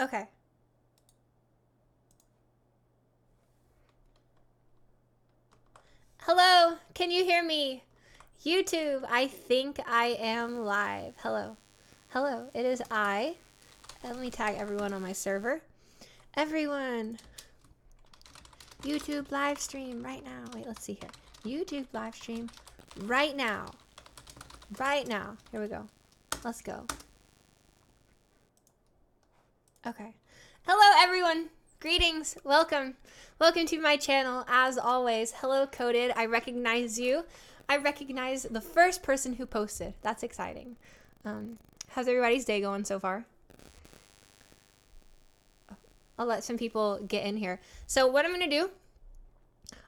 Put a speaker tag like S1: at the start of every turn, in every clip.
S1: Okay. Hello, can you hear me? YouTube, I think I am live. Hello. Hello, it is I. Let me tag everyone on my server. Everyone. YouTube live stream right now. Wait, let's see here. YouTube live stream right now. Right now. Here we go. Let's go. Okay. Hello, everyone. Greetings. Welcome. Welcome to my channel. As always, hello, Coded. I recognize you. I recognize the first person who posted. That's exciting. How's everybody's day going so far? I'll let some people get in here. So what I'm going to do,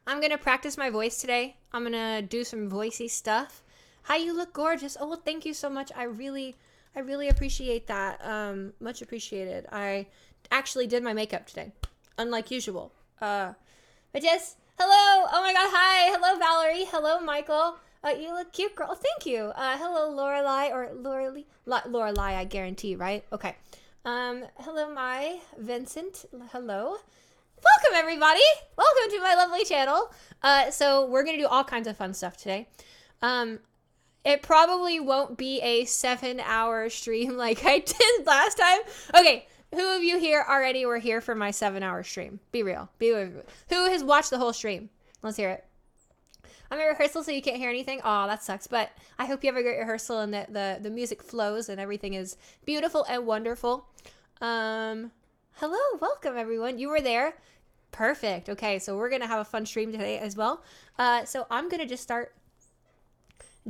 S1: I'm going to practice my voice today. I'm going to do some voicey stuff. Hi, you look gorgeous. Oh, well, thank you so much. I really appreciate that. Much appreciated. I actually did my makeup today, unlike usual. But yes, hello. Oh my God. Hi. Hello, Valerie. Hello, Michael. You look cute, girl. Thank you. Hello, Lorelai or Lorelai, I guarantee, right? Okay. Hello, Vincent. Hello. Welcome, everybody. Welcome to my lovely channel. So we're going to do all kinds of fun stuff today. It probably won't be a 7-hour stream like I did last time. Okay, who of you here already were here for my 7-hour stream? Be real. Who has watched the whole stream? Let's hear it. I'm in rehearsal, so you can't hear anything. Oh, that sucks. But I hope you have a great rehearsal and that the music flows and everything is beautiful and wonderful. Hello, welcome everyone. You were there. Perfect. Okay, so we're gonna have a fun stream today as well. So I'm gonna just start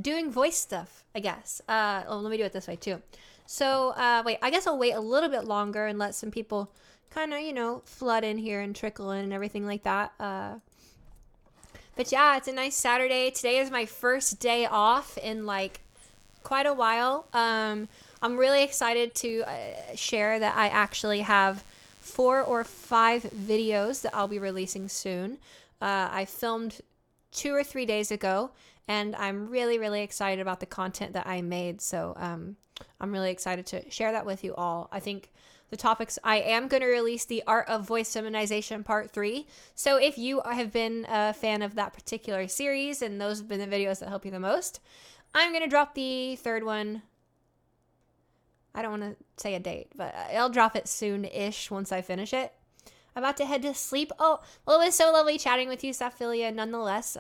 S1: doing voice stuff, I guess. Let me do it this way too. So, wait, I guess I'll wait a little bit longer and let some people kind of, flood in here and trickle in and everything like that. But yeah, it's a nice Saturday. Today is my first day off in like quite a while. I'm really excited to share that I actually have 4 or 5 videos that I'll be releasing soon. I filmed 2 or 3 days ago, and I'm really excited about the content that I made. So I'm really excited to share that with you all. I think the topics, I am going to release the Art of Voice Feminization Part 3. So if you have been a fan of that particular series and those have been the videos that help you the most, I'm going to drop the third one. I don't want to say a date, but I'll drop it soon-ish once I finish it. I'm about to head to sleep. Oh, well, it was so lovely chatting with you, Saphilia, nonetheless.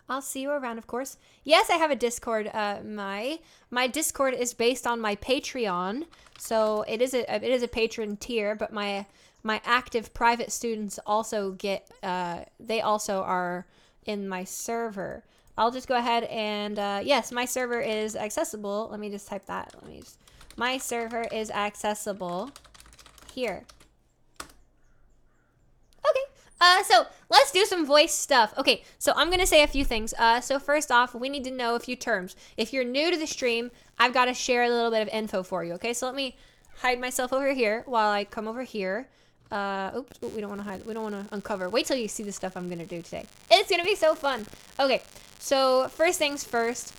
S1: I'll see you around, of course. Yes, I have a Discord. My Discord is based on my Patreon, so it is a patron tier. But my active private students also get. They also are in my server. I'll just go ahead and yes, my server is accessible. Let me just type that. My server is accessible here. So let's do some voice stuff. Okay, so I'm going to say a few things. So first off, we need to know a few terms. If you're new to the stream, I've got to share a little bit of info for you, okay? So let me hide myself over here while I come over here. Oops, we don't want to hide. We don't want to uncover. Wait till you see the stuff I'm going to do today. It's going to be so fun. Okay, so first things first,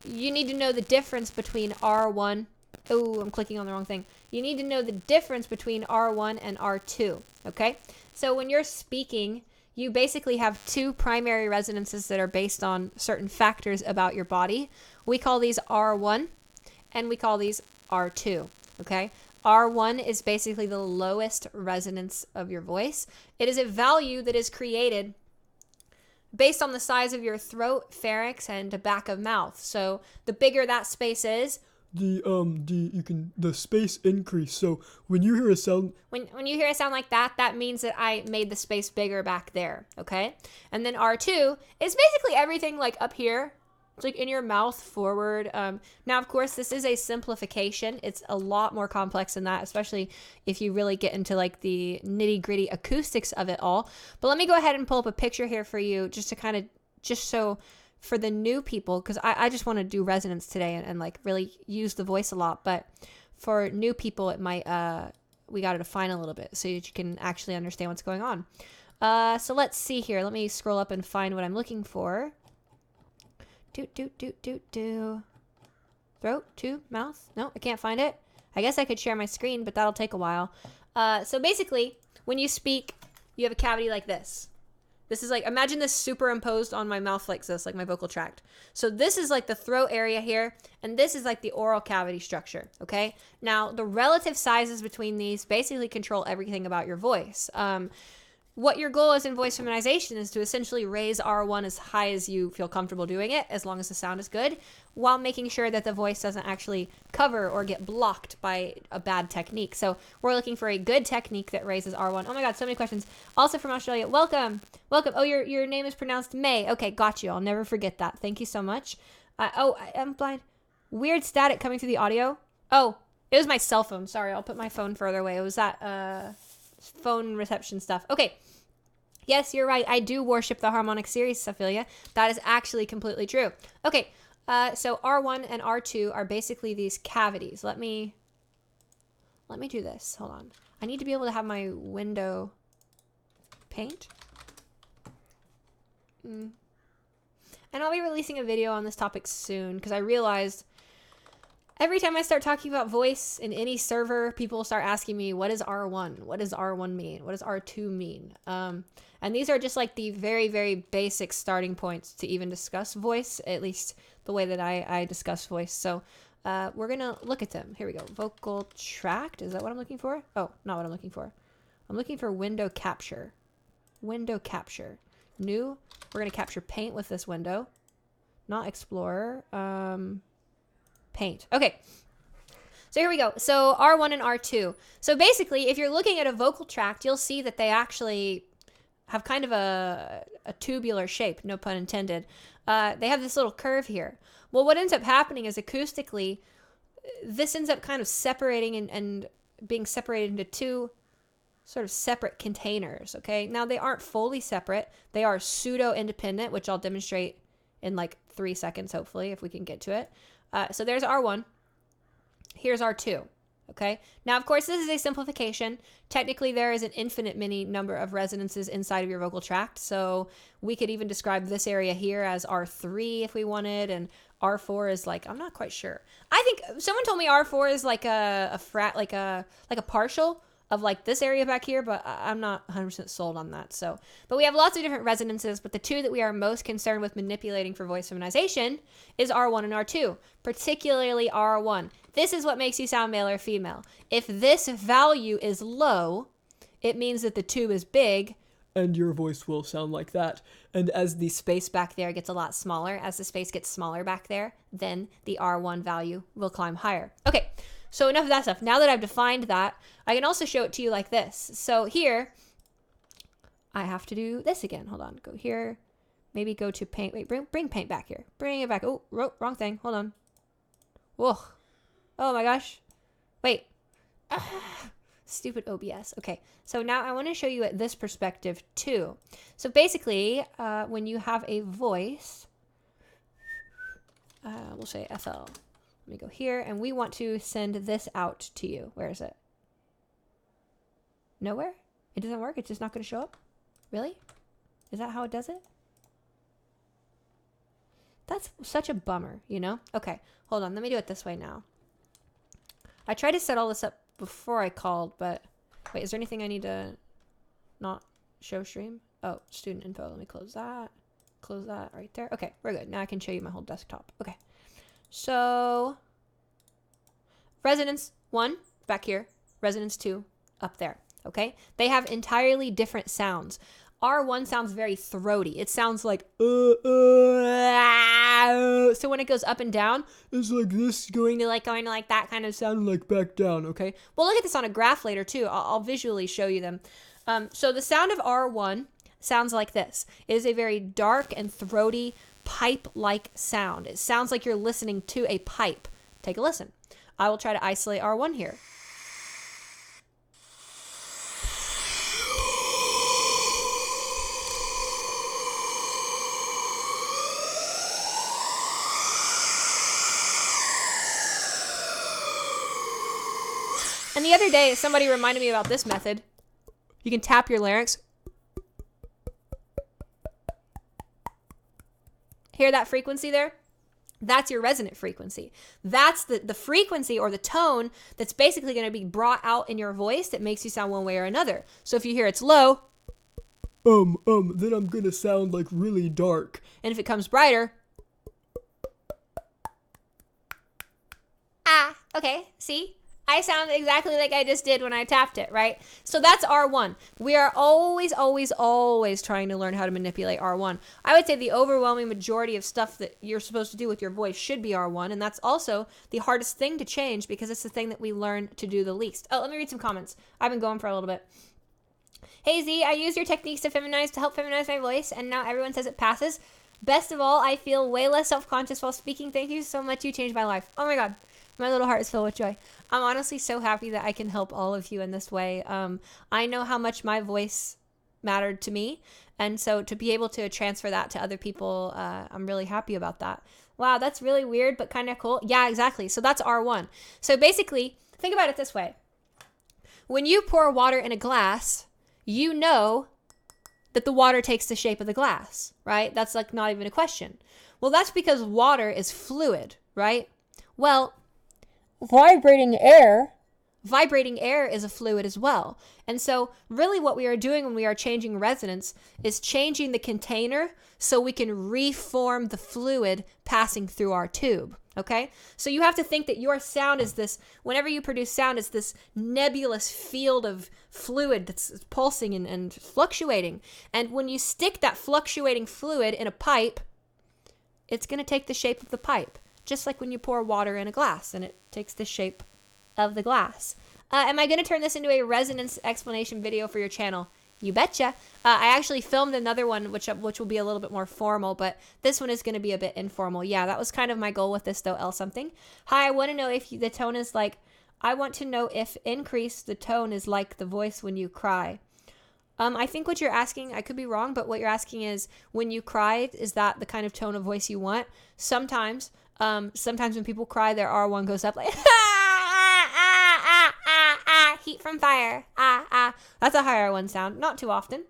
S1: you need to know the difference between R1. Oh, I'm clicking on the wrong thing. You need to know the difference between R1 and R2, okay? So when you're speaking, you basically have 2 primary resonances that are based on certain factors about your body. We call these R1 and we call these R2, okay? R1 is basically the lowest resonance of your voice. It is a value that is created based on the size of your throat, pharynx, and back of mouth. So the bigger that space is, the space increase. So when you hear a sound, when you hear a sound like that, that means that I made the space bigger back there, okay? And then R2 is basically everything like up here. It's like in your mouth forward. Now, of course, this is a simplification. It's a lot more complex than that, especially if you really get into like the nitty gritty acoustics of it all. But let me go ahead and pull up a picture here for you just to kind of, just so for the new people, because I just want to do resonance today and like really use the voice a lot. But for new people, it might, we got to define a little bit so that you can actually understand what's going on. So let's see here. Let me scroll up and find what I'm looking for. Throat to mouth. No, I can't find it. I guess I could share my screen, but that'll take a while. So basically, when you speak, you have a cavity like this. This is like, imagine this superimposed on my mouth like this, like my vocal tract. So this is like the throat area here, and this is like the oral cavity structure, okay? Now, the relative sizes between these basically control everything about your voice. What your goal is in voice feminization is to essentially raise R1 as high as you feel comfortable doing it, as long as the sound is good, while making sure that the voice doesn't actually cover or get blocked by a bad technique. So we're looking for a good technique that raises R1. Oh my God, so many questions. Also from Australia, welcome. Welcome. Oh, your name is pronounced May. Okay, got you. I'll never forget that. Thank you so much. I'm blind. Weird static coming through the audio. Oh, it was my cell phone. Sorry, I'll put my phone further away. It was that phone reception stuff. Okay. Yes, you're right. I do worship the harmonic series, Ophelia. That is actually completely true. Okay, so R1 and R2 are basically these cavities. Let me do this. Hold on. I need to be able to have my window paint. And I'll be releasing a video on this topic soon because I realized every time I start talking about voice in any server, people start asking me, what is R1? What does R1 mean? What does R2 mean? And these are just like the very, very basic starting points to even discuss voice, at least the way that I discuss voice. So we're going to look at them. Here we go. Vocal tract. Is that what I'm looking for? Oh, not what I'm looking for. I'm looking for window capture. Window capture. New. We're going to capture paint with this window. Not explorer. Paint. Okay. So here we go. So R1 and R2. So basically, if you're looking at a vocal tract, you'll see that they actually have kind of a tubular shape, no pun intended. They have this little curve here. Well, what ends up happening is acoustically, this ends up kind of separating and being separated into two sort of separate containers, okay? Now, they aren't fully separate. They are pseudo-independent, which I'll demonstrate in like 3 seconds, hopefully, if we can get to it. So there's R1. Here's R2. Okay. Now, of course, this is a simplification. Technically, there is an infinite many number of resonances inside of your vocal tract. So we could even describe this area here as R3 if we wanted, and R4 is like, I'm not quite sure. I think someone told me R4 is like a frat, like a partial of like this area back here, but I'm not 100% sold on that. So, but we have lots of different resonances, but the two that we are most concerned with manipulating for voice feminization is R1 and R2, particularly R1. This is what makes you sound male or female. If this value is low, it means that the tube is big and your voice will sound like that. And as the space back there gets a lot smaller, as the space gets smaller back there, then the R1 value will climb higher. Okay. So enough of that stuff. Now that I've defined that, I can also show it to you like this. So here, I have to do this again. Hold on. Go here. Maybe go to paint. Wait, bring paint back here. Bring it back. Oh, wrong thing. Hold on. Whoa. Oh my gosh. Wait. Stupid OBS. Okay. So now I want to show you at this perspective too. So basically, when you have a voice, we'll say FL. Let me go here, and we want to send this out to you. Where is it? Nowhere? It doesn't work? It's just not going to show up? Really? Is that how it does it? That's such a bummer, you know? Okay, hold on. Let me do it this way now. I tried to set all this up before I called, but... Wait, is there anything I need to not show stream? Oh, student info. Let me close that. Close that right there. Okay, we're good. Now I can show you my whole desktop. Okay. So, resonance 1, back here. Resonance 2, up there. Okay? They have entirely different sounds. R1 sounds very throaty. It sounds like, so when it goes up and down, it's like this going to like that kind of sound, like back down, okay? We'll look at this on a graph later too. I'll visually show you them. So the sound of R1 sounds like this. It is a very dark and throaty, pipe-like sound. It sounds like you're listening to a pipe. Take a listen. I will try to isolate R1 here. And the other day, somebody reminded me about this method. You can tap your larynx. Hear that frequency there? That's your resonant frequency. That's the frequency or the tone that's basically going to be brought out in your voice that makes you sound one way or another. So if you hear it's low, then I'm going to sound like really dark. And if it comes brighter, okay, see? I sound exactly like I just did when I tapped it, right? So that's R1. We are always, always, always trying to learn how to manipulate R1. I would say the overwhelming majority of stuff that you're supposed to do with your voice should be R1, and that's also the hardest thing to change because it's the thing that we learn to do the least. Oh, let me read some comments. I've been going for a little bit. Hey Z, I use your techniques to help feminize my voice, and now everyone says it passes. Best of all, I feel way less self-conscious while speaking. Thank you so much. You changed my life. Oh my God. My little heart is filled with joy. I'm honestly so happy that I can help all of you in this way. I know how much my voice mattered to me. And so to be able to transfer that to other people, I'm really happy about that. Wow, that's really weird, but kind of cool. Yeah, exactly. So that's R1. So basically, think about it this way. When you pour water in a glass, you know that the water takes the shape of the glass, right? That's like not even a question. Well, that's because water is fluid, right? Well, vibrating air is a fluid as well. And so really what we are doing when we are changing resonance is changing the container so we can reform the fluid passing through our tube. Okay? So you have to think that your sound is this, whenever you produce sound, it's this nebulous field of fluid that's pulsing and fluctuating. And when you stick that fluctuating fluid in a pipe, it's going to take the shape of the pipe. Just like when you pour water in a glass and it takes the shape of the glass. Am I going to turn this into a resonance explanation video for your channel? You betcha. I actually filmed another one, which will be a little bit more formal, but this one is going to be a bit informal. Yeah, that was kind of my goal with this, though, L something. Hi, I want to know if the tone is like, I want to know if increase the tone is like the voice when you cry. I think what you're asking, I could be wrong, but what you're asking is when you cry, is that the kind of tone of voice you want? Sometimes when people cry, their R1 goes up like, heat from fire, That's a higher R1 sound, not too often.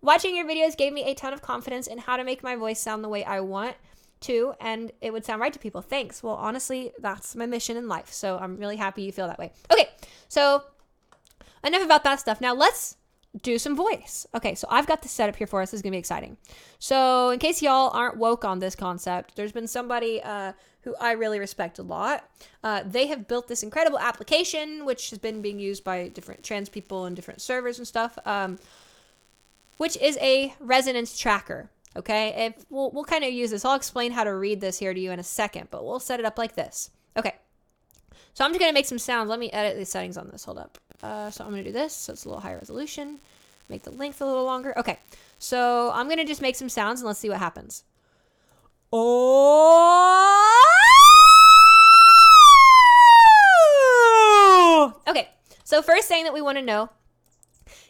S1: Watching your videos gave me a ton of confidence in how to make my voice sound the way I want to, and it would sound right to people. Thanks. Well, honestly, that's my mission in life, so I'm really happy you feel that way. Okay, so enough about that stuff. Now let's do some voice. Okay, so I've got this set up here for us. This is gonna be exciting. So in case y'all aren't woke on this concept, there's been somebody who I really respect a lot. They have built this incredible application, which has been being used by different trans people and different servers and stuff, which is a resonance tracker. Okay, we'll kind of use this. I'll explain how to read this here to you in a second, but we'll set it up like this. Okay, so I'm just gonna make some sounds. Let me edit the settings on this. Hold up. So I'm going to do this so it's a little higher resolution, make the length a little longer. Okay, so I'm going to just make some sounds and let's see what happens. Oh! Okay, so first thing that we want to know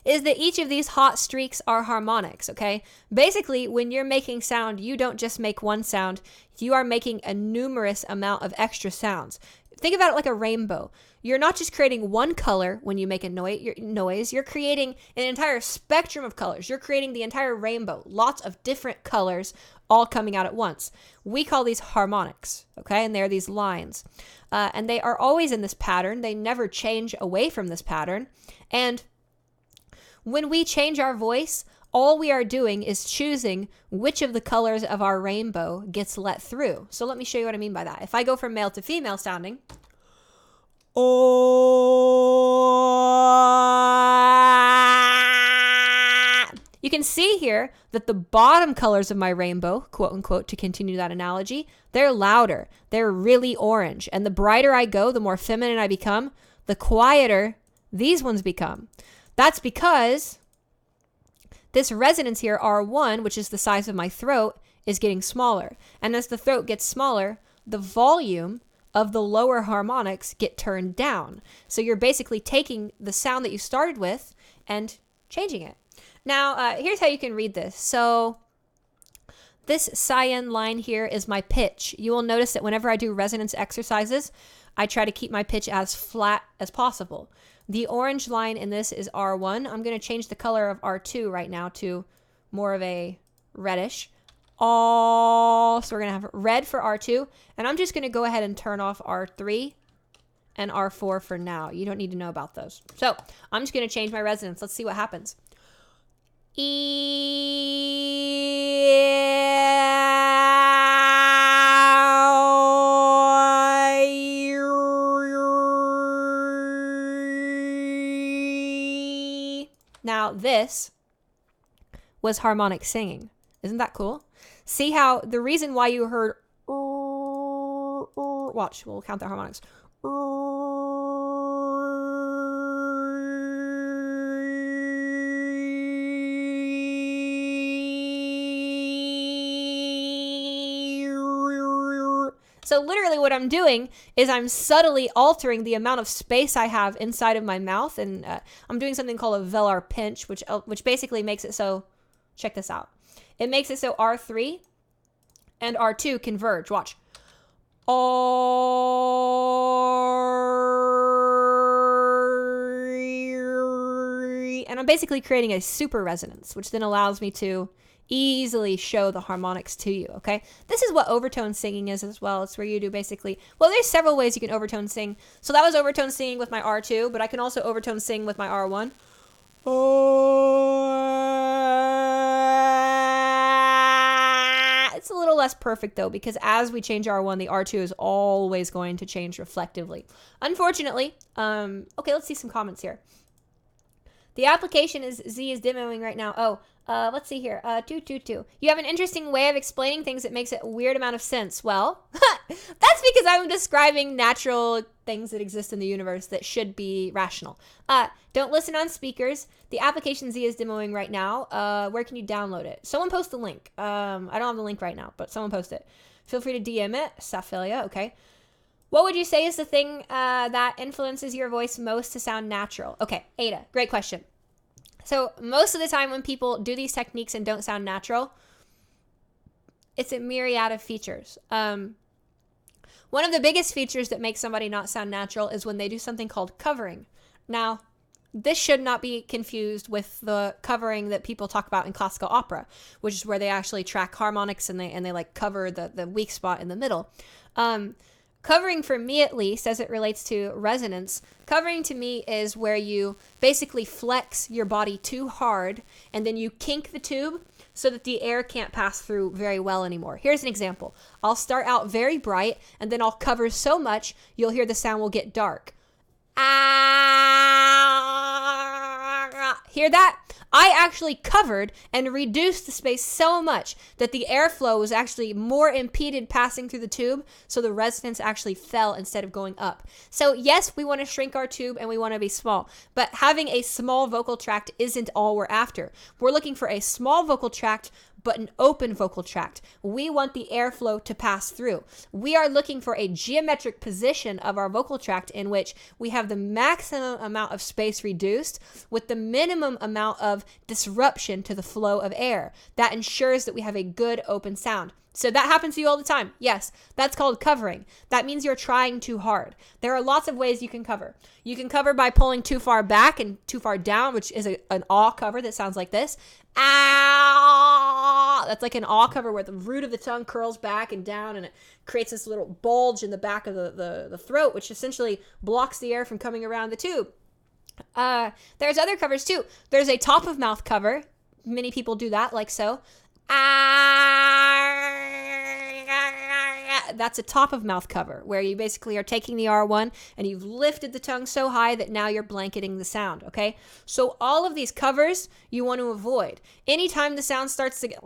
S1: is that each of these hot streaks are harmonics, okay? Basically, when you're making sound, you don't just make one sound, you are making a numerous amount of extra sounds. Think about it like a rainbow. You're not just creating one color when you make a noise. You're creating an entire spectrum of colors. You're creating the entire rainbow. Lots of different colors all coming out at once. We call these harmonics, okay? And they're these lines. And they are always in this pattern. They never change away from this pattern. And when we change our voice, all we are doing is choosing which of the colors of our rainbow gets let through. So let me show you what I mean by that. If I go from male to female sounding, you can see here that the bottom colors of my rainbow, quote unquote, to continue that analogy, they're louder. They're really orange. And the brighter I go, the more feminine I become, the quieter these ones become. That's because this resonance here, R1, which is the size of my throat, is getting smaller. And as the throat gets smaller, the volume of the lower harmonics get turned down. So you're basically taking the sound that you started with and changing it. Now, here's how you can read this. So this cyan line here is my pitch. You will notice that whenever I do resonance exercises, I try to keep my pitch as flat as possible. The orange line in this is R1. I'm going to change the color of R2 right now to more of a reddish. oh. So we're going to have red for R2. And I'm just going to go ahead and turn off R3 and R4 for now. You don't need to know about those. So I'm just going to change my resonance. Let's see what happens. Now this was harmonic singing. Isn't that cool? See how the reason why you heard watch, we'll count the harmonics. So literally what I'm doing is I'm subtly altering the amount of space I have inside of my mouth. And I'm doing something called a velar pinch, which basically makes it so, check this out. It makes it so R3 and R2 converge. Watch. And I'm basically creating a super resonance, which then allows me to easily show the harmonics to you, okay? This is what overtone singing is as well. It's where you do basically, well, there's several ways you can overtone sing. So that was overtone singing with my R2, but I can also overtone sing with my R1. It's a little less perfect though, because as we change R1, the R2 is always going to change reflectively. Unfortunately, okay, let's see some comments here. The application is Z is demoing right now. Oh, let's see here. 222. You have an interesting way of explaining things that makes it a weird amount of sense. Well, that's because I'm describing natural things that exist in the universe that should be rational. Don't listen on speakers. The application Z is demoing right now. Where can you download it? Someone post the link. I don't have the link right now, but someone post it. Feel free to DM it. Saphilia, okay. What would you say is the thing that influences your voice most to sound natural? Okay, Ada, great question. So most of the time when people do these techniques and don't sound natural, it's a myriad of features. One of the biggest features that makes somebody not sound natural is when they do something called covering. Now, this should not be confused with the covering that people talk about in classical opera, which is where they actually track harmonics and they like cover the weak spot in the middle. Covering for me, at least, as it relates to resonance, covering to me is where you basically flex your body too hard and then you kink the tube so that the air can't pass through very well anymore. Here's an example. I'll start out very bright and then I'll cover so much you'll hear the sound will get dark. Hear that? I actually covered and reduced the space so much that the airflow was actually more impeded passing through the tube, so the resonance actually fell instead of going up. So yes, we want to shrink our tube and we want to be small, but having a small vocal tract isn't all we're after. We're looking for a small vocal tract but an open vocal tract. We want the airflow to pass through. We are looking for a geometric position of our vocal tract in which we have the maximum amount of space reduced with the minimum amount of disruption to the flow of air. That ensures that we have a good open sound. So that happens to you all the time. Yes, that's called covering. That means you're trying too hard. There are lots of ways you can cover. You can cover by pulling too far back and too far down, which is an aw cover that sounds like this. Ah, that's like an aw cover where the root of the tongue curls back and down and it creates this little bulge in the back of the throat, which essentially blocks the air from coming around the tube. There's other covers too. There's a top of mouth cover. Many people do that like so. That's a top of mouth cover where you basically are taking the R1 and you've lifted the tongue so high that now you're blanketing the sound, okay? So all of these covers you want to avoid. Anytime the sound starts to get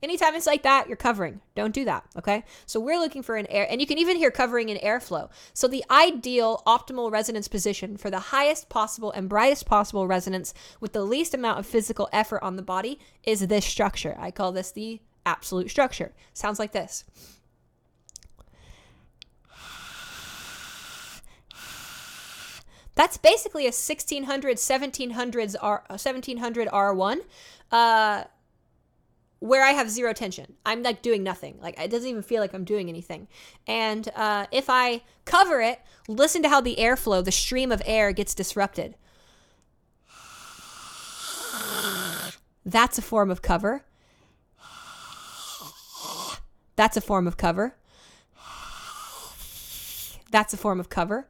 S1: anytime it's like that, you're covering. Don't do that, okay? So we're looking for an air, and you can even hear covering in airflow. So the ideal optimal resonance position for the highest possible and brightest possible resonance with the least amount of physical effort on the body is this structure. I call this the absolute structure. Sounds like this. That's basically a 1600 1700 R1 where I have zero tension. I'm like doing nothing. Like it doesn't even feel like I'm doing anything. And if I cover it, listen to how the airflow, the stream of air gets disrupted. That's a form of cover. That's a form of cover. That's a form of cover.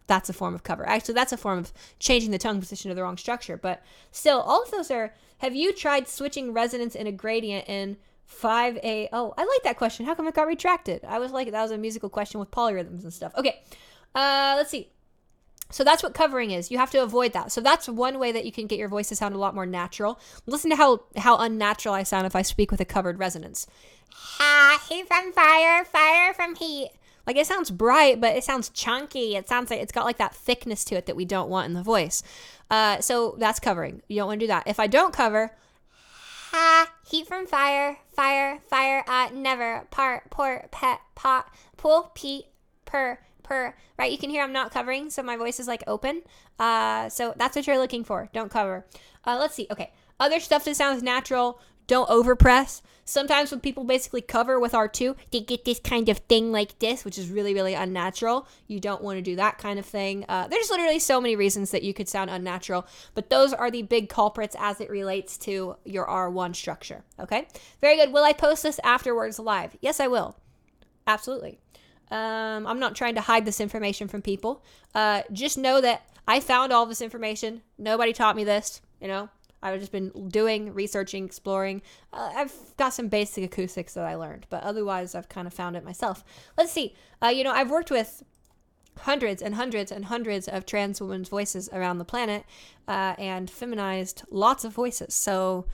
S1: That's a form of cover. Actually, that's a form of changing the tongue position to the wrong structure. But still, all of those are, have you tried switching resonance in a gradient in 5A? Oh, I like that question. How come it got retracted? I was like, that was a musical question with polyrhythms and stuff. Okay, let's see. So that's what covering is. You have to avoid that. So that's one way that you can get your voice to sound a lot more natural. Listen to how unnatural I sound if I speak with a covered resonance. Heat from fire, fire from heat. Like, it sounds bright, but it sounds chunky. It sounds like it's got like that thickness to it that we don't want in the voice. So that's covering. You don't want to do that. If I don't cover, heat from fire, fire, fire, never, part, port, pet, pot, pool, pee, purr, right? You can hear I'm not covering, so my voice is like open. So that's what you're looking for. Don't cover. Let's see. Okay. Other stuff that sounds natural, don't overpress. Sometimes when people basically cover with R2, they get this kind of thing like this, which is really, really unnatural. You don't want to do that kind of thing. There's literally so many reasons that you could sound unnatural, but those are the big culprits as it relates to your R1 structure. Okay? Very good. Will I post this afterwards live? Yes, I will. Absolutely. I'm not trying to hide this information from people. Just know that I found all this information. Nobody taught me this, I've just been doing, researching, exploring. I've got some basic acoustics that I learned, but otherwise I've kind of found it myself. Let's see. I've worked with hundreds and hundreds and hundreds of trans women's voices around the planet and feminized lots of voices. So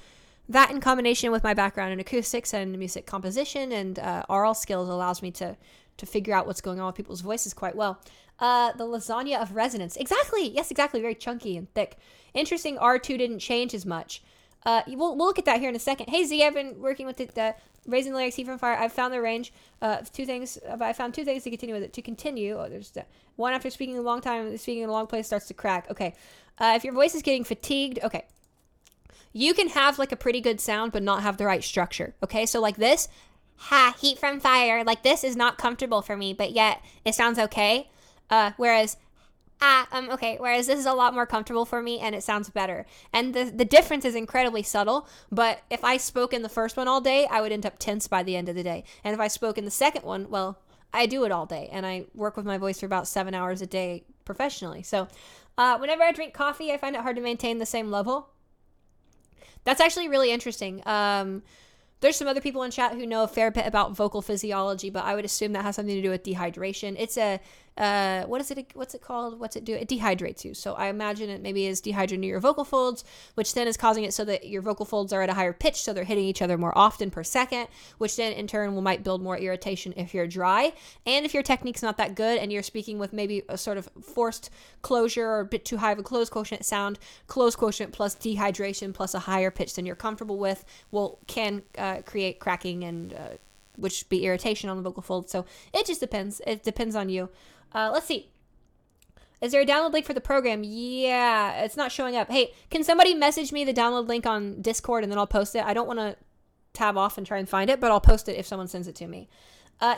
S1: that in combination with my background in acoustics and music composition and oral skills allows me to figure out what's going on with people's voices quite well. The lasagna of resonance. Exactly. Yes, exactly. Very chunky and thick. Interesting. R2 didn't change as much. We'll look at that here in a second. Hey, Z, I've been working with it. Raising the lyrics, heat from fire. I've found the range. Two things. I found two things to continue with it. To continue, there's one after speaking a long time, speaking in a long place starts to crack. Okay. If your voice is getting fatigued, okay. You can have like a pretty good sound, but not have the right structure. Okay. So like this, heat from fire. Like this is not comfortable for me, but yet it sounds okay. Whereas Whereas this is a lot more comfortable for me and it sounds better. And the difference is incredibly subtle, but if I spoke in the first one all day, I would end up tense by the end of the day. And if I spoke in the second one, well, I do it all day and I work with my voice for about 7 hours a day professionally. So, whenever I drink coffee, I find it hard to maintain the same level. That's actually really interesting. There's some other people in chat who know a fair bit about vocal physiology, but I would assume that has something to do with dehydration. It's what's it called? What's it do? It dehydrates you. So I imagine it maybe is dehydrating your vocal folds, which then is causing it so that your vocal folds are at a higher pitch, so they're hitting each other more often per second, which then in turn might build more irritation if you're dry. And if your technique's not that good and you're speaking with maybe a sort of forced closure or a bit too high of a closed quotient sound, closed quotient plus dehydration plus a higher pitch than you're comfortable with can create cracking and which be irritation on the vocal folds. So it just depends. It depends on you. Let's see. Is there a download link for the program? Yeah, it's not showing up. Hey, can somebody message me the download link on Discord and then I'll post it? I don't want to tab off and try and find it, but I'll post it if someone sends it to me.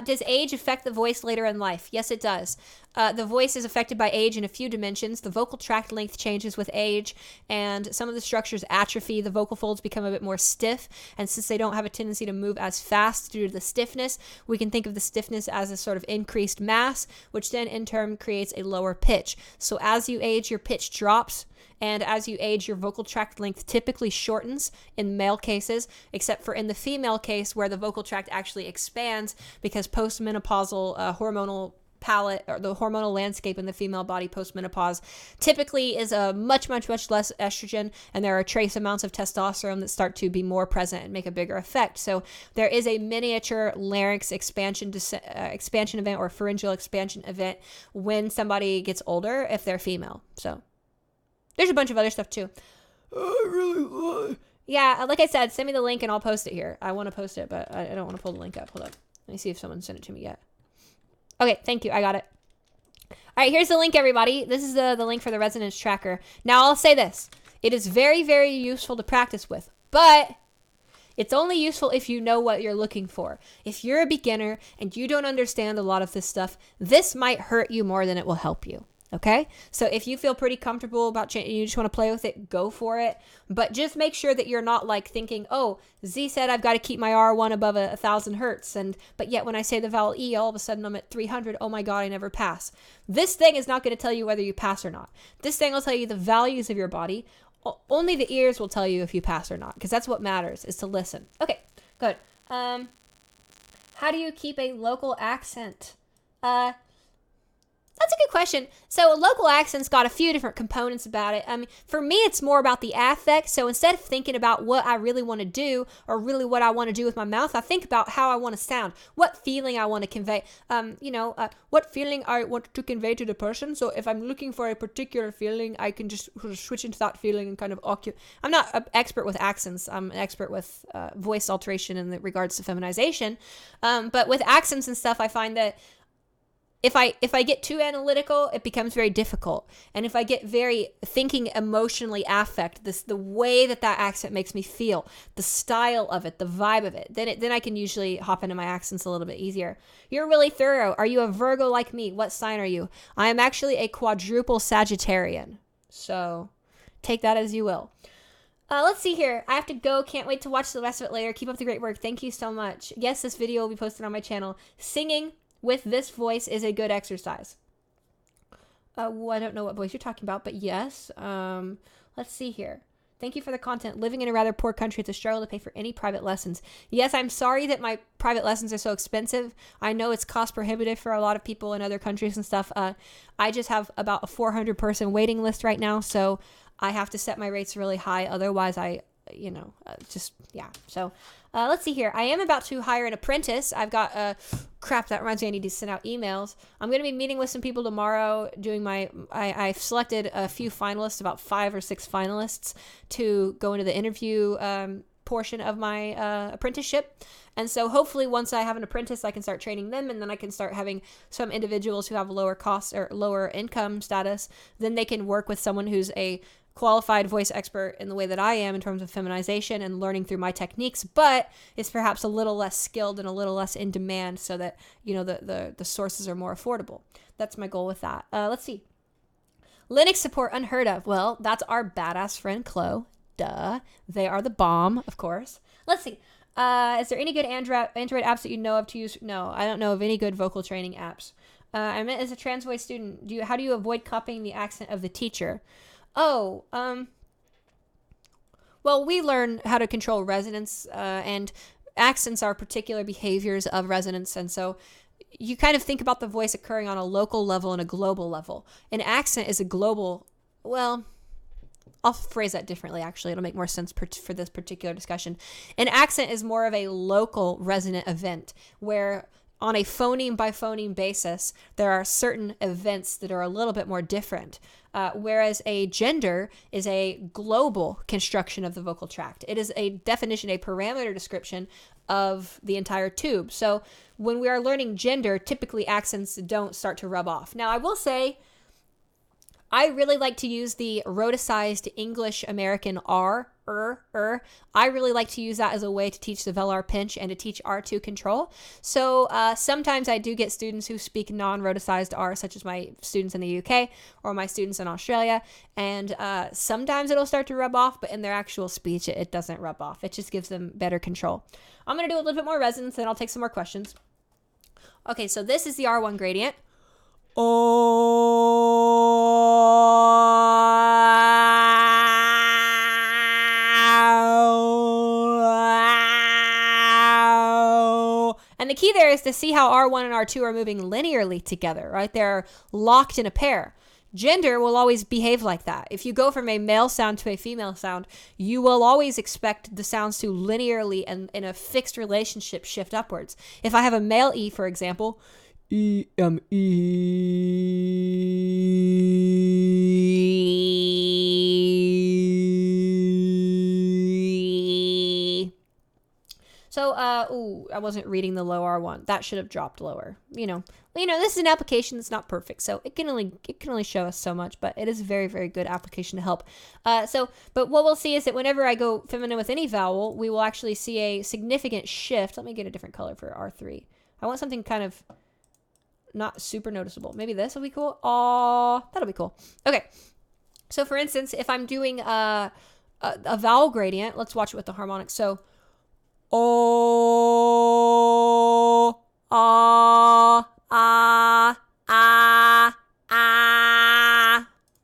S1: Does age affect the voice later in life? Yes, it does. The voice is affected by age in a few dimensions. The vocal tract length changes with age, and some of the structures atrophy. The vocal folds become a bit more stiff, and since they don't have a tendency to move as fast due to the stiffness, we can think of the stiffness as a sort of increased mass, which then in turn creates a lower pitch. So as you age, your pitch drops. And as you age, your vocal tract length typically shortens in male cases, except for in the female case where the vocal tract actually expands because postmenopausal hormonal palette or the hormonal landscape in the female body postmenopause typically is a much less estrogen, and there are trace amounts of testosterone that start to be more present and make a bigger effect. So there is a miniature larynx expansion event or pharyngeal expansion event when somebody gets older if they're female. So there's a bunch of other stuff too. Yeah, like I said, send me the link and I'll post it here. I want to post it, but I don't want to pull the link up. Hold up. Let me see if someone sent it to me yet. Okay, thank you. I got it. All right, here's the link, everybody. This is the link for the resonance tracker. Now, I'll say this. It is very, very useful to practice with, but it's only useful if you know what you're looking for. If you're a beginner and you don't understand a lot of this stuff, this might hurt you more than it will help you. Okay, so if you feel pretty comfortable about you just want to play with it, go for it. But just make sure that you're not like thinking, oh, Z said I've got to keep my R1 above 1,000 hertz, but yet when I say the vowel E, all of a sudden I'm at 300. Oh my God, I never pass. This thing is not going to tell you whether you pass or not. This thing will tell you the values of your body. Only the ears will tell you if you pass or not, because that's what matters, is to listen. Okay, good. How do you keep a local accent? That's a good question. So a local accent's got a few different components about it. I mean, for me, it's more about the affect. So instead of thinking about what I really want to do or really what I want to do with my mouth, I think about how I want to sound, what feeling I want to convey, what feeling I want to convey to the person. So if I'm looking for a particular feeling, I can just switch into that feeling and kind of I'm not an expert with accents. I'm an expert with voice alteration in regards to feminization. But with accents and stuff, I find that if I get too analytical, it becomes very difficult. And if I get very thinking emotionally affect, the way that accent makes me feel, the style of it, the vibe of it, then I can usually hop into my accents a little bit easier. You're really thorough. Are you a Virgo like me? What sign are you? I am actually a quadruple Sagittarian. So take that as you will. Let's see here. I have to go. Can't wait to watch the rest of it later. Keep up the great work. Thank you so much. Yes, this video will be posted on my channel. Singing with this voice is a good exercise. I don't know what voice you're talking about, but yes. Let's see here. Thank you for the content. Living in a rather poor country, it's a struggle to pay for any private lessons. Yes, I'm sorry that my private lessons are so expensive. I know it's cost prohibitive for a lot of people in other countries and stuff. I just have about a 400 person waiting list right now, so I have to set my rates really high. Otherwise, So let's see here. I am about to hire an apprentice. I've got crap, that reminds me I need to send out emails. I'm going to be meeting with some people tomorrow doing I've selected a few finalists, about 5 or 6 finalists to go into the interview portion of my apprenticeship. And so hopefully once I have an apprentice, I can start training them, and then I can start having some individuals who have lower costs or lower income status. Then they can work with someone who's a qualified voice expert in the way that I am in terms of feminization and learning through my techniques, but is perhaps a little less skilled and a little less in demand, so that the sources are more affordable. That's my goal with that. Let's see. Linux support unheard of. Well, that's our badass friend Chloe. Duh. They are the bomb, of course. Let's see. Is there any good Android apps that you know of to use? No, I don't know of any good vocal training apps. I meant as a trans voice student, how do you avoid copying the accent of the teacher? Well, we learn how to control resonance, and accents are particular behaviors of resonance. And so you kind of think about the voice occurring on a local level and a global level. An accent is a global, I'll phrase that differently, actually. It'll make more sense for this particular discussion. An accent is more of a local resonant event where on a phoneme by phoneme basis, there are certain events that are a little bit more different. Whereas a gender is a global construction of the vocal tract. It is a definition, a parameter description of the entire tube. So when we are learning gender, typically accents don't start to rub off. Now, I will say, I really like to use the rhoticized English American R, I really like to use that as a way to teach the velar pinch and to teach R2 control. So sometimes I do get students who speak non-rhoticized R, such as my students in the UK or my students in Australia. And sometimes it'll start to rub off, but in their actual speech, it doesn't rub off. It just gives them better control. I'm going to do a little bit more resonance, and I'll take some more questions. Okay, so this is the R1 gradient. And the key there is to see how R1 and R2 are moving linearly together, right? They're locked in a pair. Gender will always behave like that. If you go from a male sound to a female sound, you will always expect the sounds to linearly and in a fixed relationship shift upwards. If I have a male E, for example, So, I wasn't reading the low R1. That should have dropped lower. This is an application that's not perfect, so it can only show us so much, but it is a very, very good application to help. But what we'll see is that whenever I go feminine with any vowel, we will actually see a significant shift. Let me get a different color for R3. I want something kind of not super noticeable. Maybe this will be cool. Oh, that'll be cool. Okay. So for instance, if I'm doing a vowel gradient, let's watch it with the harmonics. So, oh, ah,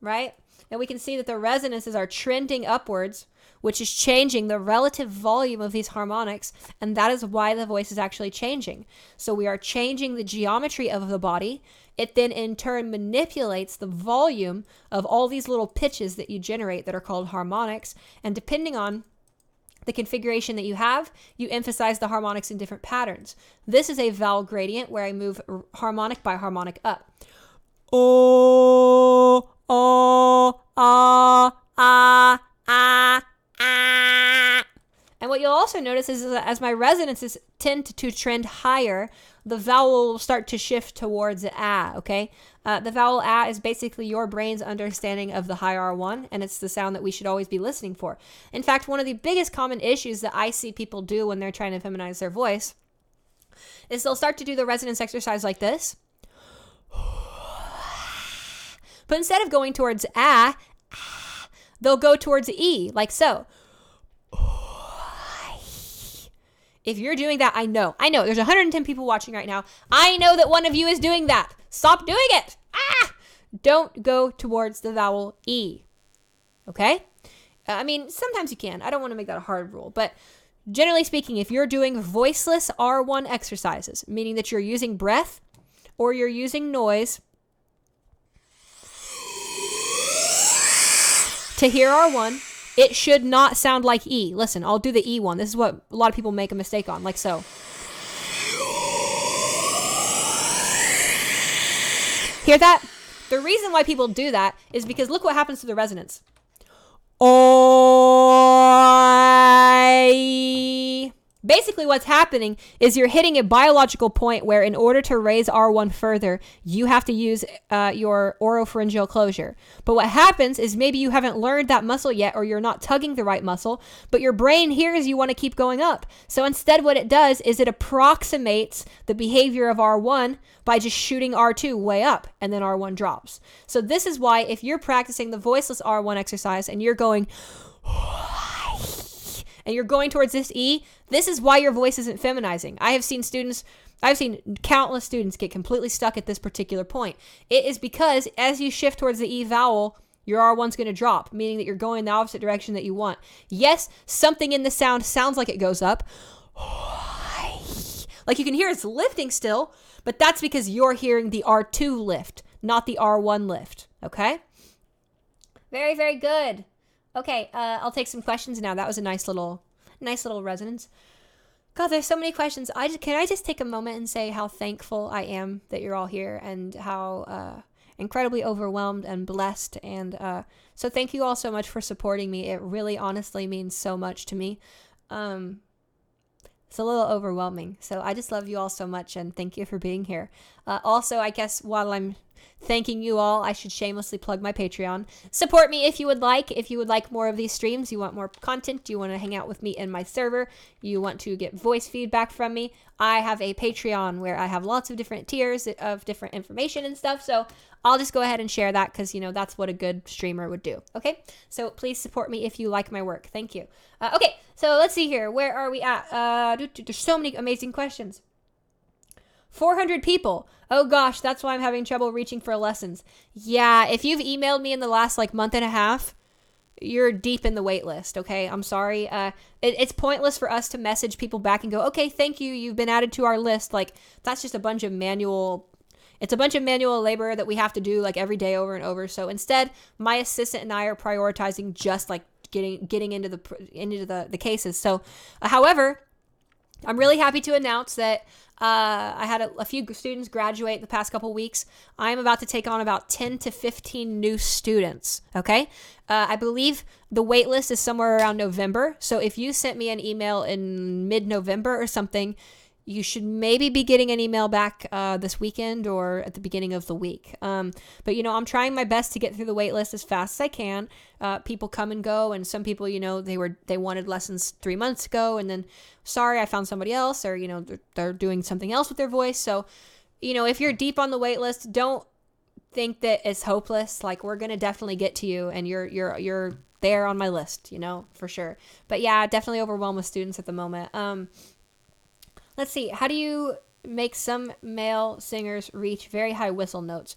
S1: right? And we can see that the resonances are trending upwards, which is changing the relative volume of these harmonics, and that is why the voice is actually changing. So we are changing the geometry of the body. It then in turn manipulates the volume of all these little pitches that you generate that are called harmonics, and depending on the configuration that you have, you emphasize the harmonics in different patterns. This is a vowel gradient where I move harmonic by harmonic up. Oh, oh, ah, ah, ah. And what you'll also notice is that as my resonances tend to trend higher, the vowel will start to shift towards ah, okay? The vowel ah is basically your brain's understanding of the high R1, and it's the sound that we should always be listening for. In fact, one of the biggest common issues that I see people do when they're trying to feminize their voice is they'll start to do the resonance exercise like this. But instead of going towards ah, they'll go towards E, like so. If you're doing that, I know, there's 110 people watching right now. I know that one of you is doing that. Stop doing it. Don't go towards the vowel E, okay? I mean, sometimes you can. I don't want to make that a hard rule, but generally speaking, if you're doing voiceless R1 exercises, meaning that you're using breath or you're using noise to hear R1, it should not sound like E. Listen, I'll do the E one. This is what a lot of people make a mistake on, like so. Hear that? The reason why people do that is because look what happens to the resonance. Oh. Basically what's happening is you're hitting a biological point where in order to raise R1 further, you have to use your oropharyngeal closure. But what happens is maybe you haven't learned that muscle yet, or you're not tugging the right muscle, but your brain hears you want to keep going up. So instead what it does is it approximates the behavior of R1 by just shooting R2 way up, and then R1 drops. So this is why if you're practicing the voiceless R1 exercise and you're going and you're going towards this E, this is why your voice isn't feminizing. I've seen countless students get completely stuck at this particular point. It is because as you shift towards the E vowel, your R1's going to drop, meaning that you're going the opposite direction that you want. Yes, something in the sound sounds like it goes up. Like you can hear it's lifting still, but that's because you're hearing the R2 lift, not the R1 lift. Okay? Very, very good. Okay, I'll take some questions now. That was a nice little resonance. God, there's so many questions. Can I just take a moment and say how thankful I am that you're all here, and how incredibly overwhelmed and blessed. And so thank you all so much for supporting me. It really honestly means so much to me. It's a little overwhelming. So I just love you all so much, and thank you for being here. Also, I guess while I'm thanking you all, I should shamelessly plug my Patreon. Support me if you would like. If you would like more of these streams, you want more content, you want to hang out with me in my server, you want to get voice feedback from me, I have a Patreon where I have lots of different tiers of different information and stuff. So I'll just go ahead and share that because, that's what a good streamer would do. Okay, so please support me if you like my work. Thank you. Okay, so let's see here. Where are we at? There's so many amazing questions. 400 people. Oh gosh, that's why I'm having trouble reaching for lessons. Yeah, if you've emailed me in the last month and a half, you're deep in the wait list, okay? I'm sorry. It's pointless for us to message people back and go, okay, thank you, you've been added to our list. That's just a bunch of manual labor that we have to do every day over and over. So instead, my assistant and I are prioritizing just getting into the cases. So, however, I'm really happy to announce that I had a few students graduate the past couple weeks. I'm about to take on about 10 to 15 new students, okay? I believe the wait list is somewhere around November. So if you sent me an email in mid-November or something, you should maybe be getting an email back this weekend or at the beginning of the week. But, I'm trying my best to get through the wait list as fast as I can. People come and go, and some people, they wanted lessons 3 months ago, and then, sorry, I found somebody else, or, they're doing something else with their voice. So if you're deep on the wait list, don't think that it's hopeless. Like, we're going to definitely get to you, and you're there on my list, for sure. But yeah, definitely overwhelmed with students at the moment. Let's see. How do you make some male singers reach very high whistle notes?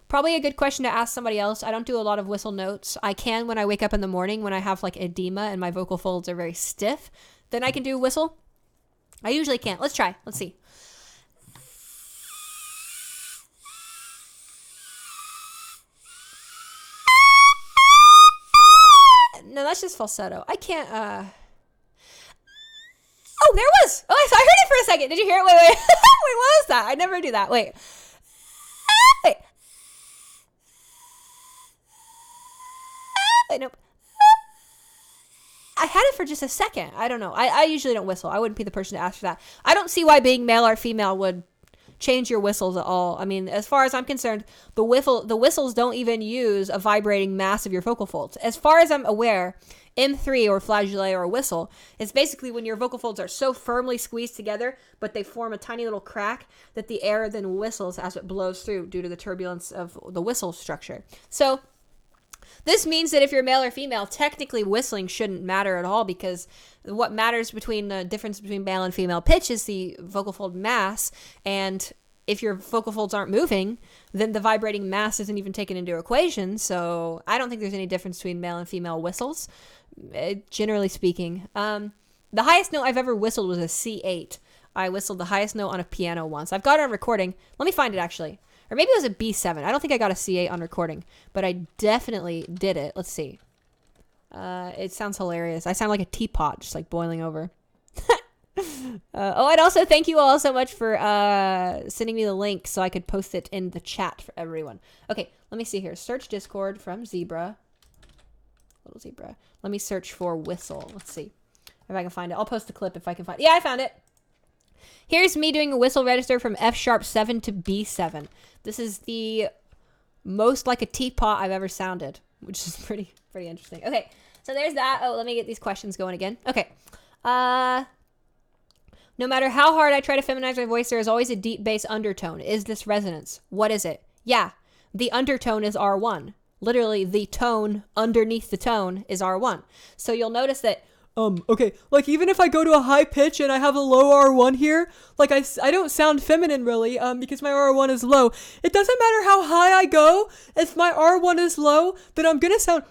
S1: Probably a good question to ask somebody else. I don't do a lot of whistle notes. I can when I wake up in the morning, when I have like edema and my vocal folds are very stiff, then I can do whistle. I usually can't. Let's try. Let's see. No, that's just falsetto. I can't, Oh, there it was. Oh, I heard it for a second. Did you hear it? Wait. Wait, what was that? I never do that. Wait. Wait, nope. I had it for just a second. I don't know. I usually don't whistle. I wouldn't be the person to ask for that. I don't see why being male or female would change your whistles at all. I mean, as far as I'm concerned, the whistles don't even use a vibrating mass of your vocal folds. As far as I'm aware, M3 or flageolet or a whistle is basically when your vocal folds are so firmly squeezed together, but they form a tiny little crack that the air then whistles as it blows through due to the turbulence of the whistle structure. So this means that if you're male or female, technically whistling shouldn't matter at all, because what matters between the difference between male and female pitch is the vocal fold mass. And if your vocal folds aren't moving, then the vibrating mass isn't even taken into equation. So I don't think there's any difference between male and female whistles, generally speaking. The highest note I've ever whistled was a C8. I whistled the highest note on a piano once. I've got it on recording. Let me find it, actually. Or maybe it was a B7. I don't think I got a C8 on recording, but I definitely did it. Let's see. It sounds hilarious. I sound like a teapot, just like boiling over. And also thank you all so much for sending me the link so I could post it in the chat for everyone. Okay, let me see here. Search Discord from Zebra. Little Zebra. Let me search for whistle. Let's see if I can find it. I'll post the clip if I can find it. Yeah, I found it. Here's me doing a whistle register from F sharp 7 to B7. This is the most like a teapot I've ever sounded, which is pretty interesting. Okay, so there's that. Oh, let me get these questions going again. Okay. No matter how hard I try to feminize my voice, there is always a deep bass undertone. Is this resonance? What is it? Yeah, the undertone is R1. Literally, the tone underneath the tone is R1. So you'll notice that okay, like even if I go to a high pitch and I have a low R1 here, like I don't sound feminine really, because my R1 is low. It doesn't matter how high I go. If my R1 is low, then I'm gonna sound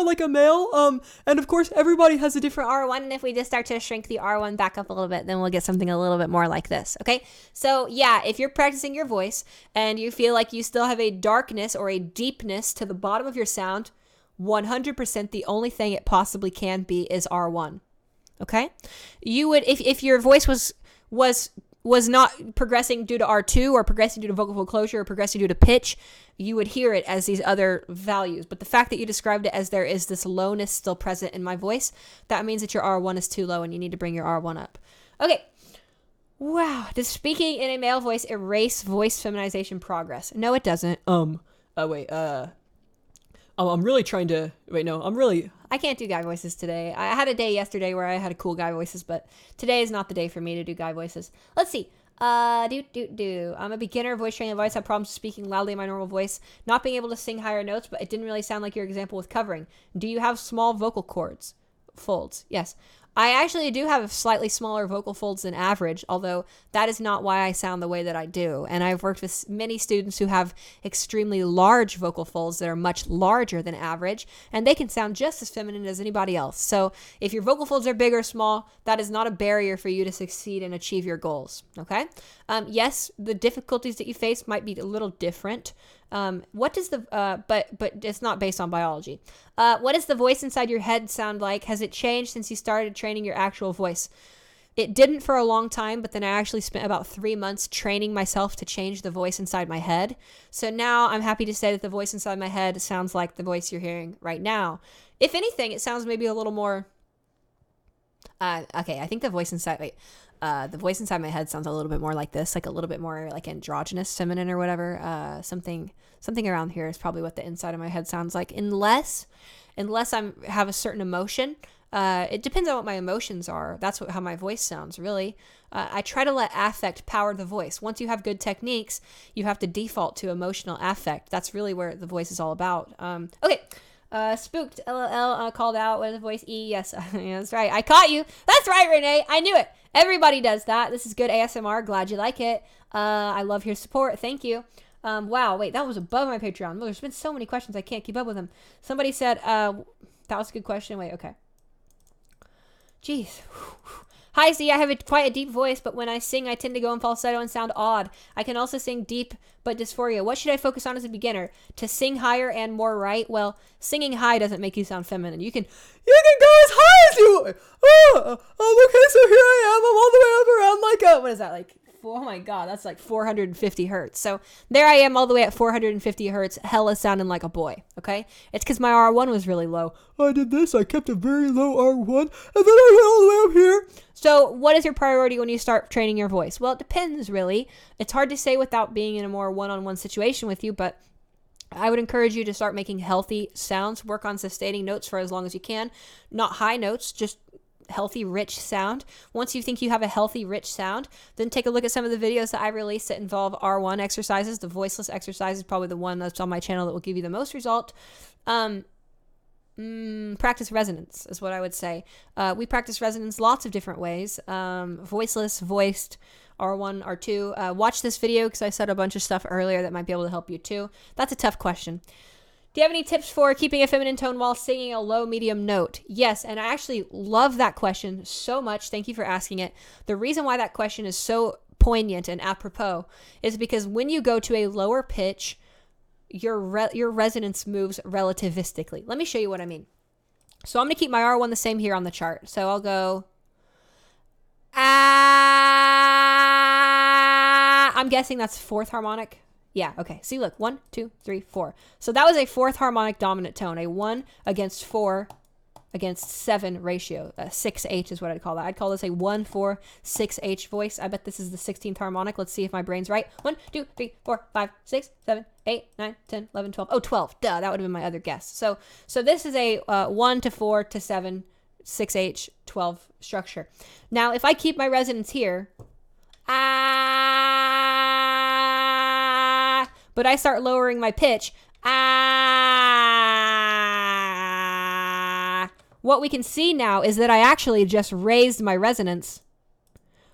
S1: like a male. And of course everybody has a different R1, and if we just start to shrink the R1 back up a little bit, then we'll get something a little bit more like this, okay? So yeah, if you're practicing your voice and you feel like you still have a darkness or a deepness to the bottom of your sound, 100% the only thing it possibly can be is R1. Okay? You would, if your voice was not progressing due to R2 or progressing due to vocal fold closure or progressing due to pitch, you would hear it as these other values. But the fact that you described it as there is this lowness still present in my voice, that means that your R1 is too low and you need to bring your R1 up. Okay. Wow. Does speaking in a male voice erase voice feminization progress? No, it doesn't. I'm really trying to... I can't do guy voices today. I had a day yesterday where I had a cool guy voices, but today is not the day for me to do guy voices. Let's see. I'm a beginner voice training advice. I have problems speaking loudly in my normal voice, not being able to sing higher notes, but it didn't really sound like your example with covering. Do you have small vocal cords? Folds. Yes. I actually do have slightly smaller vocal folds than average, although that is not why I sound the way that I do. And I've worked with many students who have extremely large vocal folds that are much larger than average, and they can sound just as feminine as anybody else. So if your vocal folds are big or small, that is not a barrier for you to succeed and achieve your goals, okay? Yes, the difficulties that you face might be a little different. What does the, but it's not based on biology. What does the voice inside your head sound like? Has it changed since you started training your actual voice? It didn't for a long time, but then I actually spent about 3 months training myself to change the voice inside my head. So now I'm happy to say that the voice inside my head sounds like the voice you're hearing right now. If anything, it sounds maybe a little more, okay, I think the voice inside my head sounds a little bit more like this, like a little bit more like androgynous, feminine or whatever. Something around here is probably what the inside of my head sounds like, unless I have a certain emotion. It depends on what my emotions are. That's how my voice sounds, really. I try to let affect power the voice. Once you have good techniques, you have to default to emotional affect. That's really where the voice is all about. Okay. Spooked, LLL, called out with a voice E. Yes, yeah, that's right. I caught you. That's right, Renee. I knew it. Everybody does that. This is good ASMR. Glad you like it. I love your support. Thank you. Wow, wait, that was above my Patreon. There's been so many questions, I can't keep up with them. Somebody said, that was a good question. Wait, okay. Jeez. Hi, Z. I have quite a deep voice, but when I sing, I tend to go in falsetto and sound odd. I can also sing deep, but dysphoria. What should I focus on as a beginner? To sing higher and more right? Well, singing high doesn't make you sound feminine. You can go as high as you. Okay, so here I am. I'm all the way up around like what is that, like? Oh my God, that's like 450 hertz. So there I am all the way at 450 hertz, hella sounding like a boy, okay? It's because my R1 was really low. I did this, I kept a very low R1, and then I went all the way up here. So what is your priority when you start training your voice? Well, it depends, really. It's hard to say without being in a more one-on-one situation with you, but I would encourage you to start making healthy sounds, work on sustaining notes for as long as you can. Not high notes, just healthy, rich sound. Once you think you have a healthy, rich sound, then take a look at some of the videos that I released that involve R1 exercises. The voiceless exercise is probably the one that's on my channel that will give you the most result. Practice resonance is what I would say. We practice resonance lots of different ways. Voiceless, voiced, R1, R2. Watch this video because I said a bunch of stuff earlier that might be able to help you too. That's a tough question. Do you have any tips for keeping a feminine tone while singing a low medium note? Yes, and I actually love that question so much. Thank you for asking it. The reason why that question is so poignant and apropos is because when you go to a lower pitch, your resonance moves relativistically. Let me show you what I mean. So I'm going to keep my R1 the same here on the chart. So I'll go ah. I'm guessing that's fourth harmonic. Yeah, okay. See, look, 1, 2, 3, 4. So that was a fourth harmonic dominant tone, a 1 against 4 against 7 ratio. 6H is what I'd call that. I'd call this a 1, 4, 6H voice. I bet this is the 16th harmonic. Let's see if my brain's right. 1, 2, 3, 4, 5, 6, 7, 8, 9, 10, 11, 12. Oh, 12. Duh, that would have been my other guess. So this is a 1 to 4 to 7, 6H, 12 structure. Now, if I keep my resonance here, but I start lowering my pitch, what we can see now is that I actually just raised my resonance.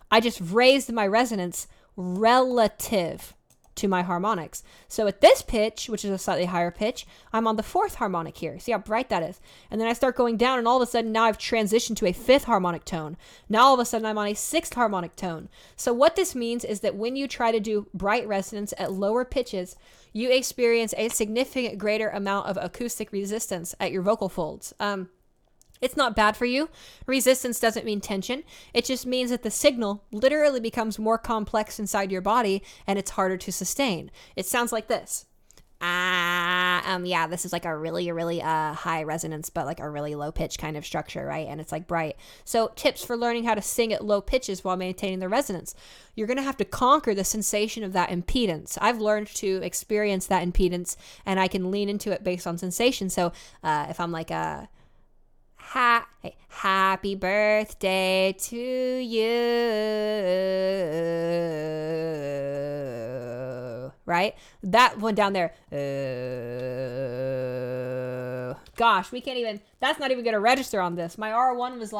S1: I just raised my resonance relative to my harmonics. So at this pitch, which is a slightly higher pitch, I'm on the fourth harmonic here. See how bright that is? And then I start going down, and all of a sudden now I've transitioned to a fifth harmonic tone. Now all of a sudden I'm on a sixth harmonic tone. So what this means is that when you try to do bright resonance at lower pitches, you experience a significant greater amount of acoustic resistance at your vocal folds. It's not bad for you. Resistance doesn't mean tension. It just means that the signal literally becomes more complex inside your body and it's harder to sustain. It sounds like this. Yeah, this is like a really high resonance, but like a really low pitch kind of structure, right? And it's like bright. So tips for learning how to sing at low pitches while maintaining the resonance. You're going to have to conquer the sensation of that impedance. I've learned to experience that impedance and I can lean into it based on sensation. So if I'm like happy birthday to you, right? That one down there, gosh, we can't even, that's not even going to register on this. My R1 was,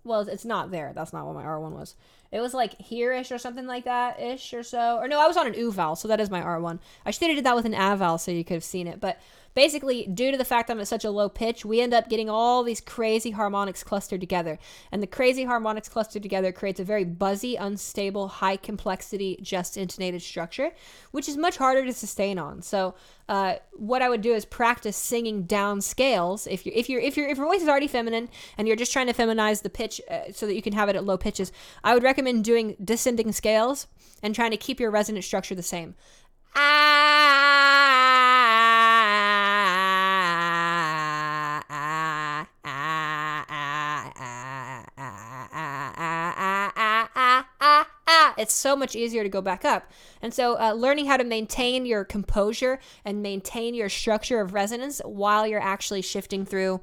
S1: well, it's not there. That's not what my R1 was. It was like here-ish or something like that-ish or so. Or no, I was on an U vowel, so that is my R1. I should have did that with an A vowel so you could have seen it. But basically, due to the fact I'm at such a low pitch, we end up getting all these crazy harmonics clustered together. And the crazy harmonics clustered together creates a very buzzy, unstable, high complexity, just intonated structure, which is much harder to sustain on. So what I would do is practice singing down scales. If your voice is already feminine and you're just trying to feminize the pitch so that you can have it at low pitches, I would recommend doing descending scales and trying to keep your resonant structure the same. It it's so much easier to go back up. And so learning how to maintain your composure and maintain your structure of resonance while you're actually shifting through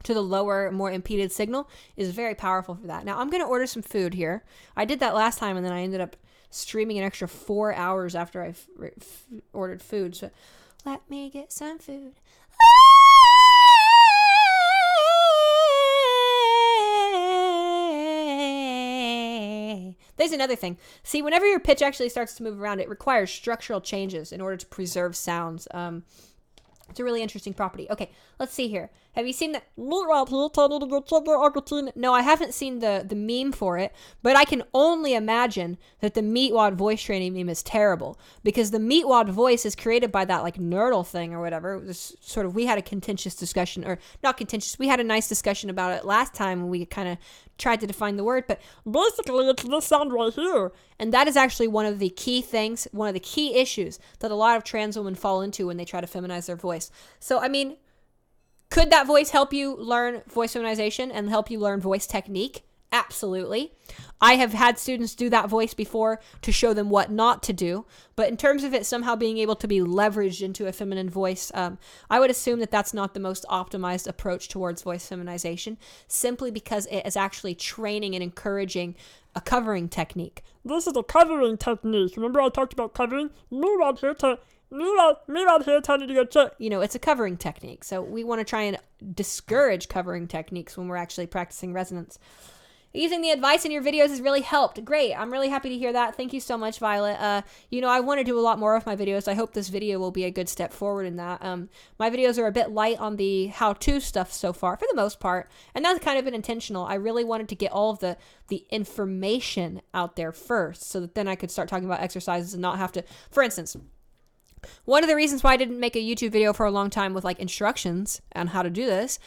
S1: to the lower, more impeded signal is very powerful for that. Now, I'm going to order some food here. I did that last time, and then I ended up streaming an extra 4 hours after I ordered food. So let me get some food. There's another thing. See, whenever your pitch actually starts to move around, it requires structural changes in order to preserve sounds. It's a really interesting property. Okay, let's see here. Have you seen that? No, I haven't seen the meme for it, but I can only imagine that the Meatwad voice training meme is terrible, because the Meatwad voice is created by that like nerdle thing or whatever. This sort of, we had a contentious discussion, or not contentious, we had a nice discussion about it last time when we kind of tried to define the word, but basically it's this sound right here. And that is actually one of the key things, one of the key issues that a lot of trans women fall into when they try to feminize their voice. So, I mean, could that voice help you learn voice feminization and help you learn voice technique? Absolutely. I have had students do that voice before to show them what not to do. But in terms of it somehow being able to be leveraged into a feminine voice, I would assume that that's not the most optimized approach towards voice feminization, simply because it is actually training and encouraging a covering technique. This is a covering technique. Remember I talked about covering? Move out here to... You know, it's a covering technique. So we want to try and discourage covering techniques when we're actually practicing resonance. Using the advice in your videos has really helped. Great. I'm really happy to hear that. Thank you so much, Violet. You know, I want to do a lot more of my videos. I hope this video will be a good step forward in that. My videos are a bit light on the how-to stuff so far, for the most part. And that's kind of been intentional. I really wanted to get all of the information out there first, so that then I could start talking about exercises and not have to, for instance, one of the reasons why I didn't make a YouTube video for a long time with like instructions on how to do this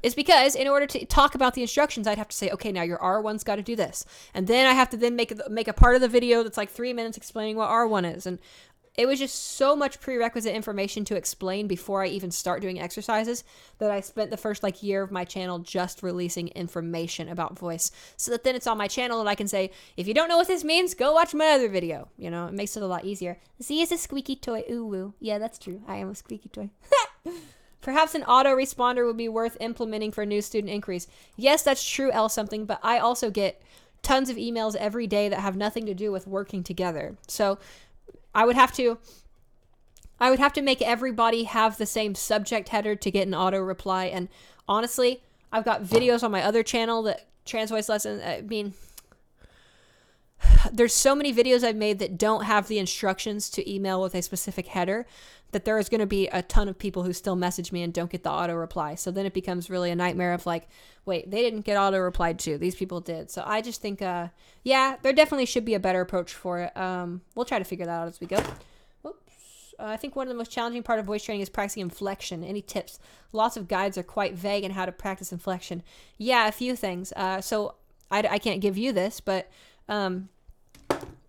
S1: is because in order to talk about the instructions, I'd have to say, okay, now your R1's got to do this. And then I have to then make a part of the video that's like 3 minutes explaining what R1 is. And it was just so much prerequisite information to explain before I even start doing exercises that I spent the first like year of my channel just releasing information about voice, so that then it's on my channel and I can say, if you don't know what this means, go watch my other video. You know, it makes it a lot easier. Z is a squeaky toy. Ooh, woo. Yeah, that's true. I am a squeaky toy. Perhaps an autoresponder would be worth implementing for new student inquiries. Yes, that's true, L something, but I also get tons of emails every day that have nothing to do with working together. So I would have to make everybody have the same subject header to get an auto reply. And honestly, I've got videos on my other channel that trans voice lessons. I mean, there's so many videos I've made that don't have the instructions to email with a specific header that there is going to be a ton of people who still message me and don't get the auto reply. So then it becomes really a nightmare of like, wait, they didn't get auto replied to. These people did. So I just think, yeah, there definitely should be a better approach for it. We'll try to figure that out as we go. Whoops. I think one of the most challenging part of voice training is practicing inflection. Any tips? Lots of guides are quite vague in how to practice inflection. Yeah, a few things. So I can't give you this, but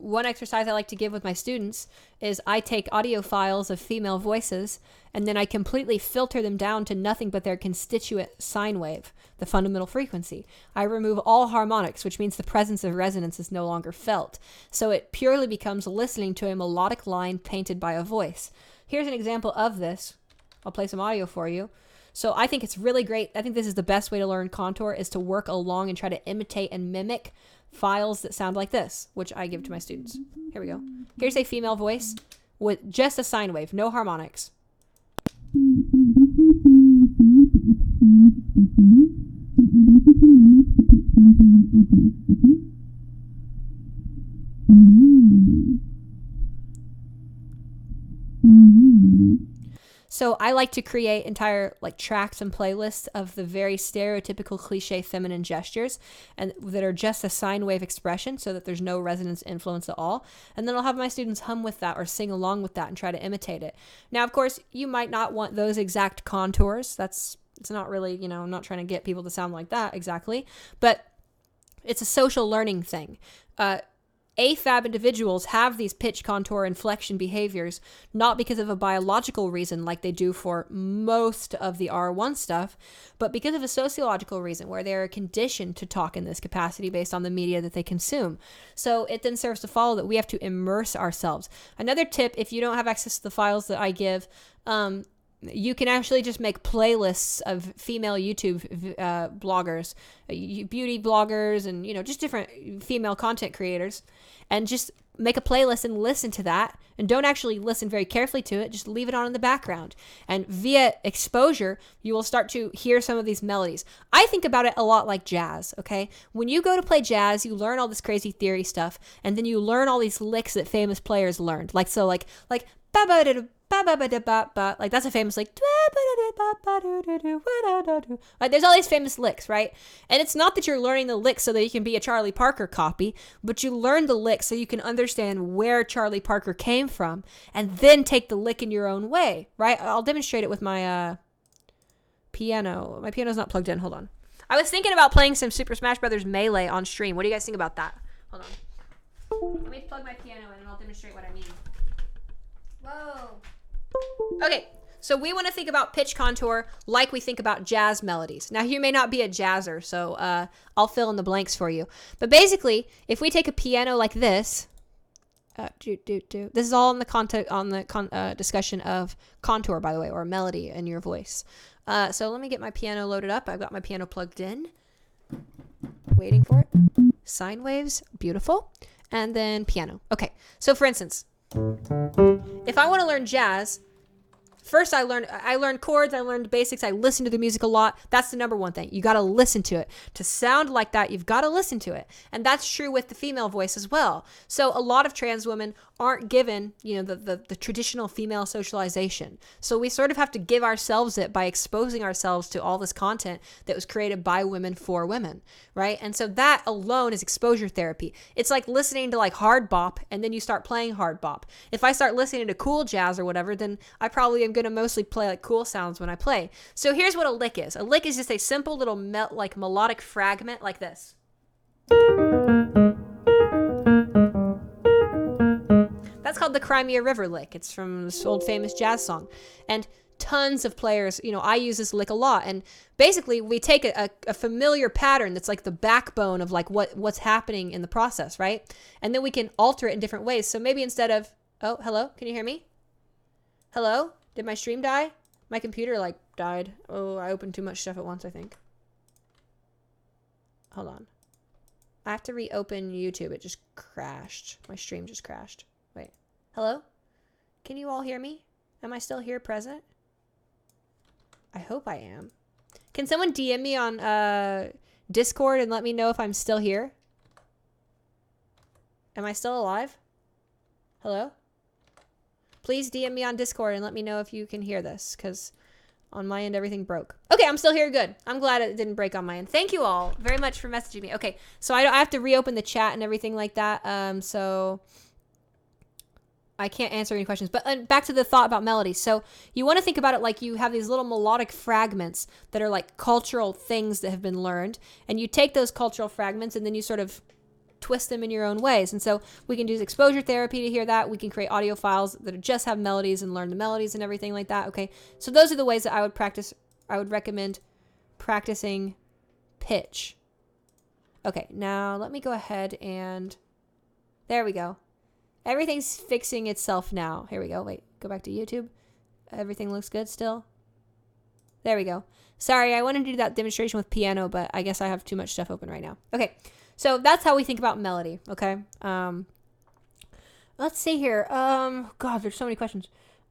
S1: one exercise I like to give with my students is I take audio files of female voices and then I completely filter them down to nothing but their constituent sine wave, the fundamental frequency. I remove all harmonics, which means the presence of resonance is no longer felt. So it purely becomes listening to a melodic line painted by a voice. Here's an example of this. I'll play some audio for you. So I think it's really great. I think this is the best way to learn contour, is to work along and try to imitate and mimic files that sound like this, which I give to my students. Here we go. Here's a female voice with just a sine wave, no harmonics. So I like to create entire like tracks and playlists of the very stereotypical cliche feminine gestures and that are just a sine wave expression, so that there's no resonance influence at all. And then I'll have my students hum with that or sing along with that and try to imitate it. Now, of course, you might not want those exact contours. It's not really, you know, I'm not trying to get people to sound like that exactly, but it's a social learning thing. AFAB individuals have these pitch, contour, inflection behaviors, not because of a biological reason like they do for most of the R1 stuff, but because of a sociological reason where they're conditioned to talk in this capacity based on the media that they consume. So it then serves to follow that we have to immerse ourselves. Another tip, if you don't have access to the files that I give, you can actually just make playlists of female YouTube bloggers, beauty bloggers, and, you know, just different female content creators, and just make a playlist and listen to that. And don't actually listen very carefully to it. Just leave it on in the background. And via exposure, you will start to hear some of these melodies. I think about it a lot like jazz, okay? When you go to play jazz, you learn all this crazy theory stuff, and then you learn all these licks that famous players learned. Like ba ba da ba, like that's a famous like there's all these famous licks, right? And it's not that you're learning the licks so that you can be a Charlie Parker copy, but you learn the licks so you can understand where Charlie Parker came from and then take the lick in your own way, right? I'll demonstrate it with my piano. My piano's not plugged in. Hold on. I was thinking about playing some Super Smash Brothers Melee on stream. What do you guys think about that? Hold on. Let me plug my piano in and I'll demonstrate what I mean. Whoa. Okay, so we want to think about pitch contour like we think about jazz melodies. Now, you may not be a jazzer, so I'll fill in the blanks for you. But basically, if we take a piano like this, this is all in the context on the discussion of contour, by the way, or melody in your voice. So let me get my piano loaded up. I've got my piano plugged in, waiting for it. Sine waves, beautiful, and then piano. Okay, so for instance, if I want to learn jazz, first I learned chords, I learned basics, I listened to the music a lot. That's the number one thing. You got to listen to it. To sound like that, you've got to listen to it. And that's true with the female voice as well. So a lot of trans women aren't given, you know, the traditional female socialization. So we sort of have to give ourselves it by exposing ourselves to all this content that was created by women for women, right? And so that alone is exposure therapy. It's like listening to like hard bop and then you start playing hard bop. If I start listening to cool jazz or whatever, then I probably am going to mostly play like cool sounds when I play. So here's what a lick is. A lick is just a simple little melodic fragment like this. That's called the Crimea River lick. It's from this old famous jazz song. And tons of players, you know, I use this lick a lot. And basically we take a familiar pattern that's like the backbone of like what's happening in the process, right? And then we can alter it in different ways. So maybe instead of, oh, hello, can you hear me? Hello? Did my stream die? My computer like died. Oh, I opened too much stuff at once, I think. Hold on. I have to reopen YouTube. It just crashed. My stream just crashed. Wait. Hello? Can you all hear me? Am I still here present? I hope I am. Can someone DM me on Discord and let me know if I'm still here? Am I still alive? Hello? Please DM me on Discord and let me know if you can hear this, because on my end, everything broke. Okay, I'm still here. Good. I'm glad it didn't break on my end. Thank you all very much for messaging me. Okay, so I have to reopen the chat and everything like that. So I can't answer any questions. But back to the thought about melody. So you want to think about it like you have these little melodic fragments that are like cultural things that have been learned. And you take those cultural fragments and then you sort of twist them in your own ways. And so we can do exposure therapy to hear that. We can create audio files that just have melodies and learn the melodies and everything like that. Okay, so those are the ways that I would recommend practicing pitch. Okay, now let me go ahead and there we go. Everything's fixing itself now. Here we go. Wait, go back to YouTube. Everything looks good still. There we go. Sorry, I wanted to do that demonstration with piano, but I guess I have too much stuff open right now. Okay. So that's how we think about melody, okay? Let's see here. God, there's so many questions.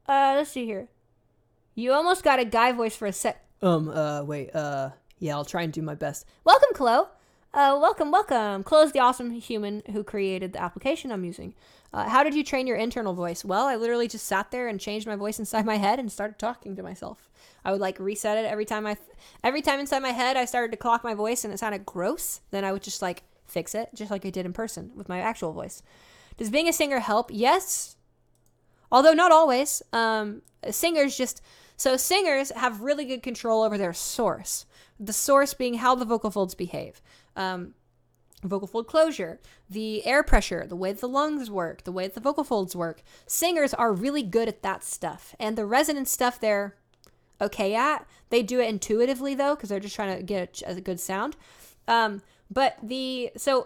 S1: Let's see here. You almost got a guy voice for a sec.
S2: Wait, yeah, I'll try and do my best.
S1: Welcome, Chloe. Welcome. Chloe's the awesome human who created the application I'm using. How did you train your internal voice? Well, I literally just sat there and changed my voice inside my head and started talking to myself. I would like reset it every time inside my head I started to clock my voice and it sounded gross. Then I would just like fix it, just like I did in person with my actual voice. Does being a singer help? Yes. Although not always. Singers have really good control over their source. The source being how the vocal folds behave. vocal fold closure, the air pressure, the way that the lungs work, the way that the vocal folds work. Singers are really good at that stuff. And the resonance stuff they're okay at. They do it intuitively though, because they're just trying to get a good sound. So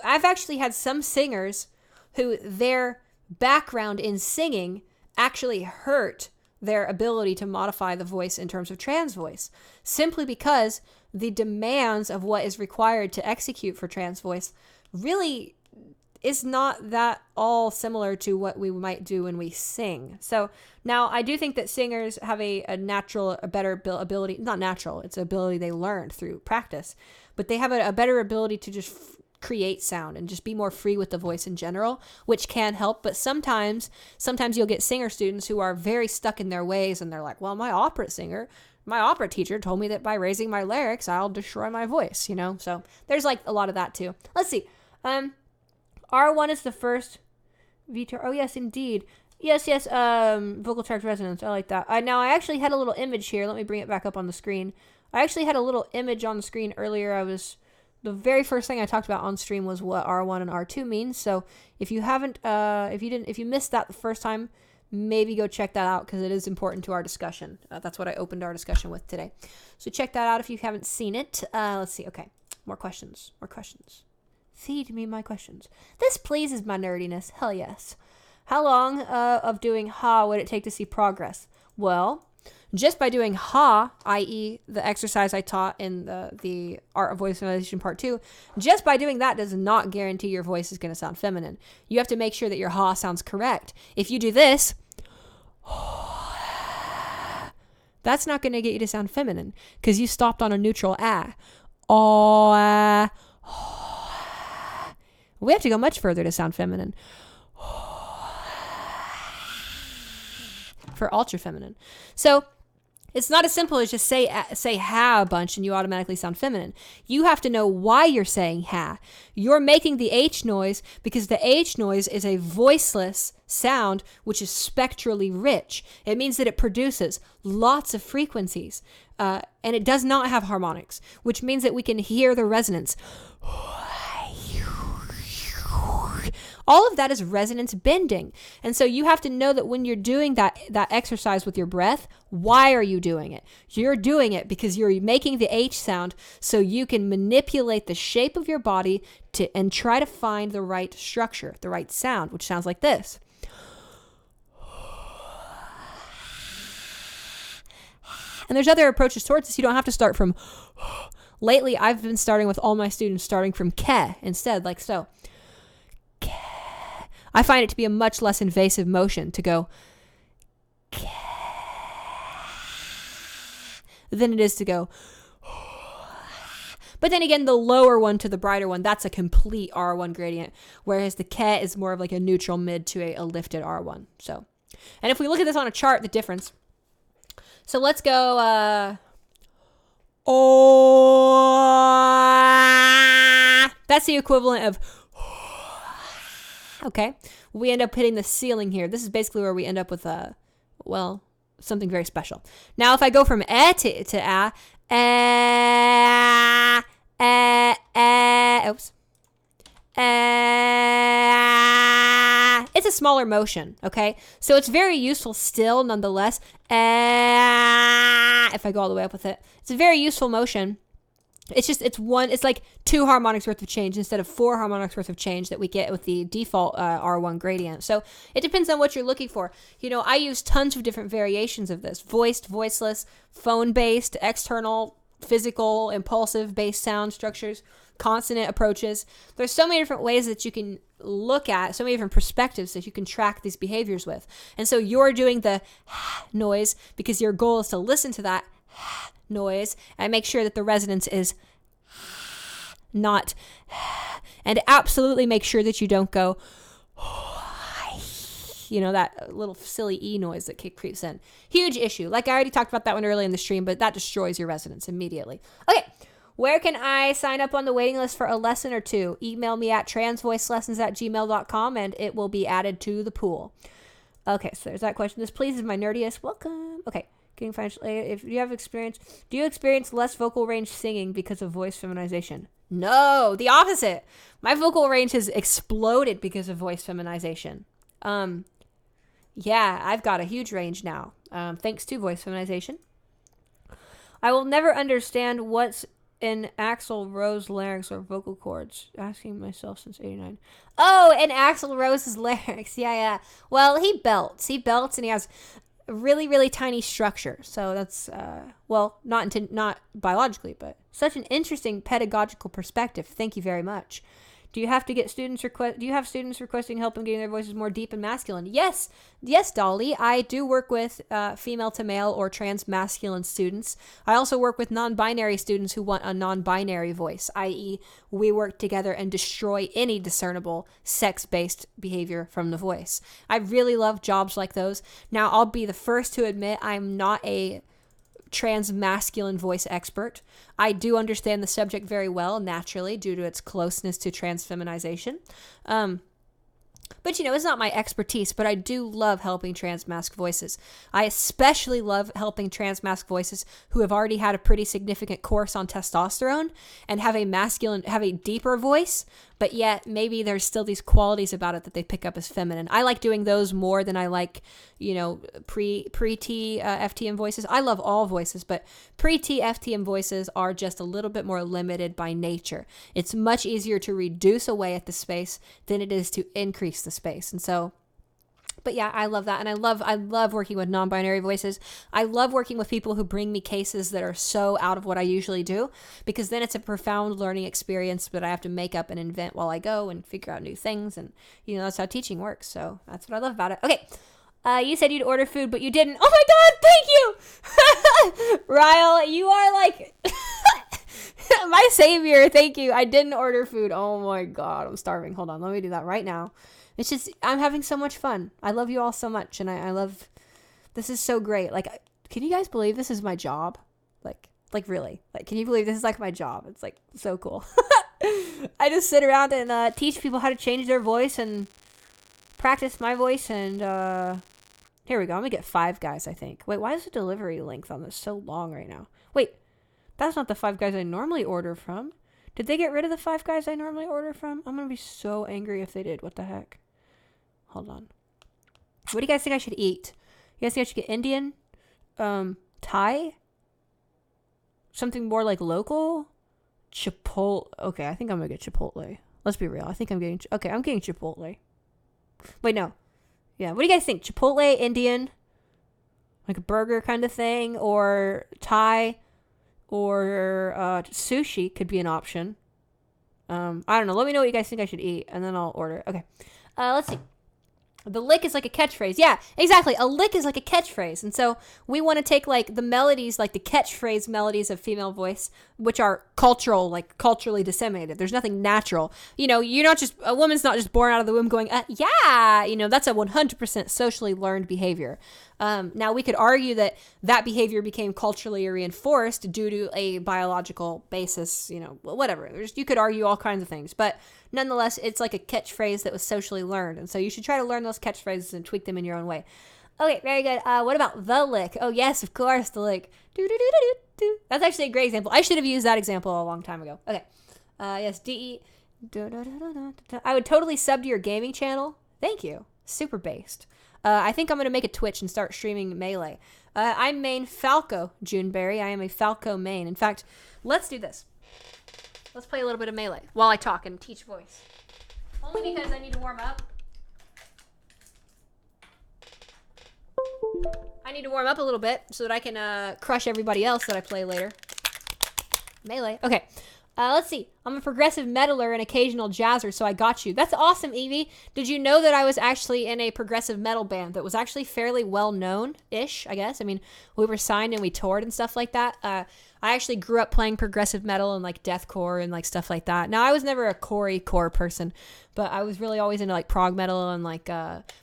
S1: I've actually had some singers who their background in singing actually hurt their ability to modify the voice in terms of trans voice, simply because the demands of what is required to execute for trans voice really is not that all similar to what we might do when we sing. So now I do think that singers have a better ability, not natural, it's an ability they learned through practice, but they have a better ability to just create sound and just be more free with the voice in general, which can help. But sometimes you'll get singer students who are very stuck in their ways, and they're like, well, my opera teacher told me that by raising my larynx, I'll destroy my voice, So there's like a lot of that too. Let's see. R1 is the first VTR. Oh, yes, indeed. Yes. Vocal tract resonance. I like that. Now, I actually had a little image here. Let me bring it back up on the screen. I actually had a little image on the screen earlier. The very first thing I talked about on stream was what R1 and R2 means. So if you haven't, if you missed that the first time, maybe go check that out because it is important to our discussion. That's what I opened our discussion with today. So check that out if you haven't seen it. Let's see. Okay. More questions. Feed me my questions. This pleases my nerdiness. Hell yes. How long of doing ha would it take to see progress? Well, just by doing ha, i.e. the exercise I taught in the Art of Voice Feminization Part 2, just by doing that does not guarantee your voice is going to sound feminine. You have to make sure that your ha sounds correct. If you do this, that's not going to get you to sound feminine because you stopped on a neutral ah. We have to go much further to sound feminine. For ultra feminine. So it's not as simple as just say ha a bunch and you automatically sound feminine. You have to know why you're saying ha. You're making the H noise because the H noise is a voiceless sound which is spectrally rich. It means that it produces lots of frequencies and it does not have harmonics, which means that we can hear the resonance. All of that is resonance bending. And so you have to know that when you're doing that exercise with your breath, why are you doing it? You're doing it because you're making the H sound so you can manipulate the shape of your body and try to find the right structure, the right sound, which sounds like this. And there's other approaches towards this. You don't have to start from... Lately, I've been starting with all my students starting from ke instead, like so. I find it to be a much less invasive motion to go than it is to go. But then again, the lower one to the brighter one, that's a complete R1 gradient, whereas the ke is more of like a neutral mid to a lifted R1. So, and if we look at this on a chart, the difference. So let's go. That's the equivalent of. Okay, we end up hitting the ceiling here. This is basically where we end up with, something very special. Now, if I go from to oops. It's a smaller motion, okay? So it's very useful still, nonetheless. If I go all the way up with it. It's a very useful motion. It's like 2 harmonics worth of change instead of 4 harmonics worth of change that we get with the default R1 gradient. So it depends on what you're looking for. I use tons of different variations of this. Voiced, voiceless, phone-based, external, physical, impulsive-based sound structures, consonant approaches. There's so many different ways that you can look at, so many different perspectives that you can track these behaviors with. And so you're doing the noise because your goal is to listen to that noise and make sure that the resonance is not, and absolutely make sure that you don't go that little silly E noise that creeps in. Huge issue. Like I already talked about that one early in the stream, but that destroys your resonance immediately. Okay, where can I sign up on the waiting list for a lesson or two? Email me at transvoicelessons@gmail.com and it will be added to the pool. Okay, so there's that question. This pleases my nerdiest. Welcome. Okay. Getting financial aid. If you have experience, do you experience less vocal range singing because of voice feminization? No, the opposite. My vocal range has exploded because of voice feminization. Yeah, I've got a huge range now, thanks to voice feminization. I will never understand what's in Axl Rose larynx or vocal cords. Asking myself since '89. Oh, in Axl Rose's larynx. Yeah. Well, he belts, and he has really, really tiny structure. So that's not biologically, but such an interesting pedagogical perspective. Thank you very much. Do you have students requesting help in getting their voices more deep and masculine? Yes, Dolly. I do work with female to male or trans masculine students. I also work with non-binary students who want a non-binary voice, i.e., we work together and destroy any discernible sex-based behavior from the voice. I really love jobs like those. Now, I'll be the first to admit I'm not a trans masculine voice expert. I do understand the subject very well naturally due to its closeness to trans feminization. But it's not my expertise, but I do love helping trans masc voices. I especially love helping trans masc voices who have already had a pretty significant course on testosterone and have a deeper voice, but yet maybe there's still these qualities about it that they pick up as feminine. I like doing those more than I like, pre-T FTM voices. I love all voices, but pre-T FTM voices are just a little bit more limited by nature. It's much easier to reduce away at the space than it is to increase the space. And so, but yeah, I love that. And I love working with non-binary voices. I love working with people who bring me cases that are so out of what I usually do, because then it's a profound learning experience that I have to make up and invent while I go and figure out new things. And, that's how teaching works. So that's what I love about it. Okay. You said you'd order food, but you didn't. Oh my God, thank you! Ryle, you are like my savior. Thank you. I didn't order food. Oh my God, I'm starving. Hold on, let me do that right now. It's just, I'm having so much fun. I love you all so much, and I love, this is so great. Like, can you guys believe this is my job? Like really? Like, can you believe this is like my job? It's like so cool. I just sit around and teach people how to change their voice and practice my voice, and here we go. I'm gonna get Five Guys, I think. Wait, why is the delivery length on this so long right now? Wait, that's not the Five Guys I normally order from. Did they get rid of the Five Guys I normally order from? I'm gonna be so angry if they did. What the heck? Hold on. What do you guys think I should eat? You guys think I should get Indian? Thai? Something more like local? Chipotle. Okay, I think I'm gonna get Chipotle. Let's be real. I'm getting Chipotle. Wait, no. Yeah, what do you guys think? Chipotle, Indian, like a burger kind of thing, or Thai, or sushi could be an option. I don't know. Let me know what you guys think I should eat, and then I'll order. Okay. Let's see. The lick is like a catchphrase. Yeah, exactly. A lick is like a catchphrase. And so we want to take like the melodies, like the catchphrase melodies of female voice, which are culturally disseminated. There's nothing natural. A woman's not just born out of the womb going, yeah, that's a 100% socially learned behavior. Now we could argue that behavior became culturally reinforced due to a biological basis, whatever. You could argue all kinds of things, but nonetheless, it's like a catchphrase that was socially learned. And so you should try to learn those catchphrases and tweak them in your own way. Okay, very good. What about the lick? Oh, yes, of course, the lick. Do. That's actually a great example. I should have used that example a long time ago. Okay. Yes, D-E. I would totally sub to your gaming channel. Thank you. Super based. I think I'm going to make a Twitch and start streaming Melee. I'm main Falco, Juneberry. I am a Falco main. In fact, let's do this. Let's play a little bit of Melee while I talk and teach voice. Only because I need to warm up. I need to warm up a little bit so that I can crush everybody else that I play later. Melee. Okay. Let's see. I'm a progressive metaler and occasional jazzer, so I got you. That's awesome, Evie. Did you know that I was actually in a progressive metal band that was actually fairly well-known-ish, I guess? I mean, we were signed and we toured and stuff like that. I actually grew up playing progressive metal and, like, deathcore and, like, stuff like that. Now, I was never a core person, but I was really always into, like, prog metal and, like,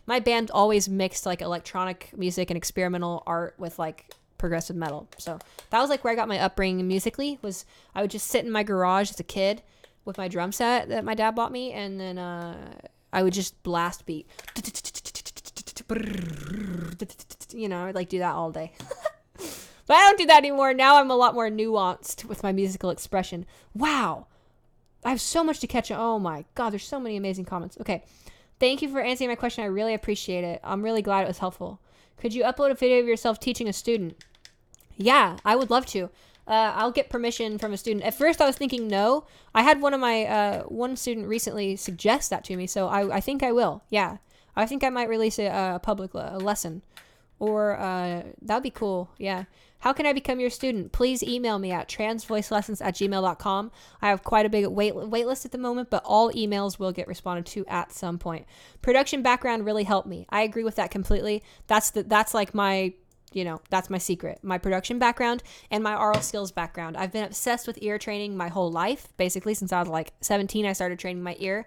S1: my band always mixed, like, electronic music and experimental art with, like, progressive metal. So that was like where I got my upbringing musically. Was I would just sit in my garage as a kid with my drum set that my dad bought me, and then I would just blast beat. I'd like do that all day. But I don't do that anymore. Now I'm a lot more nuanced with my musical expression. Wow. I have so much to catch up. Oh my God, there's so many amazing comments. Okay. Thank you for answering my question. I really appreciate it. I'm really glad it was helpful. Could you upload a video of yourself teaching a student? Yeah, I would love to. I'll get permission from a student. At first, I was thinking no. I had one of my one student recently suggest that to me, so I think I will. Yeah, I think I might release a public lesson, or that'd be cool. Yeah. How can I become your student? Please email me at transvoicelessons@gmail.com. I have quite a big wait list at the moment, but all emails will get responded to at some point. Production background really helped me. I agree with that completely. That's like my, that's my secret. My production background and my oral skills background. I've been obsessed with ear training my whole life. Basically, since I was like 17, I started training my ear.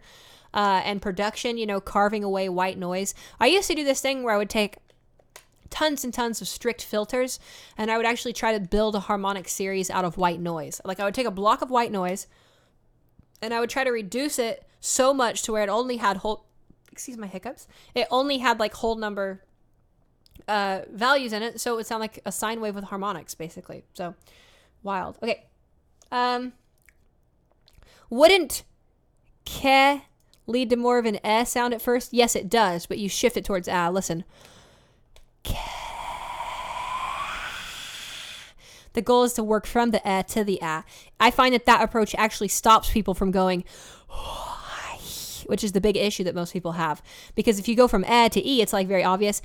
S1: And production, carving away white noise. I used to do this thing where I would take tons and tons of strict filters, and I would actually try to build a harmonic series out of white noise. Like I would take a block of white noise and I would try to reduce it so much to where it only had excuse my hiccups, it only had like whole number values in it, so it would sound like a sine wave with harmonics, basically. So wild. Okay. Wouldn't ke lead to more of an eh sound at first? Yes, it does, but you shift it towards ah. Listen. The goal is to work from the eh to the ah. I find that approach actually stops people from going, which is the big issue that most people have. Because if you go from eh to e, it's like very obvious.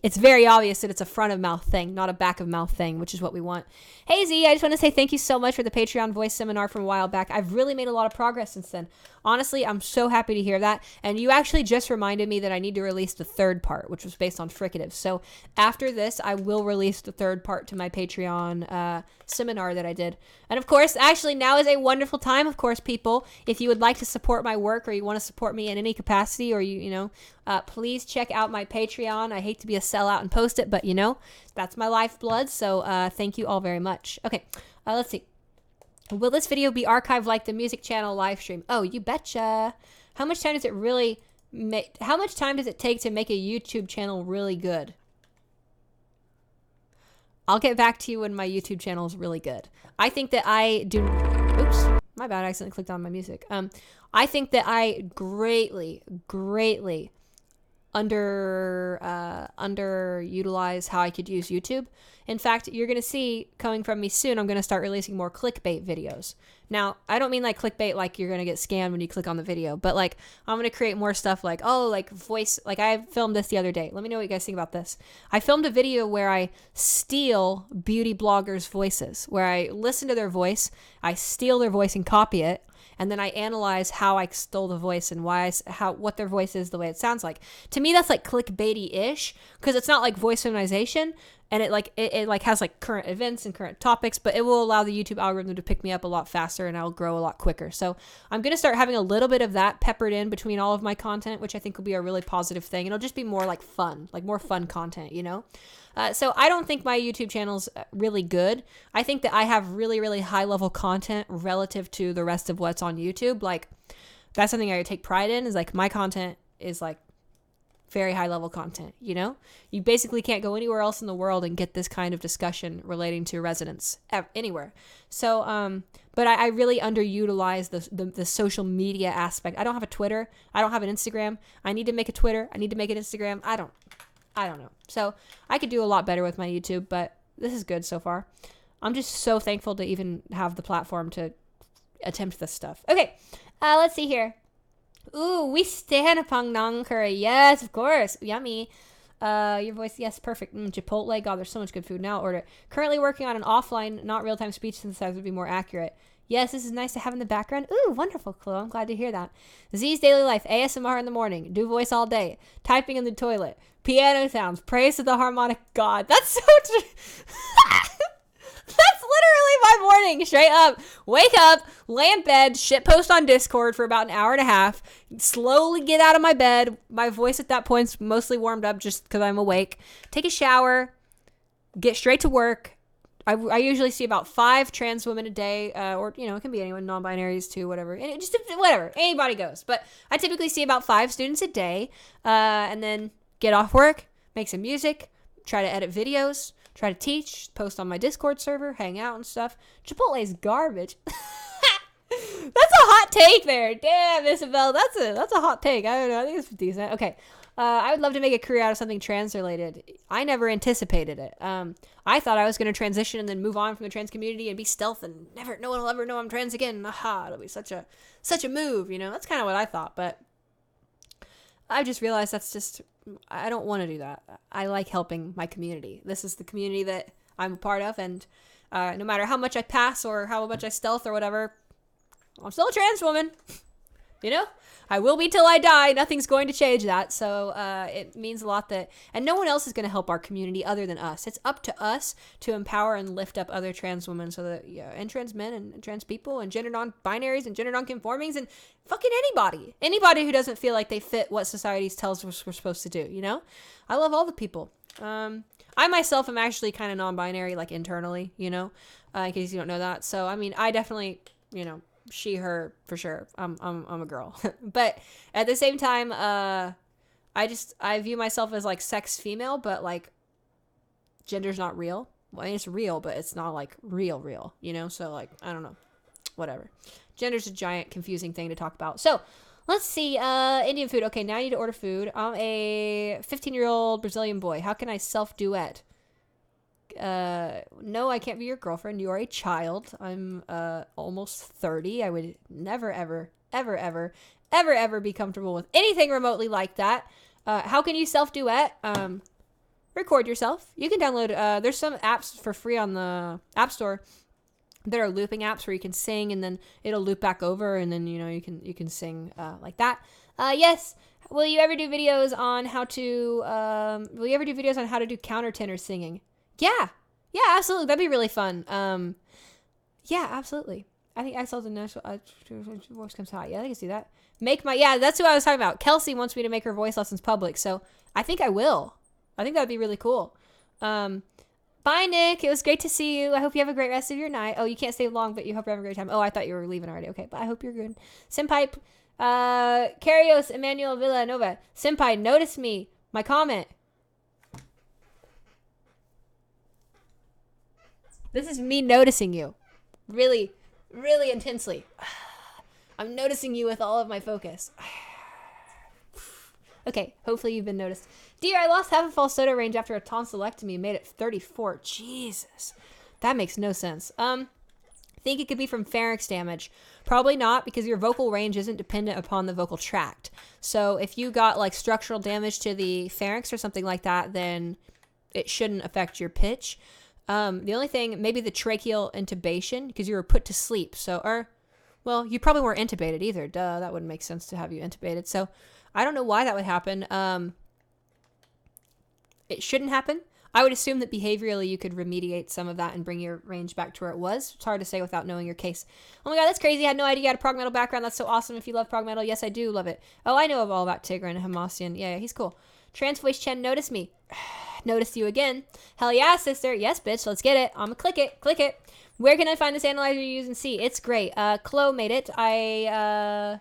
S1: It's very obvious that it's a front of mouth thing, not a back of mouth thing, which is what we want. Hey Z, I just want to say thank you so much for the Patreon voice seminar from a while back. I've really made a lot of progress since then. Honestly, I'm so happy to hear that. And you actually just reminded me that I need to release the third part, which was based on fricatives. So after this, I will release the third part to my Patreon seminar that I did. And of course, actually now is a wonderful time, of course, people. If you would like to support my work or you want to support me in any capacity, or please check out my Patreon. I hate to be a sellout and post it, but that's my lifeblood. So thank you all very much. Okay, let's see. Will this video be archived like the music channel live stream? Oh, you betcha. How much time does it really how much time does it take to make a YouTube channel really good? I'll get back to you when my YouTube channel is really good. I think that I do. Oops, my bad. I accidentally clicked on my music. I think that I greatly underutilize how I could use YouTube. In fact, you're going to see coming from me soon, I'm going to start releasing more clickbait videos. Now, I don't mean like clickbait like you're going to get scammed when you click on the video, but like I'm going to create more stuff like, voice, like I filmed this the other day. Let me know what you guys think about this. I filmed a video where I steal beauty bloggers' voices, where I listen to their voice, I steal their voice and copy it, and then I analyze how I stole the voice and what their voice is, the way it sounds like. To me, that's like clickbaity-ish, because it's not like voice feminization, and it has like current events and current topics, but it will allow the YouTube algorithm to pick me up a lot faster, and I'll grow a lot quicker. So I'm going to start having a little bit of that peppered in between all of my content, which I think will be a really positive thing. It'll just be more like fun, like more fun content, So I don't think my YouTube channel's really good. I think that I have really, really high level content relative to the rest of what's on YouTube. Like that's something I take pride in, is like my content is like very high level content, You basically can't go anywhere else in the world and get this kind of discussion relating to resonance anywhere. So, but I really underutilize the social media aspect. I don't have a Twitter. I don't have an Instagram. I need to make a Twitter. I need to make an Instagram. I don't know. So I could do a lot better with my YouTube, but this is good so far. I'm just so thankful to even have the platform to attempt this stuff. Okay, let's see here. Ooh, we stand upon naan curry. Yes, of course. Yummy. Your voice, yes, perfect. Chipotle. God, there's so much good food. Now I'll order it. Currently working on an offline, not real-time speech synthesizer would be more accurate. Yes, this is nice to have in the background. Ooh, wonderful, Chloe. I'm glad to hear that. Z's daily life. ASMR in the morning. Do voice all day. Typing in the toilet. Piano sounds. Praise to the harmonic god. That's so true. That's literally my morning. Straight up. Wake up. Lay in bed. Shitpost on Discord for about an hour and a half. Slowly get out of my bed. My voice at that point's mostly warmed up just because I'm awake. Take a shower. Get straight to work. I usually see about 5 trans women a day, or, it can be anyone, non-binaries too, whatever. And it just, whatever, anybody goes. But I typically see about 5 students a day, and then get off work, make some music, try to edit videos, try to teach, post on my Discord server, hang out and stuff. Chipotle is garbage. That's hot take there. Damn, Isabel. That's a hot take. I don't know. I think it's decent. Okay. I would love to make a career out of something trans related. I never anticipated it. I thought I was going to transition and then move on from the trans community and be stealth and no one will ever know I'm trans again. Aha, it'll be such a move, you know. That's kind of what I thought, but I just realized I don't want to do that. I like helping my community. This is the community that I'm a part of, and no matter how much I pass or how much I stealth or whatever, I'm still a trans woman. You know? I will be till I die. Nothing's going to change that. So it means a lot and no one else is going to help our community other than us. It's up to us to empower and lift up other trans women and trans men and trans people and gender non-binaries and gender non-conformings and fucking anybody who doesn't feel like they fit what society tells us we're supposed to do, you know? I love all the people. I myself am actually kind of non-binary, like internally, you know, in case you don't know that. So, I mean, I definitely, you know, she, her, for sure. I'm a girl. But at the same time, I view myself as like sex female, but like gender's not real. Well, I mean, it's real, but it's not like real, you know? So like, I don't know, whatever. Gender's a giant confusing thing to talk about. So let's see, Indian food. Okay, now I need to order food. I'm a 15-year-old Brazilian boy. How can I self-duet? No, I can't be your girlfriend. You are a child. I'm almost 30. I would never ever be comfortable with anything remotely like that. How can you self-duet? Record yourself. You can download there's some apps for free on the App Store that are looping apps where you can sing and then it'll loop back over and then you know you can sing like that. Yes. Will you ever do videos on how to do countertenor singing? Yeah, absolutely. That'd be really fun. Yeah, absolutely. I think I saw the national voice comes high. Yeah, I can see that. That's who I was talking about. Kelsey wants me to make her voice lessons public, so I think I will. I think that'd be really cool. Bye, Nick. It was great to see you. I hope you have a great rest of your night. Oh, you can't stay long, but you hope you have a great time. Oh, I thought you were leaving already. Okay, but I hope you're good. Senpai, Carios Emmanuel Villanova. Senpai, notice me. My comment. This is me noticing you. Really, really intensely. I'm noticing you with all of my focus. Okay, hopefully you've been noticed. Dear, I lost half a falsetto range after a tonsillectomy. Made it 34. Jesus. That makes no sense. Think it could be from pharynx damage. Probably not, because your vocal range isn't dependent upon the vocal tract. So if you got like structural damage to the pharynx or something like that, then it shouldn't affect your pitch. The only thing, maybe the tracheal intubation, because you were put to sleep. Well, you probably weren't intubated either. Duh, that wouldn't make sense to have you intubated. So I don't know why that would happen. It shouldn't happen. I would assume that behaviorally you could remediate some of that and bring your range back to where it was. It's hard to say without knowing your case. Oh my god, that's crazy. I had no idea you had a prog metal background. That's so awesome. If you love prog metal, yes, I do love it. Oh, I know all about Tigran and Hamasyan. Yeah, he's cool. Trans Voice Chen, notice me. Noticed you again. Hell yeah, sister. Yes, bitch. Let's get it. I'm gonna click it. Where can I find this analyzer you use and see? It's great. Chloe made it. I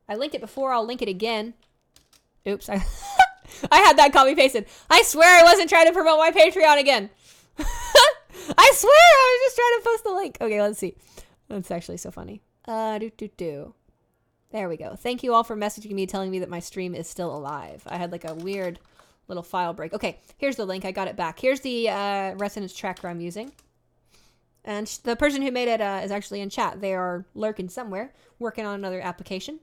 S1: linked it before. I'll link it again. Oops. I had that copy pasted. I swear I wasn't trying to promote my Patreon again. I swear I was just trying to post the link. Okay, let's see. That's actually so funny. There we go. Thank you all for messaging me, telling me that my stream is still alive. I had like a weird little file break. Okay, here's the link. I got it back. Here's the resonance tracker I'm using. And the person who made it is actually in chat. They are lurking somewhere, working on another application.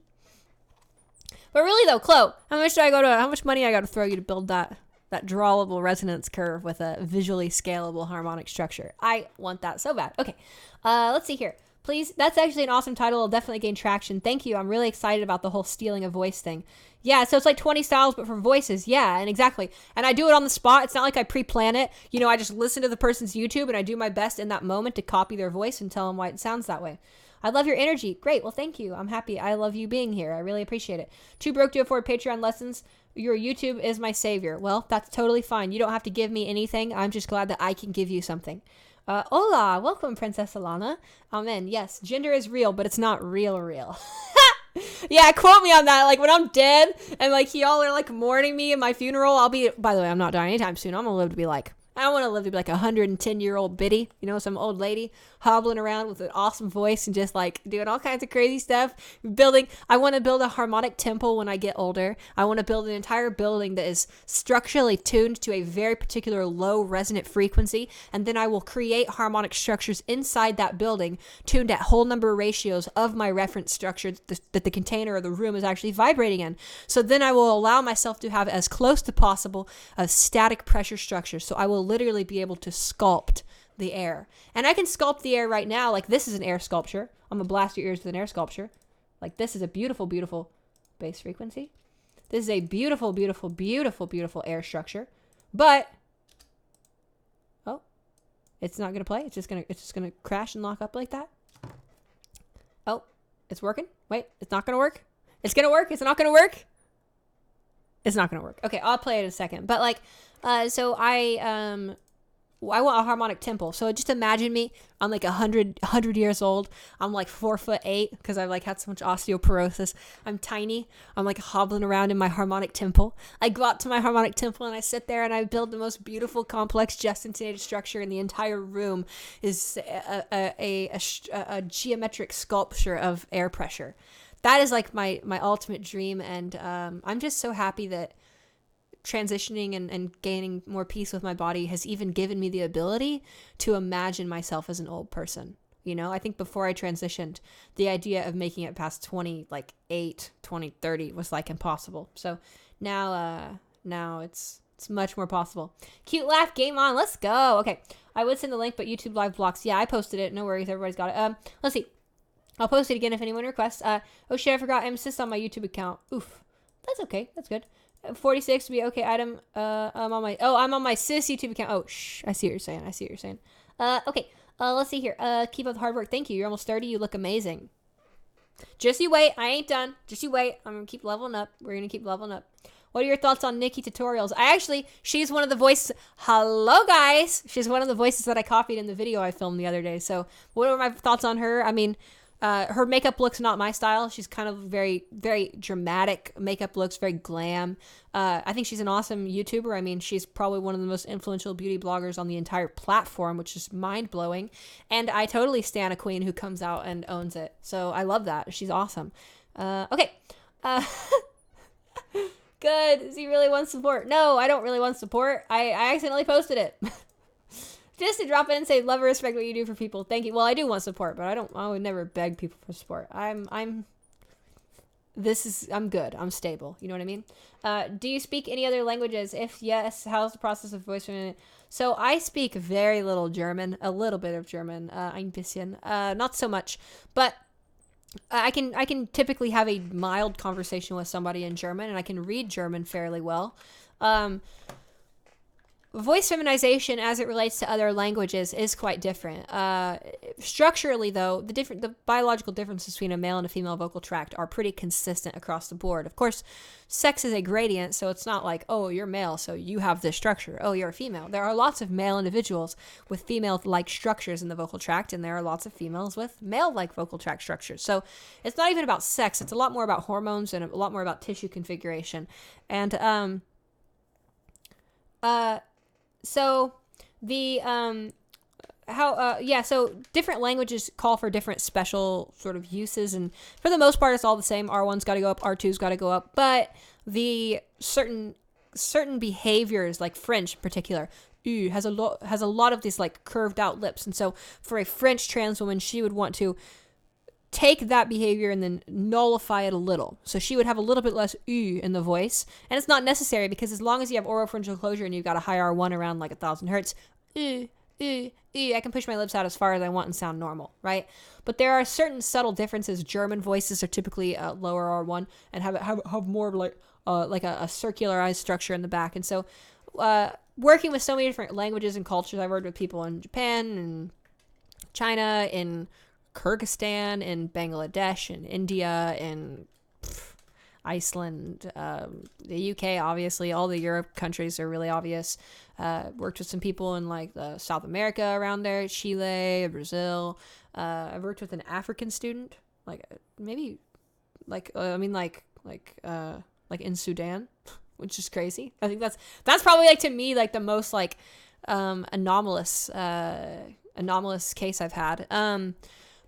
S1: But really though, Chloe, how much money I got to throw you to build that drawable resonance curve with a visually scalable harmonic structure? I want that so bad. Okay, let's see here. Please, that's actually an awesome title. It'll definitely gain traction. Thank you. I'm really excited about the whole stealing a voice thing. Yeah, so it's like 20 styles, but for voices. Yeah, and exactly. And I do it on the spot. It's not like I pre-plan it. You know, I just listen to the person's YouTube and I do my best in that moment to copy their voice and tell them why it sounds that way. I love your energy. Great. Well, thank you. I'm happy. I love you being here. I really appreciate it. Too broke to afford Patreon lessons. Your YouTube is my savior. Well, that's totally fine. You don't have to give me anything. I'm just glad that I can give you something. Hola. Welcome, Princess Alana. Amen. Yes, gender is real, but it's not real. Yeah, quote me on that. Like, when I'm dead and, like, y'all are, like, mourning me in my funeral, I'll be... By the way, I'm not dying anytime soon. I'm gonna live to be, like, I don't want to live to be like 110-year-old biddy, some old lady hobbling around with an awesome voice and just like doing all kinds of crazy stuff. I want to build a harmonic temple when I get older. I want to build an entire building that is structurally tuned to a very particular low resonant frequency. And then I will create harmonic structures inside that building tuned at whole number ratios of my reference structure that the container or the room is actually vibrating in. So then I will allow myself to have as close to possible a static pressure structure. So I will literally be able to sculpt the air. And I can sculpt the air right now. Like this is an air sculpture. I'm gonna blast your ears with an air sculpture. Like this is a beautiful, beautiful bass frequency. This is a beautiful, beautiful, beautiful, beautiful air structure. But it's not gonna play. It's just gonna crash and lock up like that. Oh, it's working. Wait, it's not gonna work. It's gonna work. It's not gonna work. It's not gonna work. Okay, I'll play it in a second. But like, so I want a harmonic temple. So just imagine me. I'm like 100 years old. I'm like 4'8" because I've like had so much osteoporosis. I'm tiny. I'm like hobbling around in my harmonic temple. I go out to my harmonic temple and I sit there and I build the most beautiful, complex, just-intonated structure, and the entire room is a geometric sculpture of air pressure. That is like my ultimate dream, and I'm just so happy that transitioning and gaining more peace with my body has even given me the ability to imagine myself as an old person. I think before I transitioned, the idea of making it past 20 was like impossible. So now it's much more possible. Cute laugh, game on, let's go. Okay, I would send the link, but YouTube live blocks. Yeah, I posted it. No worries, everybody's got it. Let's see. I'll post it again if anyone requests. Oh shit, I forgot MSys on my YouTube account. Oof. That's okay. That's good. 46 to be okay item. I'm on my sis YouTube account. Oh, I see what you're saying. Okay. Let's see here. Keep up the hard work. Thank you. You're almost 30. You look amazing. Just you wait. I ain't done. Just you wait. I'm gonna keep leveling up. We're gonna keep leveling up. What are your thoughts on Nikki tutorials? She's one of the voices. Hello, guys. She's one of the voices that I copied in the video I filmed the other day. So what are my thoughts on her? I mean, her makeup looks not my style. She's kind of very, very dramatic makeup looks, very glam. I think she's an awesome YouTuber. I mean, she's probably one of the most influential beauty bloggers on the entire platform, which is mind-blowing. And I totally stan a queen who comes out and owns it. So I love that. She's awesome. Okay. Good. Does he really want support? No, I don't really want support. I accidentally posted it. Just to drop in and say, love and respect what you do for people. Thank you. Well, I do want support, but I would never beg people for support. I'm good. I'm stable. You know what I mean? Do you speak any other languages? If yes, how's the process of voice training? So I speak very little German, a little bit of German, ein bisschen, not so much, but I can typically have a mild conversation with somebody in German, and I can read German fairly well. Voice feminization as it relates to other languages is quite different. Structurally, though, the biological differences between a male and a female vocal tract are pretty consistent across the board. Of course, sex is a gradient, so it's not like, oh, you're male, so you have this structure. Oh, you're a female. There are lots of male individuals with female-like structures in the vocal tract, and there are lots of females with male-like vocal tract structures. So it's not even about sex. It's a lot more about hormones and a lot more about tissue configuration. And so the so different languages call for different special sort of uses, and for the most part it's all the same. R1's got to go up, R2's got to go up, but the certain behaviors, like French in particular, has a lot of these like curved out lips, and so for a French trans woman, she would want to take that behavior and then nullify it a little. So she would have a little bit less in the voice. And it's not necessary, because as long as you have oropharyngeal closure and you've got a high R1 around like 1,000 hertz, I can push my lips out as far as I want and sound normal, right? But there are certain subtle differences. German voices are typically lower R1 and have more of like a circularized structure in the back. And so working with so many different languages and cultures, I've worked with people in Japan and China, in Kyrgyzstan, in Bangladesh, in India, in Iceland, the UK, obviously. All the Europe countries are really obvious. Worked with some people in like South America around there, Chile, Brazil. I've worked with an African student, like maybe like in Sudan, which is crazy. I think that's probably like, to me, like the most like anomalous case I've had.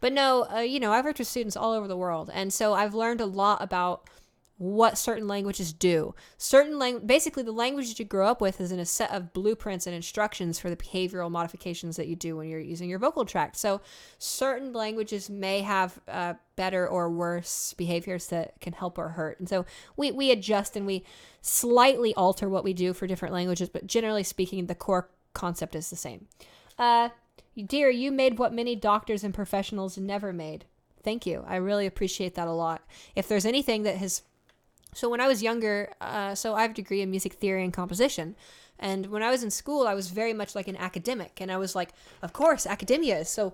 S1: But no, I've worked with students all over the world. And so I've learned a lot about what certain languages do. Basically the language that you grow up with is in a set of blueprints and instructions for the behavioral modifications that you do when you're using your vocal tract. So certain languages may have better or worse behaviors that can help or hurt. And so we adjust and we slightly alter what we do for different languages, but generally speaking, the core concept is the same. Dear, you made what many doctors and professionals never made. Thank you. I really appreciate that a lot. If there's anything that has... So when I was younger, so I have a degree in music theory and composition. And when I was in school, I was very much like an academic. And I was like, of course, academia is so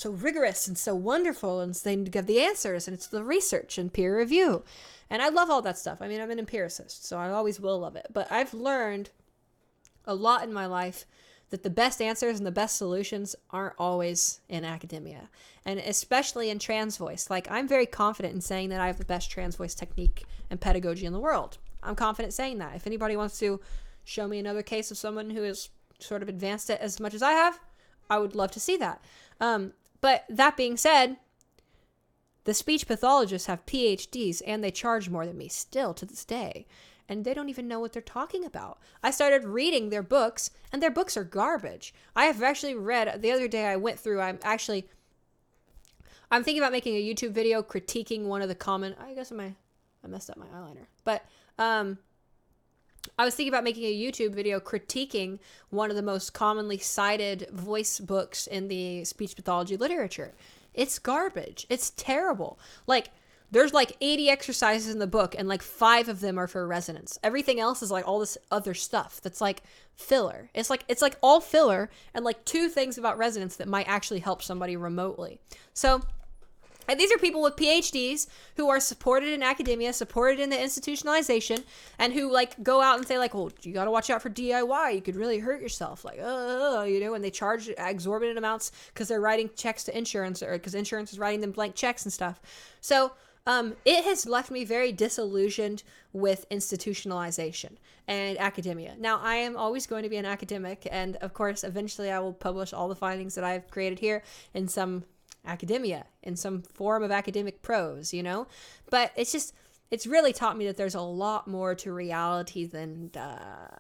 S1: rigorous and so wonderful. And they give the answers and it's the research and peer review. And I love all that stuff. I mean, I'm an empiricist, so I always will love it. But I've learned a lot in my life that the best answers and the best solutions aren't always in academia, and especially in trans voice. Like, I'm very confident in saying that I have the best trans voice technique and pedagogy in the world. I'm confident saying that. If anybody wants to show me another case of someone who has sort of advanced it as much as I have, I would love to see that. But that being said, the speech pathologists have PhDs and they charge more than me still to this day. And they don't even know what they're talking about. I started reading their books, and their books are garbage. I have actually read, the other day I went through, I'm thinking about making a YouTube video critiquing one of the common, I messed up my eyeliner. But I was thinking about making a YouTube video critiquing one of the most commonly cited voice books in the speech pathology literature. It's garbage. It's terrible. Like, there's like 80 exercises in the book and like 5 of them are for resonance. Everything else is like all this other stuff that's like filler. It's like all filler and like 2 things about resonance that might actually help somebody remotely. So, and these are people with PhDs who are supported in academia, supported in the institutionalization, and who like go out and say like, well, you got to watch out for DIY. You could really hurt yourself. Like, and they charge exorbitant amounts because they're writing checks to insurance or because insurance is writing them blank checks and stuff. So, it has left me very disillusioned with institutionalization and academia. Now, I am always going to be an academic, and of course, eventually I will publish all the findings that I've created here in some academia, in some form of academic prose, But it's really taught me that there's a lot more to reality than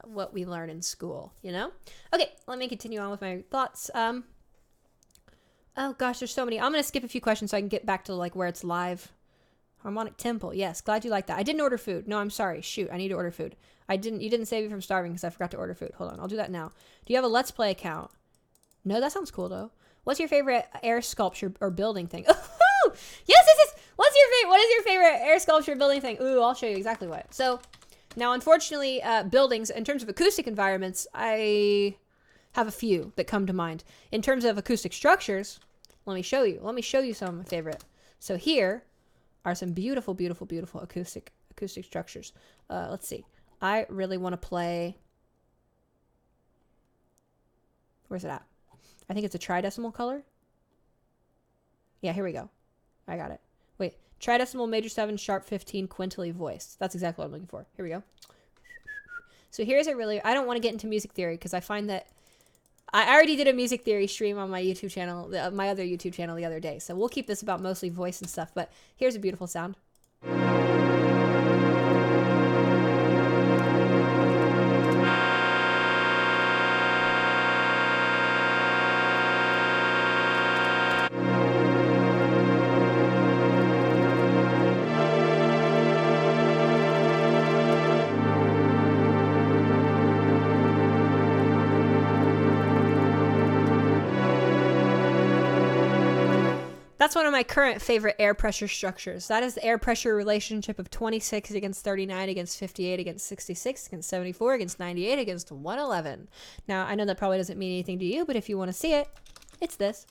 S1: what we learn in school, Okay, let me continue on with my thoughts. Oh gosh, there's so many. I'm going to skip a few questions so I can get back to like where it's live. Harmonic Temple. Yes, glad you like that. I didn't order food. No, I'm sorry. Shoot, I need to order food. You didn't save me from starving because I forgot to order food. Hold on, I'll do that now. Do you have a Let's Play account? No, that sounds cool though. What's your favorite air sculpture or building thing? Ooh, yes. What is your favorite air sculpture building thing? Ooh, I'll show you exactly what. So, now unfortunately, buildings, in terms of acoustic environments, I have a few that come to mind. In terms of acoustic structures, let me show you some of my favorite. So here are some beautiful, beautiful, beautiful acoustic structures. Let's see. I really want to play. Where's it at? I think it's a tridecimal color. Yeah, here we go. I got it. Wait, tridecimal major 7 sharp 15 quintily voice. That's exactly what I'm looking for. Here we go. So here's a really, I don't want to get into music theory because I find that I already did a music theory stream on my YouTube channel, my other YouTube channel the other day. So we'll keep this about mostly voice and stuff, but here's a beautiful sound. That's one of my current favorite air pressure structures. That is the air pressure relationship of 26 against 39 against 58 against 66 against 74 against 98 against 111. Now, I know that probably doesn't mean anything to you, but if you want to see it, it's this.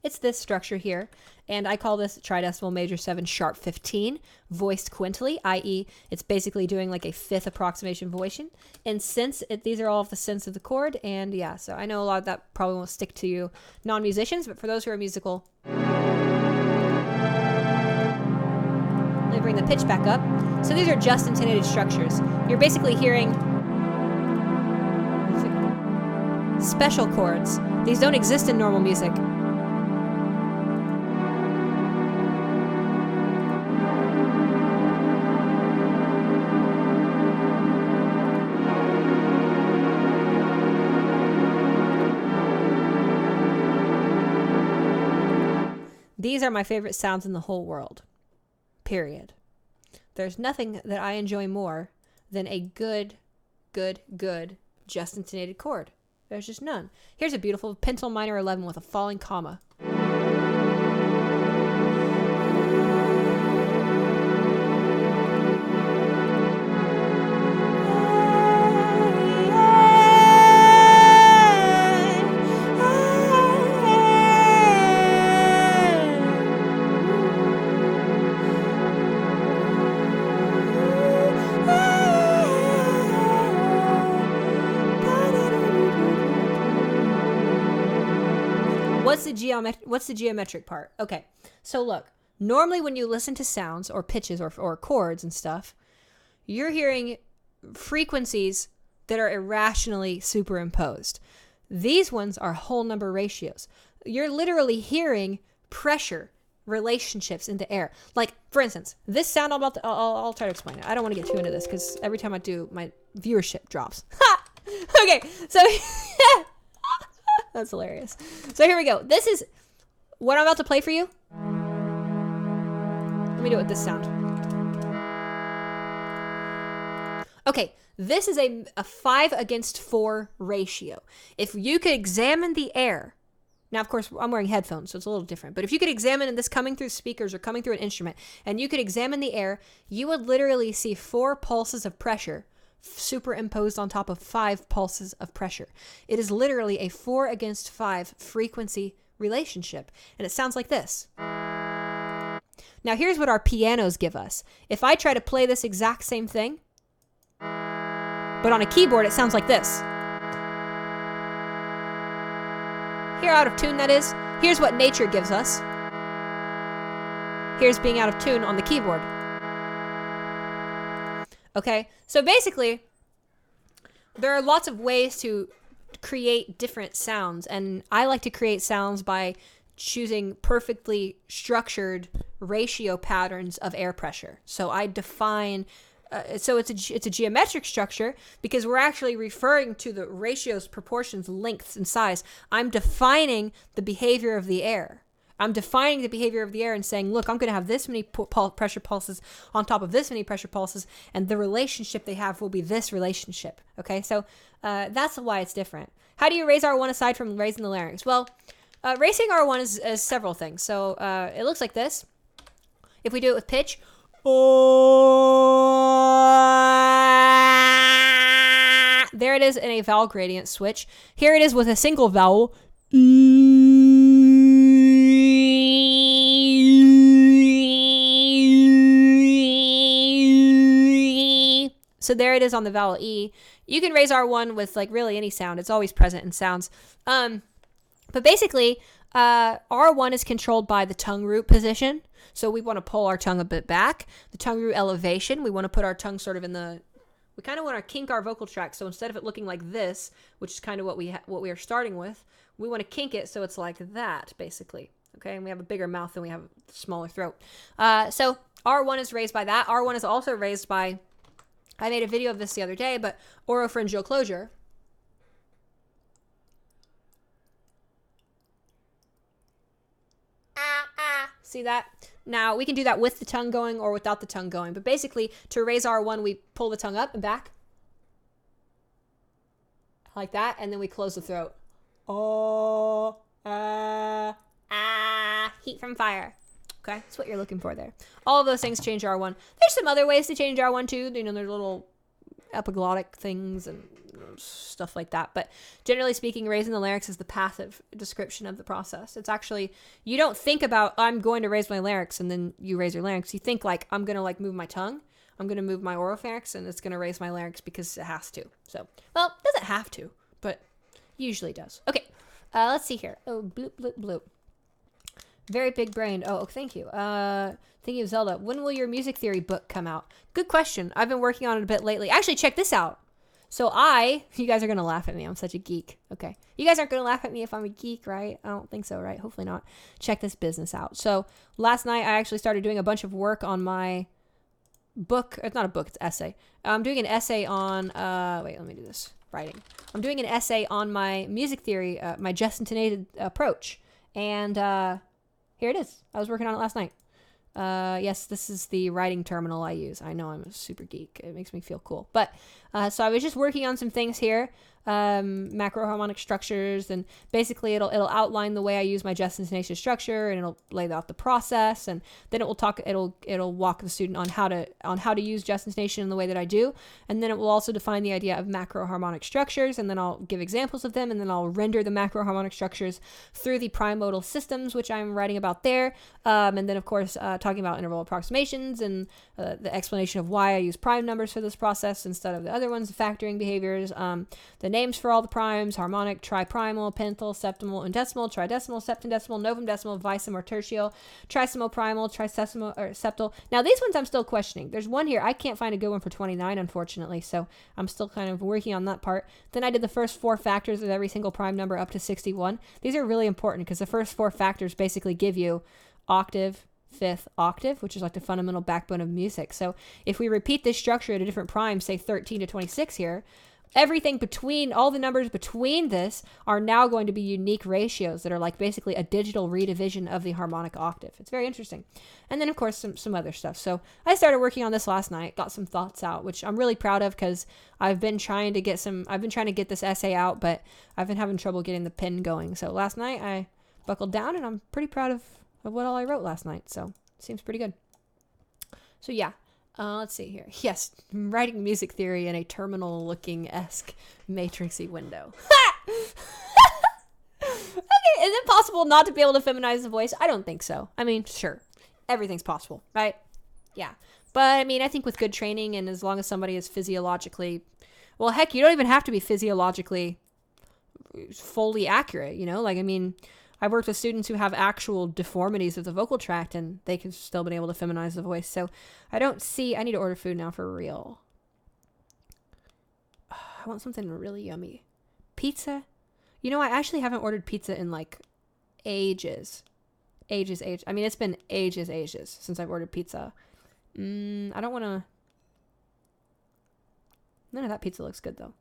S1: It's this structure here, and I call this tridecimal major 7 sharp 15 voiced quintily, i.e. it's basically doing like a 5th approximation voicing. And since these are all of the sense of the chord, and yeah, so I know a lot of that probably won't stick to you non-musicians, but for those who are musical, let me bring the pitch back up. So these are just intonated structures. You're basically hearing special chords. These don't exist in normal music. These are my favorite sounds in the whole world. Period. There's nothing that I enjoy more than a good just intonated chord. There's just none. Here's a beautiful pencil minor 11 with a falling comma. What's the geometric part? Okay, so look, normally when you listen to sounds or pitches or chords and stuff, you're hearing frequencies that are irrationally superimposed. These ones are whole number ratios. You're literally hearing pressure relationships into air. Like, for instance, this sound I'll try to explain it. I don't want to get too into this because every time I do, my viewership drops. Okay, so that's hilarious. So here we go. This is what I'm about to play for you. Let me do it with this sound. Okay, this is a 5:4 ratio. If you could examine the air, now of course I'm wearing headphones, so it's a little different, but if you could examine this coming through speakers or coming through an instrument, and you could examine the air, you would literally see 4 pulses of pressure superimposed on top of 5 pulses of pressure. It is literally a 4:5 frequency relationship, and it sounds like this. Now here's what our pianos give us. If I try to play this exact same thing, but on a keyboard, it sounds like this. Hear how out of tune that is? Here's what nature gives us. Here's being out of tune on the keyboard. Okay, so basically, there are lots of ways to create different sounds, and I like to create sounds by choosing perfectly structured ratio patterns of air pressure. So I define, so it's a geometric structure because we're actually referring to the ratios, proportions, lengths, and size. I'm defining the behavior of the air. I'm defining the behavior of the air and saying, look, I'm going to have this many pressure pulses on top of this many pressure pulses, and the relationship they have will be this relationship. Okay, so that's why it's different. How do you raise R1 aside from raising the larynx? Well, raising R1 is several things. So it looks like this. If we do it with pitch, there it is in a vowel gradient switch. Here it is with a single vowel. So there it is on the vowel E. You can raise R1 with like really any sound. It's always present in sounds. But basically, R1 is controlled by the tongue root position. So we want to pull our tongue a bit back. The tongue root elevation, we want to put our tongue sort of in the, we kind of want to kink our vocal tract. So instead of it looking like this, which is kind of what we are starting with, we want to kink it so it's like that, basically. Okay, and we have a bigger mouth and we have a smaller throat. So R1 is raised by that. R1 is also raised by, I made a video of this the other day, but oropharyngeal closure. See that? Now, we can do that with the tongue going or without the tongue going. But basically, to raise R1, we pull the tongue up and back. Like that. And then we close the throat. Oh, heat from fire. Okay, that's what you're looking for there. All of those things change R1. There's some other ways to change R1 too. You know, there's little epiglottic things and stuff like that. But generally speaking, raising the larynx is the passive description of the process. It's actually, you don't think about, I'm going to raise my larynx and then you raise your larynx. You think like, I'm going to like move my tongue. I'm going to move my oropharynx and it's going to raise my larynx because it has to. So, well, it doesn't have to, but usually does. Okay, let's see here. Oh, bloop, bloop, bloop. Very big brain. Oh, thank you. Thinking of Zelda. When will your music theory book come out? Good question. I've been working on it a bit lately. Actually, check this out. So you guys are going to laugh at me. I'm such a geek. Okay. You guys aren't going to laugh at me if I'm a geek, right? I don't think so, right? Hopefully not. Check this business out. So last night I actually started doing a bunch of work on my book. It's not a book, it's an essay. I'm doing an essay on, wait, let me do this. Writing. I'm doing an essay on my music theory, my just-intonated approach. And here it is. I was working on it last night. Yes, this is the writing terminal I use. I know I'm a super geek. It makes me feel cool. But so I was just working on some things here, macro harmonic structures, and basically it'll outline the way I use my just intonation structure, and it'll lay out the process, and then it'll walk the student on how to use just intonation in the way that I do, and then it will also define the idea of macro harmonic structures, and then I'll give examples of them, and then I'll render the macro harmonic structures through the prime modal systems, which I'm writing about there, and then of course talking about interval approximations and the explanation of why I use prime numbers for this process instead of the other ones, factoring behaviors, the names for all the primes: harmonic, triprimal, pental, septimal, undecimal, tridecimal, septendecimal, novum decimal, vicem or tertial, trisimal, primal, trisesimal, or septal. Now these ones I'm still questioning. There's one here, I can't find a good one for 29, unfortunately, so I'm still kind of working on that part. Then I did the first 4 factors of every single prime number up to 61. These are really important because the first 4 factors basically give you octave, fifth octave, which is like the fundamental backbone of music. So if we repeat this structure at a different prime, say 13 to 26 here, everything between, all the numbers between this are now going to be unique ratios that are like basically a digital redivision of the harmonic octave. It's very interesting. And then of course some other stuff. So I started working on this last night, got some thoughts out, which I'm really proud of because I've been trying to get this essay out, but I've been having trouble getting the pen going. So last night I buckled down and I'm pretty proud of what all I wrote last night. So it seems pretty good. So yeah. Let's see here. Yes, writing music theory in a terminal-looking-esque matrixy window. Okay, is it possible not to be able to feminize the voice? I don't think so. I mean, sure. Everything's possible, right? Yeah. But, I mean, I think with good training and as long as somebody is physiologically... Well, heck, you don't even have to be physiologically fully accurate, you know? Like, I mean... I've worked with students who have actual deformities of the vocal tract and they can still been able to feminize the voice. So I need to order food now for real. I want something really yummy. Pizza? You know, I actually haven't ordered pizza in like ages. I mean, it's been ages since I've ordered pizza. I don't want to... None of that pizza looks good though.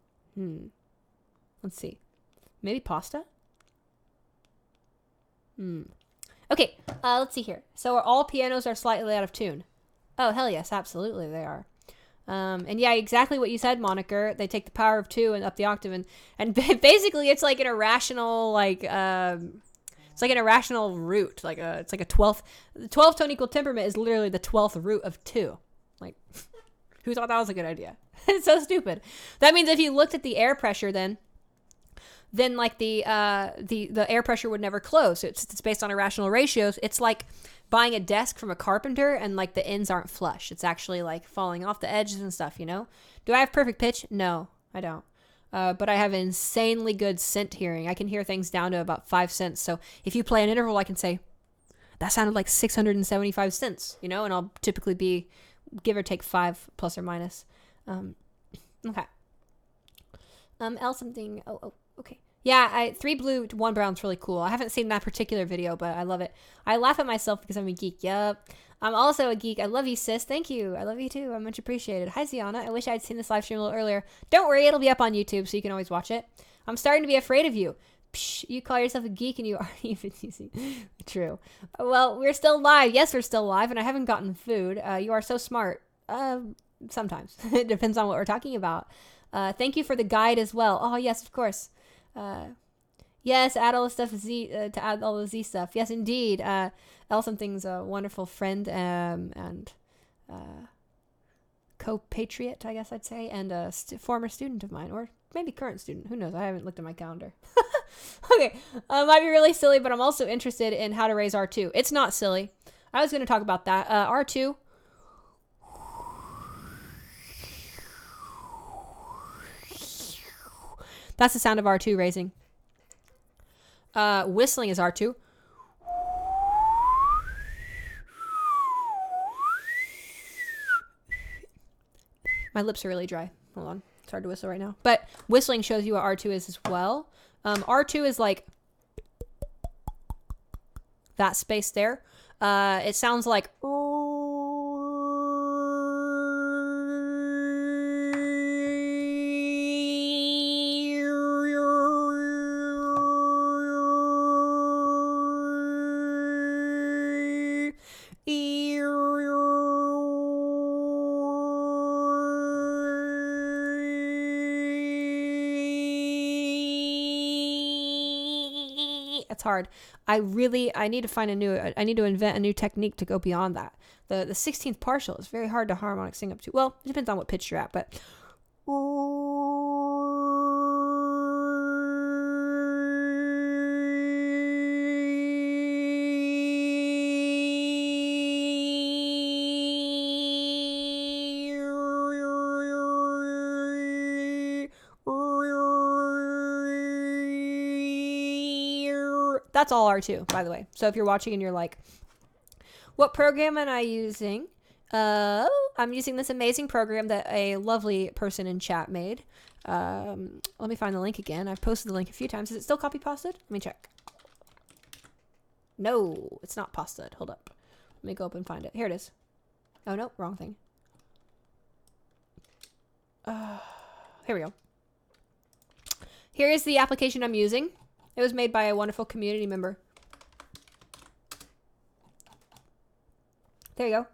S1: Let's see. Maybe pasta? Okay, let's see here. So all pianos are slightly out of tune. Oh, hell yes, absolutely they are. And yeah, exactly what you said, Moniker. They take the power of 2 and up the octave, and basically it's like an irrational, it's like an irrational root. It's like a 12th. The 12th tone equal temperament is literally the 12th root of 2. Like, who thought that was a good idea? It's so stupid. That means if you looked at the air pressure then like the air pressure would never close. So it's based on irrational ratios. It's like buying a desk from a carpenter and like the ends aren't flush. It's actually like falling off the edges and stuff, you know? Do I have perfect pitch? No, I don't. But I have insanely good scent hearing. I can hear things down to about 5 cents. So if you play an interval, I can say, that sounded like 675 cents, you know? And I'll typically be give or take 5 plus or minus. Okay. L something. Oh, okay. Yeah, 3 blue, 1 brown's really cool. I haven't seen that particular video, but I love it. I laugh at myself because I'm a geek. Yup. I'm also a geek. I love you, sis. Thank you. I love you too. I'm much appreciated. Hi, Ziana. I wish I'd seen this live stream a little earlier. Don't worry, it'll be up on YouTube, so you can always watch it. I'm starting to be afraid of you. Psh, you call yourself a geek and you aren't even using. True. Well, we're still live. Yes, we're still live, and I haven't gotten food. You are so smart. Sometimes. It depends on what we're talking about. Thank you for the guide as well. Oh, yes, of course. Yes, add all the stuff to add all the Z stuff. Yes, indeed. L something's a wonderful friend and co-patriot, I guess I'd say, and a former student of mine, or maybe current student. Who knows? I haven't looked at my calendar. Okay, might be really silly, but I'm also interested in how to raise R2. It's not silly. I was going to talk about that. R2. That's the sound of R2 raising. Whistling is R2. My lips are really dry. Hold on. hard to whistle right now. But whistling shows you what R2 is as well. R2 is like that space there. It sounds like it's hard. I need to find I need to invent a new technique to go beyond that. The 16th partial is very hard to harmonic sing up to. Well, it depends on what pitch you're at, but that's all R2, by the way. So if you're watching and you're like, what program am I using? I'm using this amazing program that a lovely person in chat made. Let me find the link again. I've posted the link a few times. Is it still copy pasted? Let me check. No, it's not pasted. Hold up. Let me go up and find it. Here it is. Oh, no, wrong thing. Here we go. Here is the application I'm using. It was made by a wonderful community member. There you go.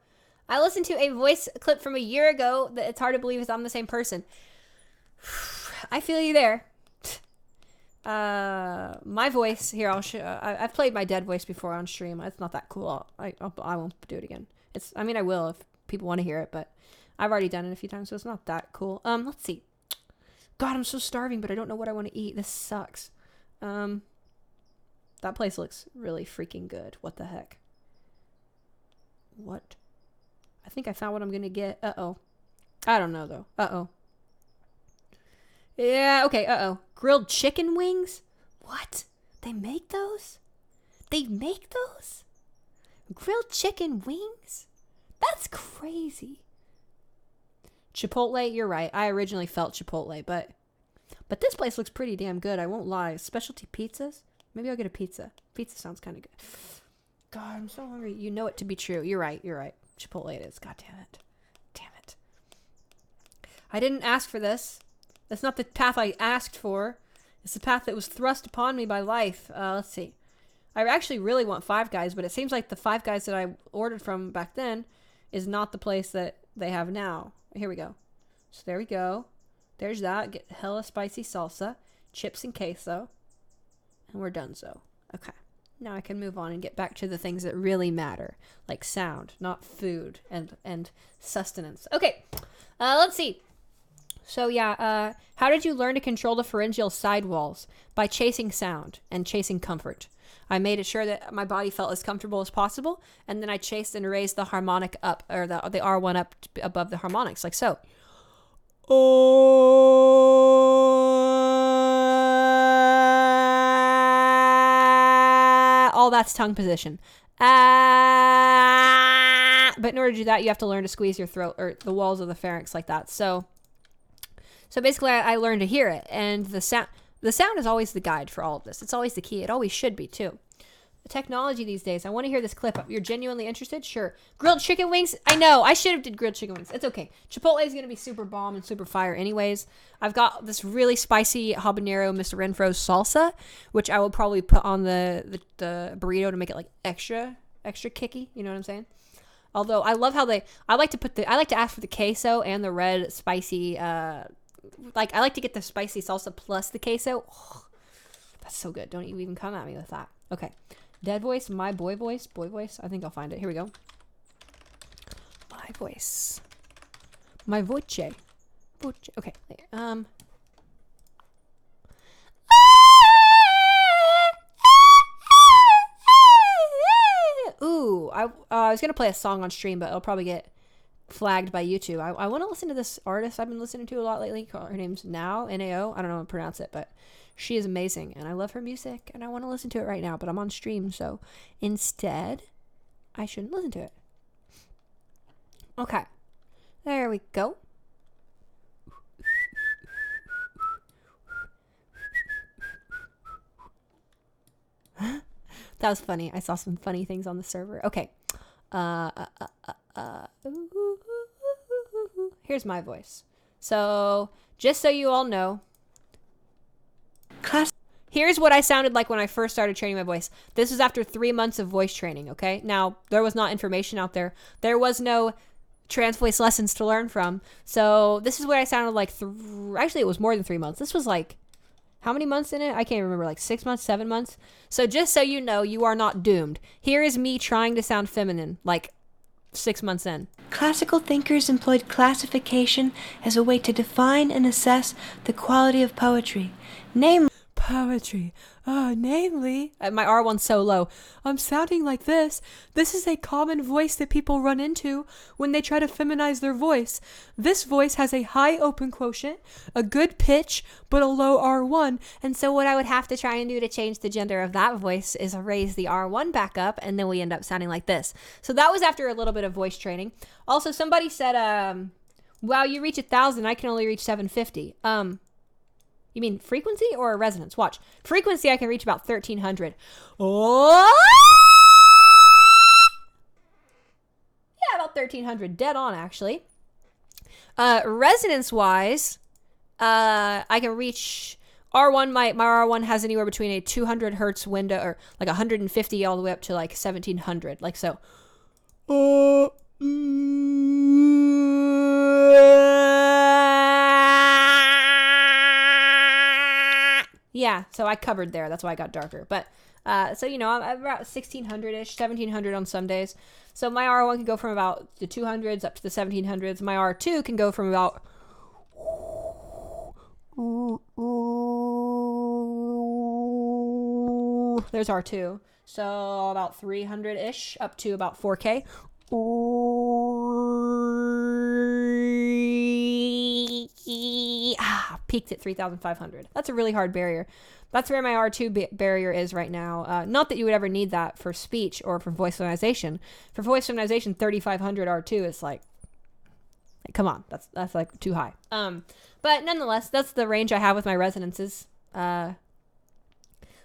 S1: I listened to a voice clip from a year ago that it's hard to believe I'm the same person. I feel you there. My voice here. I'll show. I've played my dead voice before on stream. It's not that cool. I won't do it again. I mean, I will if people want to hear it, but I've already done it a few times, so it's not that cool. Let's see. God, I'm so starving, but I don't know what I want to eat. This sucks. That place looks really freaking good. What the heck? What? I think I found what I'm gonna get. Uh-oh. I don't know, though. Uh-oh. Yeah, okay, uh-oh. Grilled chicken wings? What? They make those? They make those? Grilled chicken wings? That's crazy. Chipotle, you're right. I originally felt Chipotle, but this place looks pretty damn good. I won't lie. Specialty pizzas? Maybe I'll get a pizza. Pizza sounds kind of good. God, I'm so hungry. You know it to be true. You're right. You're right. Chipotle it is. God damn it. Damn it. I didn't ask for this. That's not the path I asked for. It's the path that was thrust upon me by life. Let's see. I actually really want Five Guys, but it seems like the Five Guys that I ordered from back then is not the place that they have now. Here we go. So there we go. There's that. Get hella spicy salsa, chips and queso, and we're done so. Okay. Now I can move on and get back to the things that really matter, like sound, not food and sustenance. Okay. Let's see. So yeah, how did you learn to control the pharyngeal sidewalls? By chasing sound and chasing comfort. I made it sure that my body felt as comfortable as possible, and then I chased and raised the harmonic up, or the R1 up above the harmonics, like so. All that's tongue position. But in order to do that, you have to learn to squeeze your throat or the walls of the pharynx like that. So basically, I learned to hear it, and the sound is always the guide for all of this. It's always the key. It always should be too. The technology these days. I want to hear this clip. You're genuinely interested? Sure. Grilled chicken wings? I know. I should have did grilled chicken wings. It's okay. Chipotle is going to be super bomb and super fire anyways. I've got this really spicy habanero Mr. Renfro's salsa, which I will probably put on the burrito to make it like extra kicky. You know what I'm saying? Although I love how I like to ask for the queso and the red spicy, I like to get the spicy salsa plus the queso. Oh, that's so good. Don't you even come at me with that. Okay. Dead voice, my boy voice. I think I'll find it. Here we go. My voice. My voce. Okay. Ooh, I was going to play a song on stream, but it'll probably get flagged by YouTube. I want to listen to this artist I've been listening to a lot lately. Her name's Nao, Nao. I don't know how to pronounce it, but she is amazing, and I love her music, and I want to listen to it right now, but I'm on stream, so instead, I shouldn't listen to it. Okay. There we go. That was funny. I saw some funny things on the server. Okay. Here's my voice. So, just so you all know, here's what I sounded like when I first started training my voice. This was after 3 months of voice training, okay? Now, there was not information out there. There was no trans voice lessons to learn from. So, this is what I sounded like. Actually, it was more than 3 months. This was like, how many months in it? I can't remember, like 6 months, 7 months. So, just so you know, you are not doomed. Here is me trying to sound feminine, like 6 months in.
S3: Classical thinkers employed classification as a way to define and assess the quality of poetry. Namely,
S2: Poetry. Namely, my R1's so low. I'm sounding like this. This is a common voice that people run into when they try to feminize their voice. This voice has a high open quotient, a good pitch, but a low R1.
S1: And so what I would have to try and do to change the gender of that voice is raise the R1 back up, and then we end up sounding like this. So that was after a little bit of voice training. Also, somebody said, wow, you reach 1,000. I can only reach 750. You mean frequency or resonance? Watch. Frequency, I can reach about 1,300. Oh! Yeah, about 1,300. Dead on, actually. Resonance-wise, I can reach R1. My R1 has anywhere between a 200 hertz window, or like 150 all the way up to like 1,700. Like so. Yeah, so I covered there. That's why I got darker. But, so, you know, I'm about 1,600-ish, 1,700 on some days. So my R1 can go from about the 200s up to the 1,700s. My R2 can go from about... There's R2. So about 300-ish up to about 4K. Peaked at 3,500. That's a really hard barrier. That's where my R2 barrier is right now. Not that you would ever need that for speech or for voice feminization. For voice feminization, 3,500 R2 is like, come on, that's like too high. But nonetheless, that's the range I have with my resonances.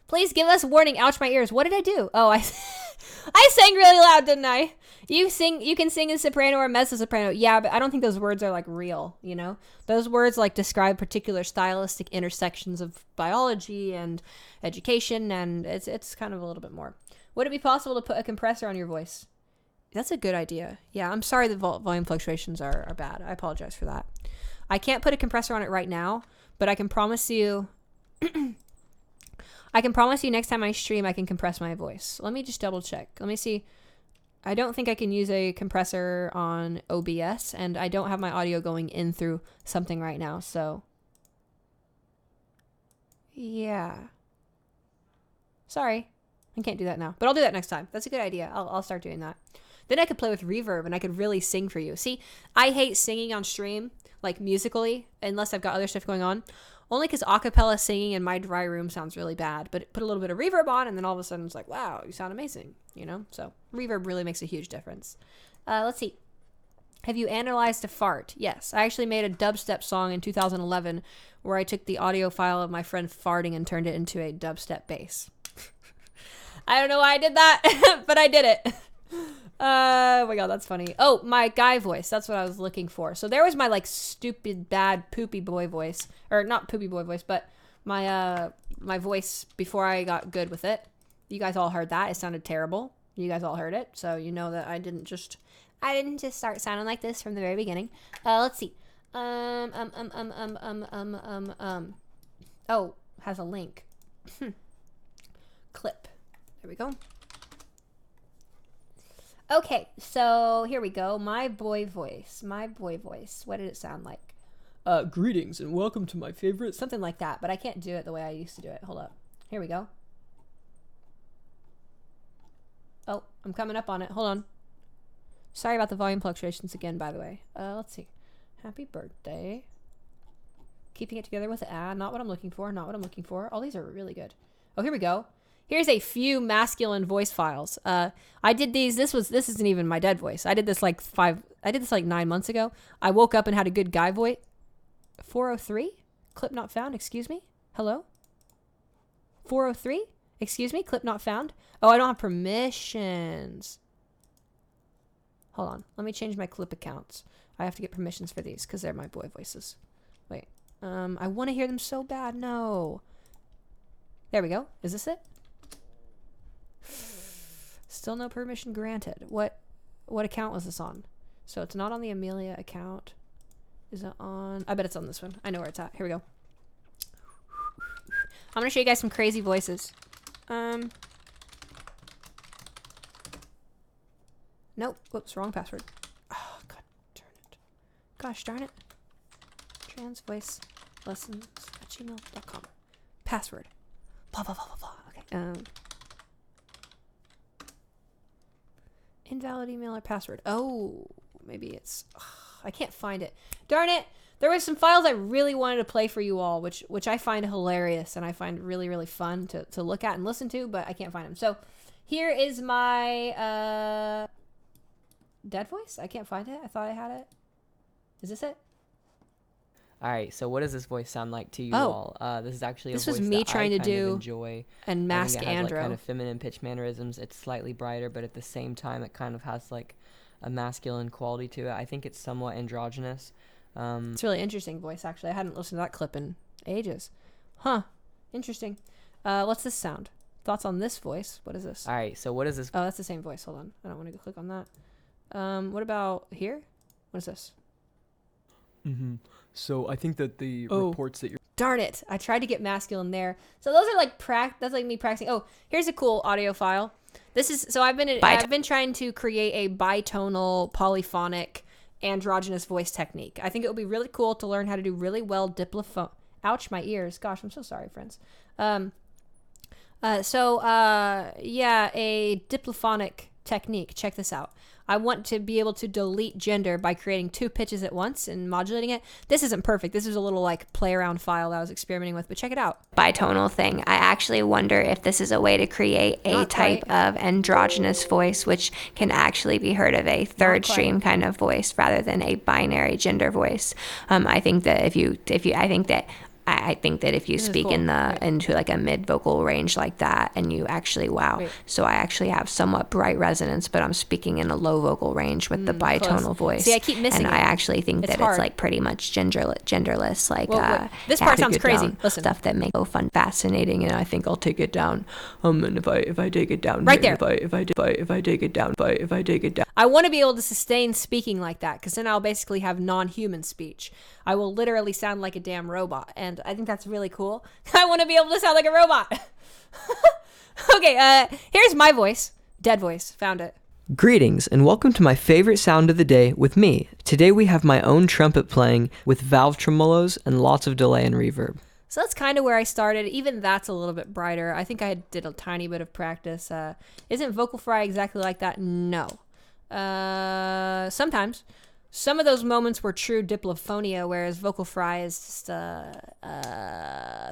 S1: Please give us a warning. Ouch, my ears. What did I do? Oh, I sang really loud, didn't I? You can sing in soprano or mezzo soprano. Yeah, but I don't think those words are like real, you know? Those words like describe particular stylistic intersections of biology and education, and it's kind of a little bit more. Would it be possible to put a compressor on your voice? That's a good idea. Yeah, I'm sorry the volume fluctuations are bad. I apologize for that. I can't put a compressor on it right now, but I can promise you next time I stream I can compress my voice. Let me just double check. Let me see. I don't think I can use a compressor on OBS, and I don't have my audio going in through something right now, so yeah. Sorry. I can't do that now, but I'll do that next time. That's a good idea. I'll start doing that. Then I could play with reverb, and I could really sing for you. See, I hate singing on stream, like musically, unless I've got other stuff going on. Only because acapella singing in my dry room sounds really bad, but put a little bit of reverb on, and then all of a sudden it's like, wow, you sound amazing, you know? So reverb really makes a huge difference. Let's see. Have you analyzed a fart? Yes. I actually made a dubstep song in 2011 where I took the audio file of my friend farting and turned it into a dubstep bass. I don't know why I did that, but I did it. Oh my god, that's funny. Oh, my guy voice. That's what I was looking for. So there was my like stupid, bad, poopy boy voice. Or not poopy boy voice, but my my voice before I got good with it. You guys all heard that. It sounded terrible. You guys all heard it. So you know that I didn't just start sounding like this from the very beginning. Let's see. Oh, has a link. Clip. There we go. Okay, so here we go. My boy voice. My boy voice. What did it sound like?
S2: Greetings and welcome to my favorite...
S1: Something like that, but I can't do it the way I used to do it. Hold up. Here we go. Oh, I'm coming up on it. Hold on. Sorry about the volume fluctuations again, by the way. Let's see. Happy birthday. Keeping it together with not what I'm looking for. Not what I'm looking for. All these are really good. Oh, here we go. Here's a few masculine voice files. I did these. This isn't even my dead voice. I did this like 9 months ago. I woke up and had a good guy voice. 403? Clip not found. Excuse me? Hello? 403? Excuse me, clip not found. Oh, I don't have permissions. Hold on. Let me change my clip accounts. I have to get permissions for these because they're my boy voices. Wait. I want to hear them so bad. No. There we go. Is this it? Still no permission granted. What account was this on? So it's not on the Amelia account. Is it on? I bet it's on this one. I know where it's at. Here we go. I'm going to show you guys some crazy voices. Nope. Whoops, wrong password. Oh, god darn it. Gosh darn it. Transvoicelessons@gmail.com. Password. Blah, blah, blah, blah, blah. Okay. Invalid email or password. Oh, maybe it's... I can't find it. Darn it. There was some files I really wanted to play for you all, which I find hilarious and I find really, really fun to look at and listen to, but I can't find them. So here is my dead voice. I can't find it. I thought I had it. Is this it?
S4: All right, so what does this voice sound like to you all? This is actually a voice
S1: was me
S4: that
S1: trying
S4: I
S1: to
S4: kind of
S1: do
S4: enjoy.
S1: and mask
S4: I think it has,
S1: Andro.
S4: like, kind of feminine pitch mannerisms. It's slightly brighter, but at the same time, it kind of has like a masculine quality to it. I think it's somewhat androgynous.
S1: It's a really interesting voice, actually. I hadn't listened to that clip in ages. Huh. Interesting. What's this sound? Thoughts on this voice? What is this?
S4: All right, so what is this?
S1: Oh, that's the same voice. Hold on. I don't want to go click on that. What about here? What is this?
S5: Mm-hmm. So I think that the reports that you're...
S1: Darn it. I tried to get masculine there. So those are like that's like me practicing. Oh, here's a cool audio file. This is so I've been trying to create a bitonal polyphonic androgynous voice technique. I think it would be really cool to learn how to do really well ouch, my ears. Gosh, I'm so sorry, friends. Yeah, a diplophonic technique. Check this out. I want to be able to delete gender by creating two pitches at once and modulating it. This isn't perfect. This is a little like play around file that I was experimenting with, but check it out.
S6: Bitonal thing. I actually wonder if this is a way to create a type of androgynous voice, which can actually be heard of a third stream kind of voice rather than a binary gender voice. I think that if you speak
S1: cool.
S6: into like a mid vocal range like that, and you actually so I actually have somewhat bright resonance, but I'm speaking in a low vocal range with the bitonal voice.
S1: See, I keep missing
S6: and
S1: it.
S6: I actually think
S1: It's
S6: that
S1: hard.
S6: it's like pretty much genderless. Like
S1: this part sounds
S6: take it
S1: crazy.
S6: down,
S1: Listen.
S6: stuff that makes it fun, fascinating, and I think I'll take it down. And if I take it down,
S1: Right there.
S6: If I take it down.
S1: I want to be able to sustain speaking like that, because then I'll basically have non-human speech. I will literally sound like a damn robot, and I think that's really cool. I want to be able to sound like a robot. Okay, here's my voice. Dead voice. Found it.
S4: Greetings and welcome to my favorite sound of the day with me. Today we have my own trumpet playing with valve tremolos and lots of delay and reverb.
S1: So that's kind of where I started. Even that's a little bit brighter. I think I did a tiny bit of practice. Isn't Vocal Fry exactly like that? No. Sometimes. Some of those moments were true diplophonia, whereas Vocal Fry is just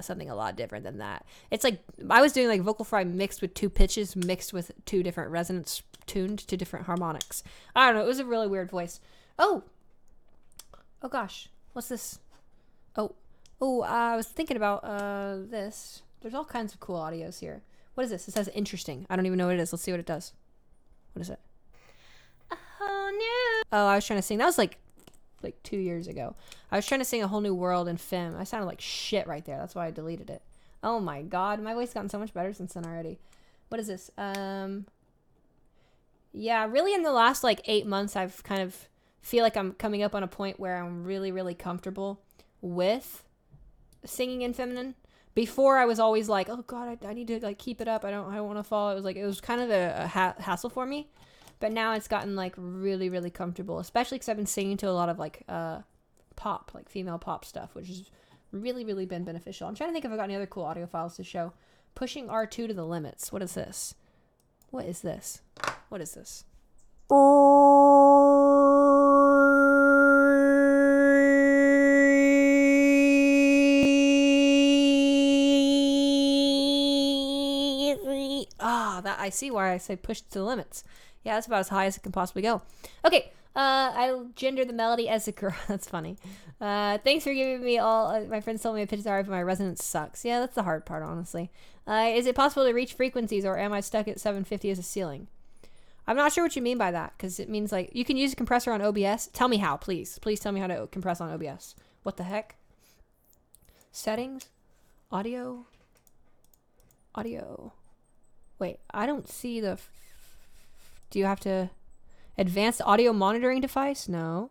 S1: something a lot different than that. It's like I was doing like Vocal Fry mixed with two pitches, mixed with two different resonance tuned to different harmonics. I don't know. It was a really weird voice. Oh gosh, what's this? I was thinking about this. There's all kinds of cool audios here. What is this? It says interesting. I don't even know what it is. Let's see what it does. What is it? Oh, I was trying to sing. That was like 2 years ago. I was trying to sing A Whole New World in Fem. I sounded like shit right there. That's why I deleted it. Oh my god, my voice has gotten so much better since then already. What is this? Yeah, really in the last 8 months, I've kind of feel like I'm coming up on a point where I'm really, really comfortable with singing in feminine. Before I was always like, oh god, I need to keep it up. I don't want to fall. It was kind of a hassle for me. But now it's gotten really, really comfortable, especially because I've been singing to a lot of pop, female pop stuff, which has really, really been beneficial. I'm trying to think if I've got any other cool audio files to show. Pushing R2 to the limits. What is this? What is this? What is this? That I see why I say push to the limits. Yeah, that's about as high as it can possibly go. Okay, I gender the melody as a girl. That's funny. Thanks for giving me all. My friends told me my pitch is alright, but my resonance sucks. Yeah, that's the hard part, honestly. Is it possible to reach frequencies, or am I stuck at 750 as a ceiling? I'm not sure what you mean by that, because it means like you can use a compressor on OBS. Tell me how, please. Please tell me how to compress on OBS. What the heck? Settings, audio. Wait, I don't see the. Do you have to advanced audio monitoring device? No.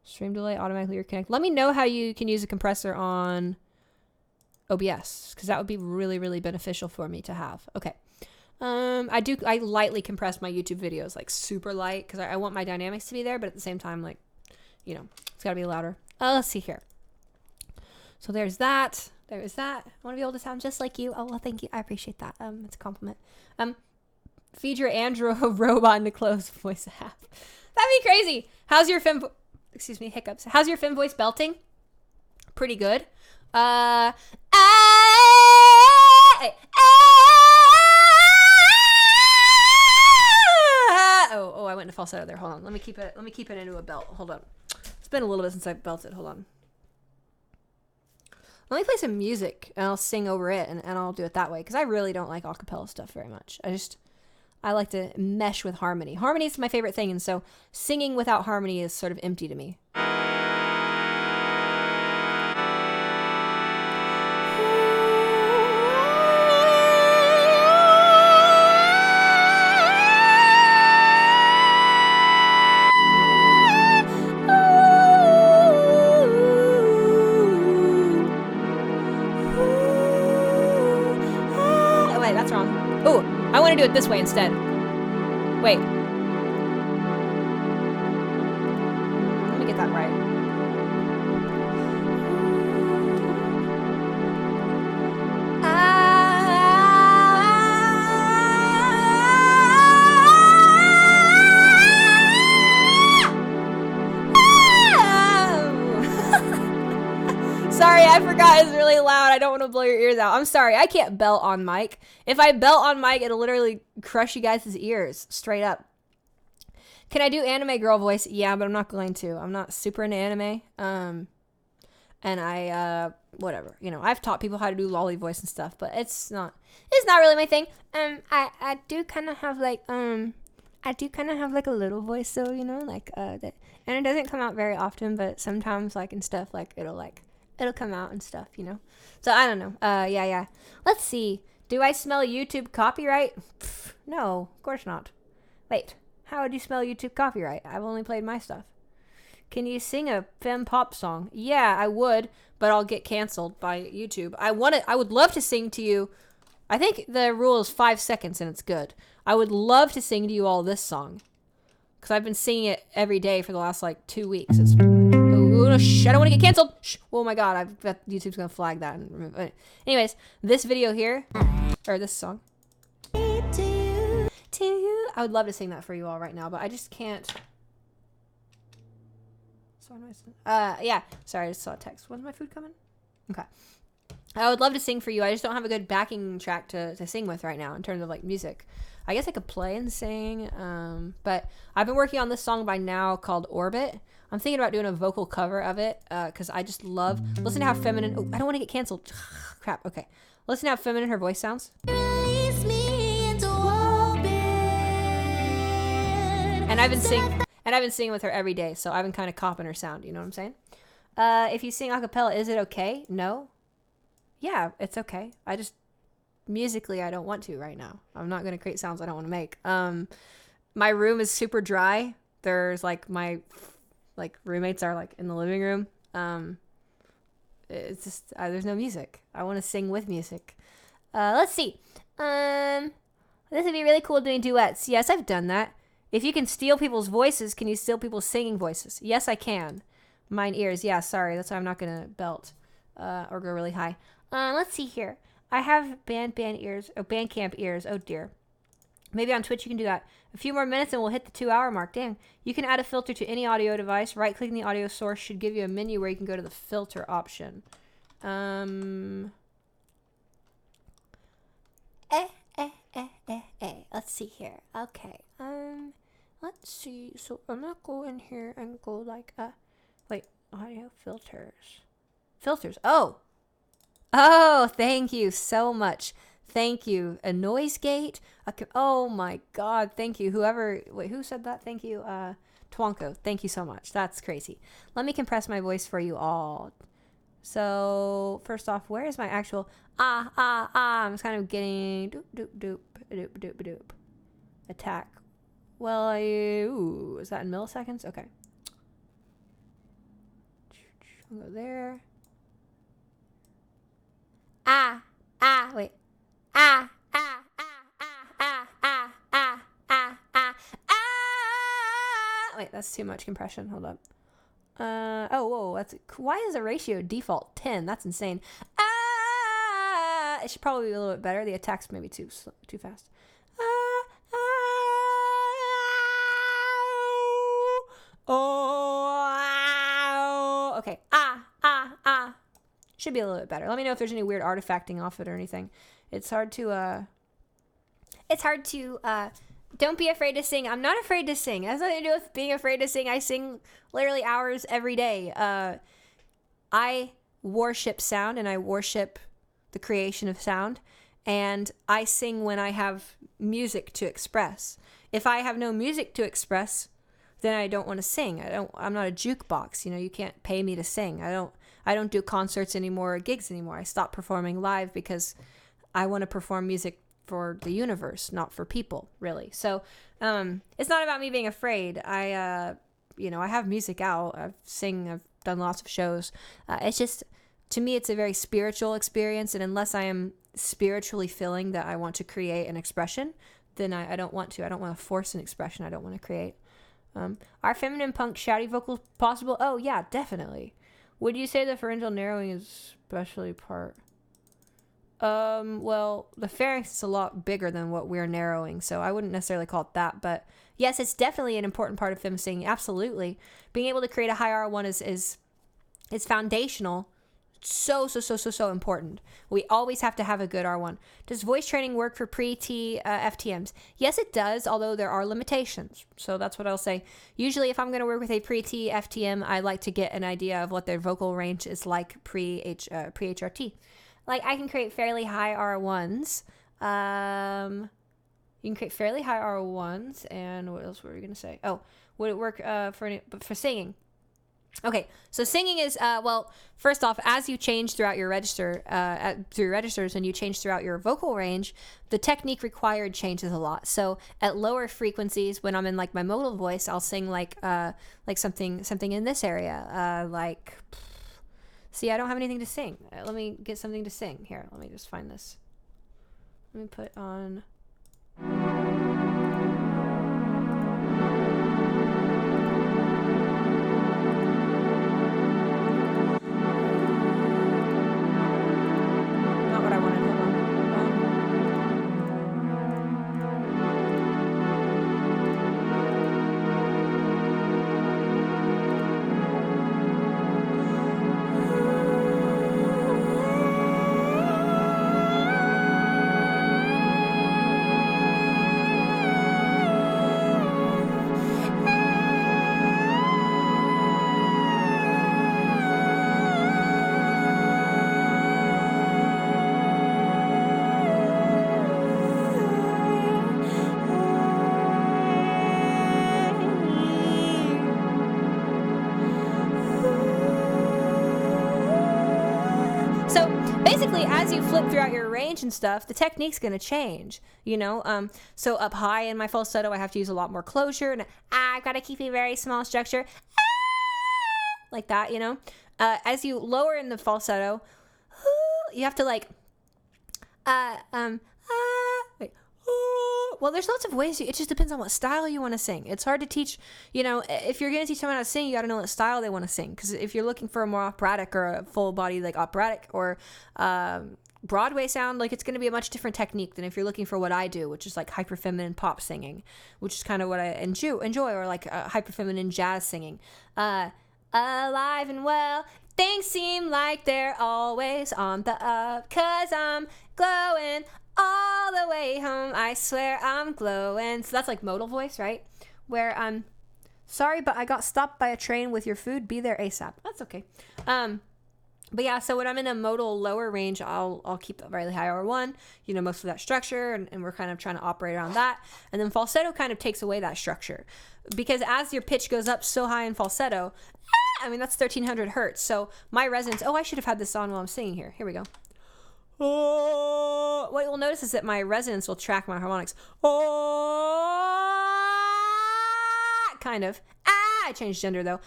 S1: Stream delay automatically reconnect. Let me know how you can use a compressor on OBS, because that would be really, really beneficial for me to have. Okay. I lightly compress my YouTube videos, like super light, because I want my dynamics to be there, but at the same time, like, you know, it's got to be louder. Let's see here. So there's that. There's that. I want to be able to sound just like you. Oh, well, thank you. I appreciate that. It's a compliment. Feed your Android robot into closed voice app. That'd be crazy. How's your excuse me, hiccups. How's your fem voice belting? Pretty good. Oh, I went into falsetto there. Hold on. Let me keep it into a belt. Hold on. It's been a little bit since I belted. Hold on. Let me play some music and I'll sing over it and I'll do it that way, because I really don't like acapella stuff very much. I like to mesh with harmony. Harmony is my favorite thing, and so singing without harmony is sort of empty to me. I want to do it this way instead. Wait. Let me get that right. Sorry, I forgot it's really loud. I don't want to blow your ears out. I'm sorry. I can't belt on mic. If I belt on mic, it'll literally crush you guys' ears straight up. Can I do anime girl voice? Yeah, but I'm not going to. I'm not super into anime. And whatever. You know, I've taught people how to do lolly voice and stuff, but it's not really my thing. I do kind of have like a little voice, so, you know, like, that, and it doesn't come out very often, but sometimes, like, and stuff, like, it'll come out and stuff, you know? So, I don't know. Yeah. Let's see. Do I smell YouTube copyright? Pff, no, of course not. Wait, how would you smell YouTube copyright? I've only played my stuff. Can you sing a femme pop song? Yeah, I would, but I'll get canceled by YouTube. I would love to sing to you. I think the rule is 5 seconds and it's good. I would love to sing to you all this song, because I've been singing it every day for the last, like, 2 weeks. It's... Oh, shh, I don't want to get canceled. Shh. Oh my god, I bet YouTube's gonna flag that and remove it. Anyways, this video here, or this song, to you, I would love to sing that for you all right now, but I just can't. Yeah, sorry, I just saw a text. When's my food coming? Okay. I would love to sing for you. I just don't have a good backing track to sing with right now in terms of, like, music. I guess I could play and sing, but I've been working on this song by now called Orbit. I'm thinking about doing a vocal cover of it, because I just love... Listen to how feminine... Oh, I don't want to get canceled. Crap, okay. Listen to how feminine her voice sounds. Release me into orbit. And I've been singing with her every day, so I've been kind of copying her sound, you know what I'm saying? If you sing a cappella, is it okay? No. Yeah, it's okay. I just... Musically, I don't want to right now. I'm not going to create sounds I don't want to make. My room is super dry. There's, like, my... Like, roommates are, like, in the living room. It's just, there's no music. I want to sing with music. Let's see. This would be really cool doing duets. Yes, I've done that. If you can steal people's voices, can you steal people's singing voices? Yes, I can. Mine ears. Yeah, sorry. That's why I'm not going to belt or go really high. Let's see here. I have Bandcamp ears. Oh, dear. Maybe on Twitch you can do that. A few more minutes and we'll hit the 2-hour mark. Dang. You can add a filter to any audio device. Right-clicking the audio source should give you a menu where you can go to the filter option. Let's see here. Okay. Let's let's see. So I'm gonna go in here and go like, wait, audio filters. Oh, thank you so much. Thank you. A noise gate. Oh my God. Thank you. Who said that? Thank you. Twanko. Thank you so much. That's crazy. Let me compress my voice for you all. So first off, where is my actual I'm just kind of getting doop attack. Well, is that in milliseconds? Okay. I'll go there. Wait. Wait, that's too much compression. Hold up. Whoa, why is the ratio default 10? That's insane. It should probably be a little bit better. The attack's maybe too fast. Okay. Should be a little bit better. Let me know if there's any weird artifacting off it or anything. It's hard to don't be afraid to sing. I'm not afraid to sing. It has nothing to do with being afraid to sing. I sing literally hours every day. I worship sound and I worship the creation of sound. And I sing when I have music to express. If I have no music to express, then I don't want to sing. I'm not a jukebox. You can't pay me to sing. I don't do concerts anymore or gigs anymore. I stopped performing live because I want to perform music for the universe, not for people, really. So it's not about me being afraid. I have music out. I've done lots of shows. It's just, to me, it's a very spiritual experience. And unless I am spiritually feeling that I want to create an expression, then I don't want to. I don't want to force an expression. I don't want to create. Are feminine punk shouty vocals possible? Oh, yeah, definitely. Would you say the pharyngeal narrowing is especially part? Well, the pharynx is a lot bigger than what we're narrowing, so I wouldn't necessarily call it that, but yes, it's definitely an important part of fem singing. Absolutely. Being able to create a high R1 is foundational. So important. We always have to have a good R1. Does voice training work for pre-T FTMs? Yes, it does, although there are limitations. So that's what I'll say. Usually, if I'm going to work with a pre-T FTM, I like to get an idea of what their vocal range is like pre-HRT. Like, I can create fairly high R1s. You can create fairly high R1s, and what else were we going to say? Oh, would it work for singing? Okay, so singing is, first off, as you change throughout your register, through registers, and you change throughout your vocal range, the technique required changes a lot. So at lower frequencies, when I'm in like my modal voice, I'll sing like something in this area, see, I don't have anything to sing. Let me get something to sing. Here, let me just find this. Let me put on... Not what I wanted. Hold on. As you flip throughout your range and stuff, the technique's going to change, so up high in my falsetto, I have to use a lot more closure, and I've got to keep a very small structure, like that, as you lower in the falsetto, you have to wait. Well, there's lots of ways. It just depends on what style you want to sing. It's hard to teach, if you're going to teach someone how to sing, you got to know what style they want to sing. Because if you're looking for a more operatic or a full body, like operatic or Broadway sound, like it's going to be a much different technique than if you're looking for what I do, which is like hyper feminine pop singing, which is kind of what I enjoy, or like hyper feminine jazz singing. Alive and well, things seem like they're always on the up, 'cause I'm glowing all the way home, I swear I'm glowing. So that's like modal voice, right? where sorry, but I got stopped by a train with your food. Be there ASAP. That's okay. But yeah, so when I'm in a modal lower range, I'll keep a really high R1, most of that structure, and we're kind of trying to operate around that. And then falsetto kind of takes away that structure, because as your pitch goes up so high in falsetto, that's 1300 hertz. So my resonance, I should have had this on while I'm singing here. Here we go. Oh, what you'll notice is that my resonance will track my harmonics. Oh, kind of. I changed gender though.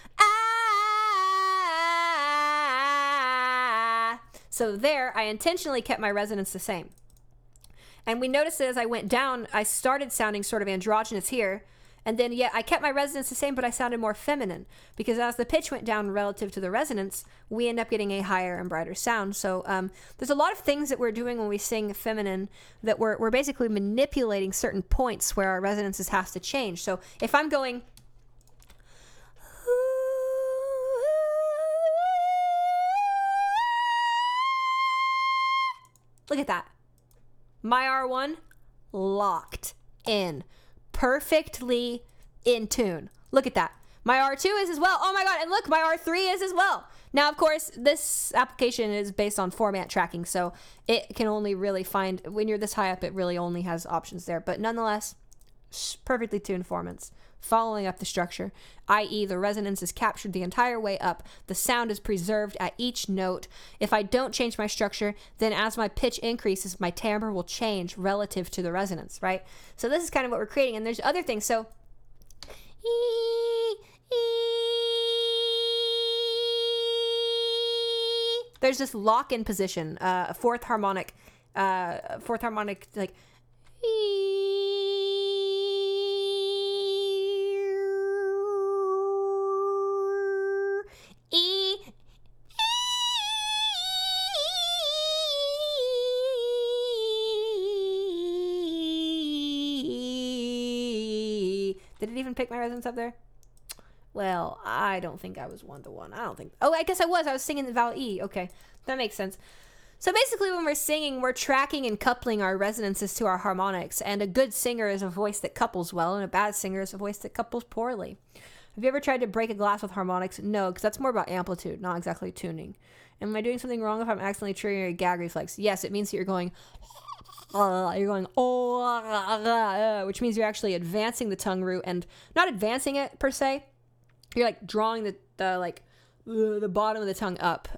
S1: So there, I intentionally kept my resonance the same. And we noticed that as I went down, I started sounding sort of androgynous here. And then, I kept my resonance the same, but I sounded more feminine. Because as the pitch went down relative to the resonance, we end up getting a higher and brighter sound. So there's a lot of things that we're doing when we sing feminine that we're basically manipulating certain points where our resonances have to change. So if I'm going... Look at that. My R1 locked in. Perfectly in tune. Look at that. My R2 is as well. Oh my God. And look, my R3 is as well. Now, of course, this application is based on format tracking, so it can only really find, when you're this high up, it really only has options there. But nonetheless, perfectly tuned formants. Following up the structure, i.e. the resonance is captured the entire way up. The sound is preserved at each note. If I don't change my structure, then as my pitch increases, my timbre will change relative to the resonance, right? So this is kind of what we're creating. And there's other things. So there's this lock-in position, a fourth harmonic, like Did it even pick my resonance up there? Well, I don't think I was 1-to-1. I don't think. Oh, I guess I was. I was singing the vowel E. Okay, that makes sense. So basically, when we're singing, we're tracking and coupling our resonances to our harmonics. And a good singer is a voice that couples well, and a bad singer is a voice that couples poorly. Have you ever tried to break a glass with harmonics? No, because that's more about amplitude, not exactly tuning. Am I doing something wrong if I'm accidentally triggering a gag reflex? Yes, it means that you're going, which means you're actually advancing the tongue root, and not advancing it per se. You're like drawing the bottom of the tongue up.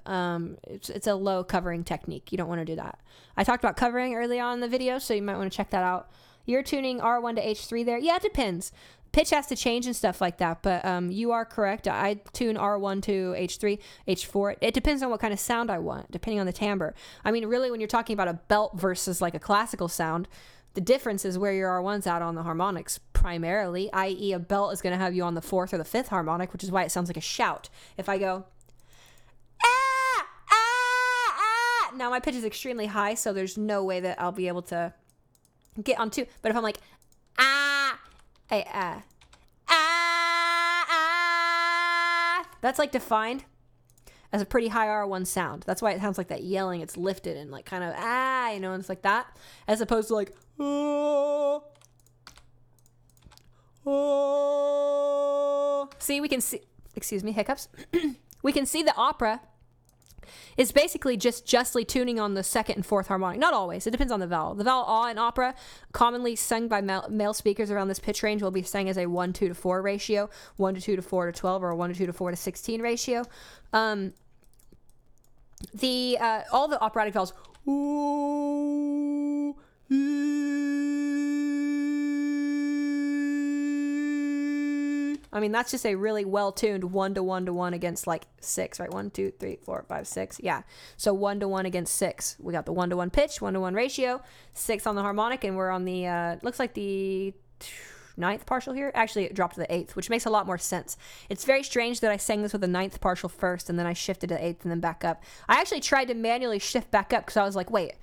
S1: It's a low covering technique. You don't want to do that. I talked about covering early on in the video, so you might want to check that out. You're tuning R1 to H3 there. Yeah, it depends. Pitch has to change and stuff like that, but you are correct. I tune R1 to H3, H4. It depends on what kind of sound I want, depending on the timbre. I mean, really, when you're talking about a belt versus like a classical sound, the difference is where your R1's at on the harmonics primarily, i.e. a belt is going to have you on the fourth or the fifth harmonic, which is why it sounds like a shout. If I go, ah, ah, ah, now my pitch is extremely high, so there's no way that I'll be able to get on two. But if I'm like, ah, that's like defined as a pretty high R1 sound. That's why it sounds like that yelling. It's lifted and like kind of and it's like that, as opposed to like See, we can see, excuse me, hiccups. We can see the opera is basically just justly tuning on the second and fourth harmonic. Not always. It depends on the vowel. The vowel ah in opera, commonly sung by male speakers around this pitch range, will be sang as a 1:2-4 ratio, 1:2-4 to 12, or a 1:2-4 to 16 ratio. All the operatic vowels, I mean, that's just a really well-tuned 1-to-1 against like 6, right? 1, 2, 3, 4, 5, 6. Yeah. So 1-to-1 against 6. We got the 1-to-1 pitch, 1-to-1 ratio, 6 on the harmonic, and we're on the, looks like the 9th partial here. Actually, it dropped to the 8th, which makes a lot more sense. It's very strange that I sang this with the 9th partial first, and then I shifted to the 8th and then back up. I actually tried to manually shift back up because I was like, wait,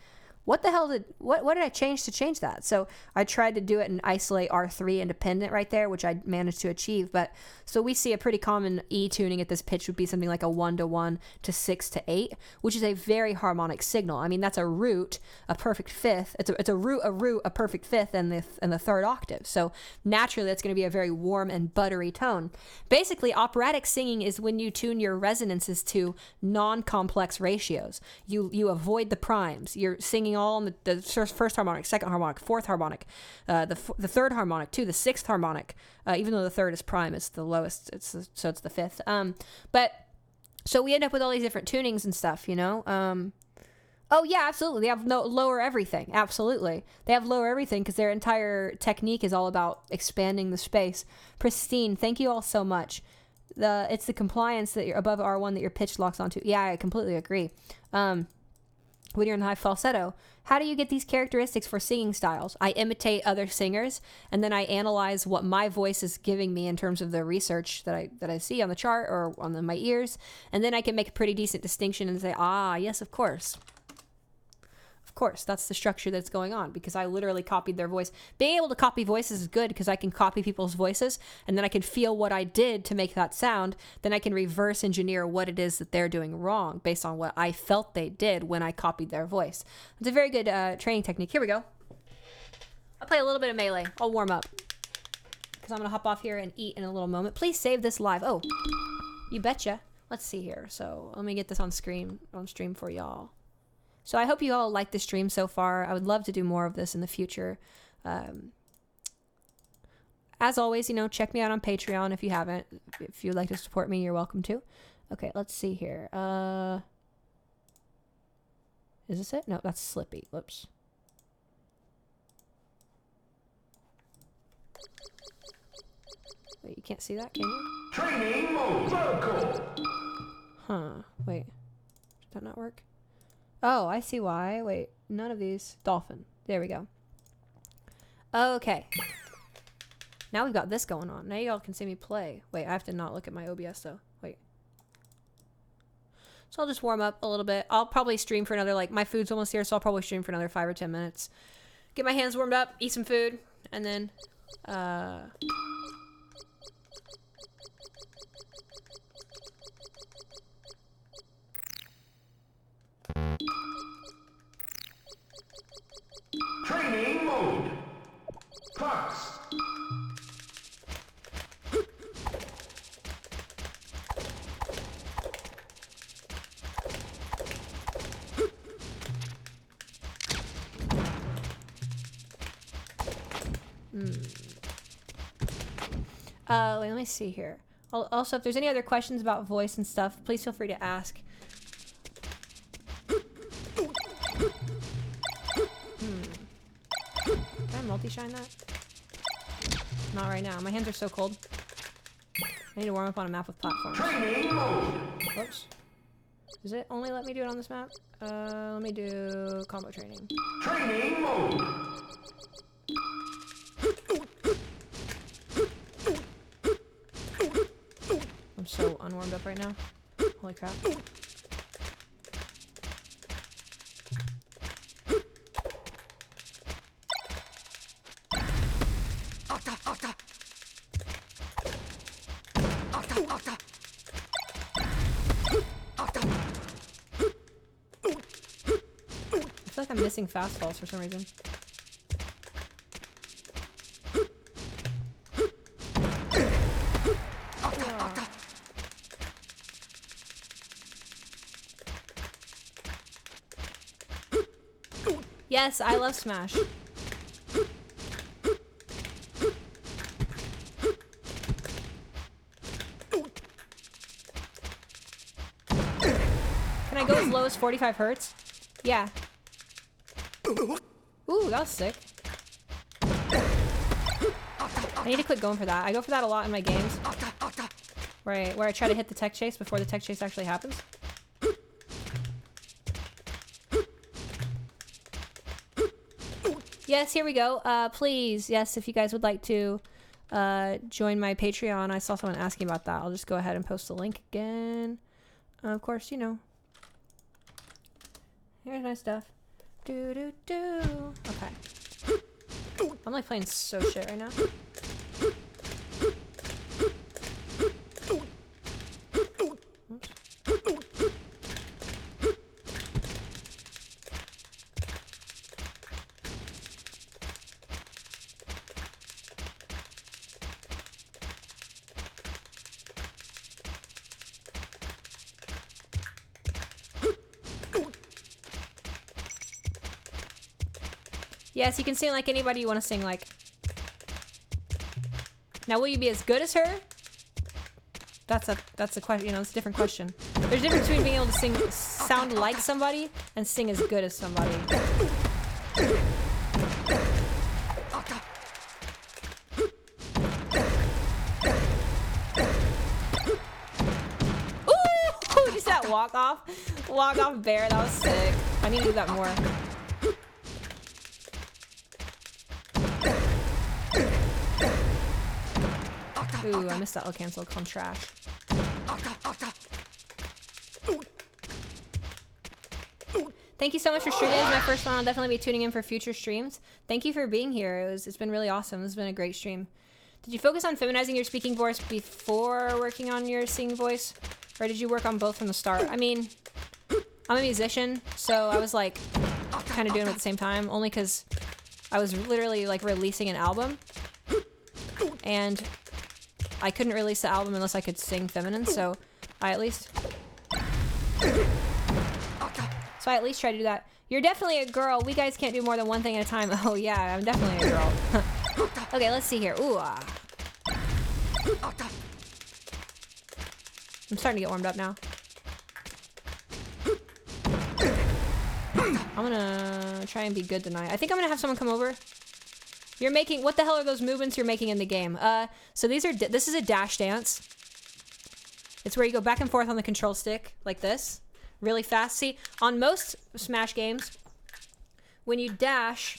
S1: what the hell what did I change to change that? So I tried to do it and isolate R3 independent right there, which I managed to achieve. But so we see a pretty common E tuning at this pitch would be something like a 1-to-1 to 6-to-8, which is a very harmonic signal. I mean, that's a root, a perfect fifth. It's a root, a perfect fifth, and the third octave. So naturally, that's going to be a very warm and buttery tone. Basically, operatic singing is when you tune your resonances to non-complex ratios. You avoid the primes. You're singing all on the first harmonic, second harmonic, fourth harmonic, the third harmonic too, the sixth harmonic. Even though the third is prime, it's the lowest. So it's the fifth. But so we end up with all these different tunings and stuff, you know. Oh yeah, absolutely. They have lower everything. Absolutely, they have lower everything because their entire technique is all about expanding the space. Pristine. Thank you all so much. It's the compliance that you're above R1 that your pitch locks onto. Yeah, I completely agree. When you're in high falsetto, how do you get these characteristics for singing styles? I imitate other singers, and then I analyze what my voice is giving me in terms of the research that I see on the chart or on my ears, and then I can make a pretty decent distinction and say, yes, of course. Of course, that's the structure that's going on because I literally copied their voice. Being able to copy voices is good because I can copy people's voices and then I can feel what I did to make that sound. Then I can reverse engineer what it is that they're doing wrong based on what I felt they did when I copied their voice. It's a very good training technique. Here we go. I'll play a little bit of melee. I'll warm up because I'm going to hop off here and eat in a little moment. Please save this live. Oh, you betcha. Let's see here. So let me get this on stream for y'all. So I hope you all like the stream so far. I would love to do more of this in the future. As always, check me out on Patreon if you haven't. If you'd like to support me, you're welcome to. Okay, let's see here. Is this it? No, that's Slippy. Whoops. Wait, you can't see that, can you?
S7: Training mode vertical.
S1: Huh. Wait. Did that not work? Oh, I see why. Wait, none of these. Dolphin. There we go. Okay. Now we've got this going on. Now y'all can see me play. Wait, I have to not look at my OBS though. Wait. So I'll just warm up a little bit. I'll probably stream for another, my food's almost here, so I'll probably stream for another 5 or 10 minutes. Get my hands warmed up, eat some food, and then,
S7: Training mode. Clocks.
S1: let me see here. Also, if there's any other questions about voice and stuff, please feel free to ask. Can I multi-shine that? Not right now. My hands are so cold. I need to warm up on a map with platforms.
S7: Training mode.
S1: Whoops. Does it only let me do it on this map? Let me do combo training.
S7: Training mode.
S1: I'm so unwarmed up right now. Holy crap. I feel like I'm missing fastballs for some reason. Yes, I love Smash. Can I go as low as 45 hertz? Yeah. Ooh, that was sick. I need to quit going for that. I go for that a lot in my games. Where I try to hit the tech chase before the tech chase actually happens. Yes, here we go. Please, yes, if you guys would like to join my Patreon. I saw someone asking about that. I'll just go ahead and post the link again. Of course, Here's my stuff. Do do do. Okay. I'm like playing so shit right now. Yes, you can sing like anybody you want to sing like. Now, will you be as good as her? That's a question. You know, it's a different question. There's a difference between being able to sing, sound like somebody, and sing as good as somebody. Ooh! Just that walk off bear. That was sick. I need to do that more. Ooh, I missed that little cancel. Called trash. Thank you so much for streaming. This is my first one. I'll definitely be tuning in for future streams. Thank you for being here. It's been really awesome. This has been a great stream. Did you focus on feminizing your speaking voice before working on your singing voice? Or did you work on both from the start? I mean, I'm a musician, so I was like kind of doing it at the same time, only because I was literally like releasing an album. And I couldn't release the album unless I could sing feminine, so I at least try to do that. You're definitely a girl. We guys can't do more than one thing at a time. Oh yeah, I'm definitely a girl. Okay, let's see here. Ooh. I'm starting to get warmed up now. I'm gonna try and be good tonight. I think I'm gonna have someone come over. You're making, what the hell are those movements you're making in the game? So this is a dash dance. It's where you go back and forth on the control stick, like this, really fast. See, on most Smash games, when you dash,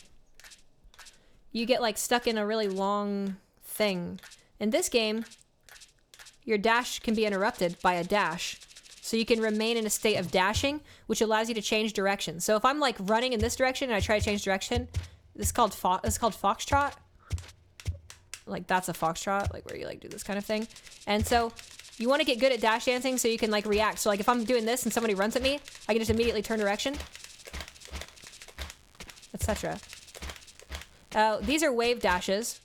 S1: you get like stuck in a really long thing. In this game, your dash can be interrupted by a dash. So you can remain in a state of dashing, which allows you to change direction. So if I'm like running in this direction and I try to change direction, this is called foxtrot. Like that's a foxtrot, like where you like do this kind of thing. And so you want to get good at dash dancing so you can like react. So like if I'm doing this and somebody runs at me, I can just immediately turn direction, etc. These are wave dashes.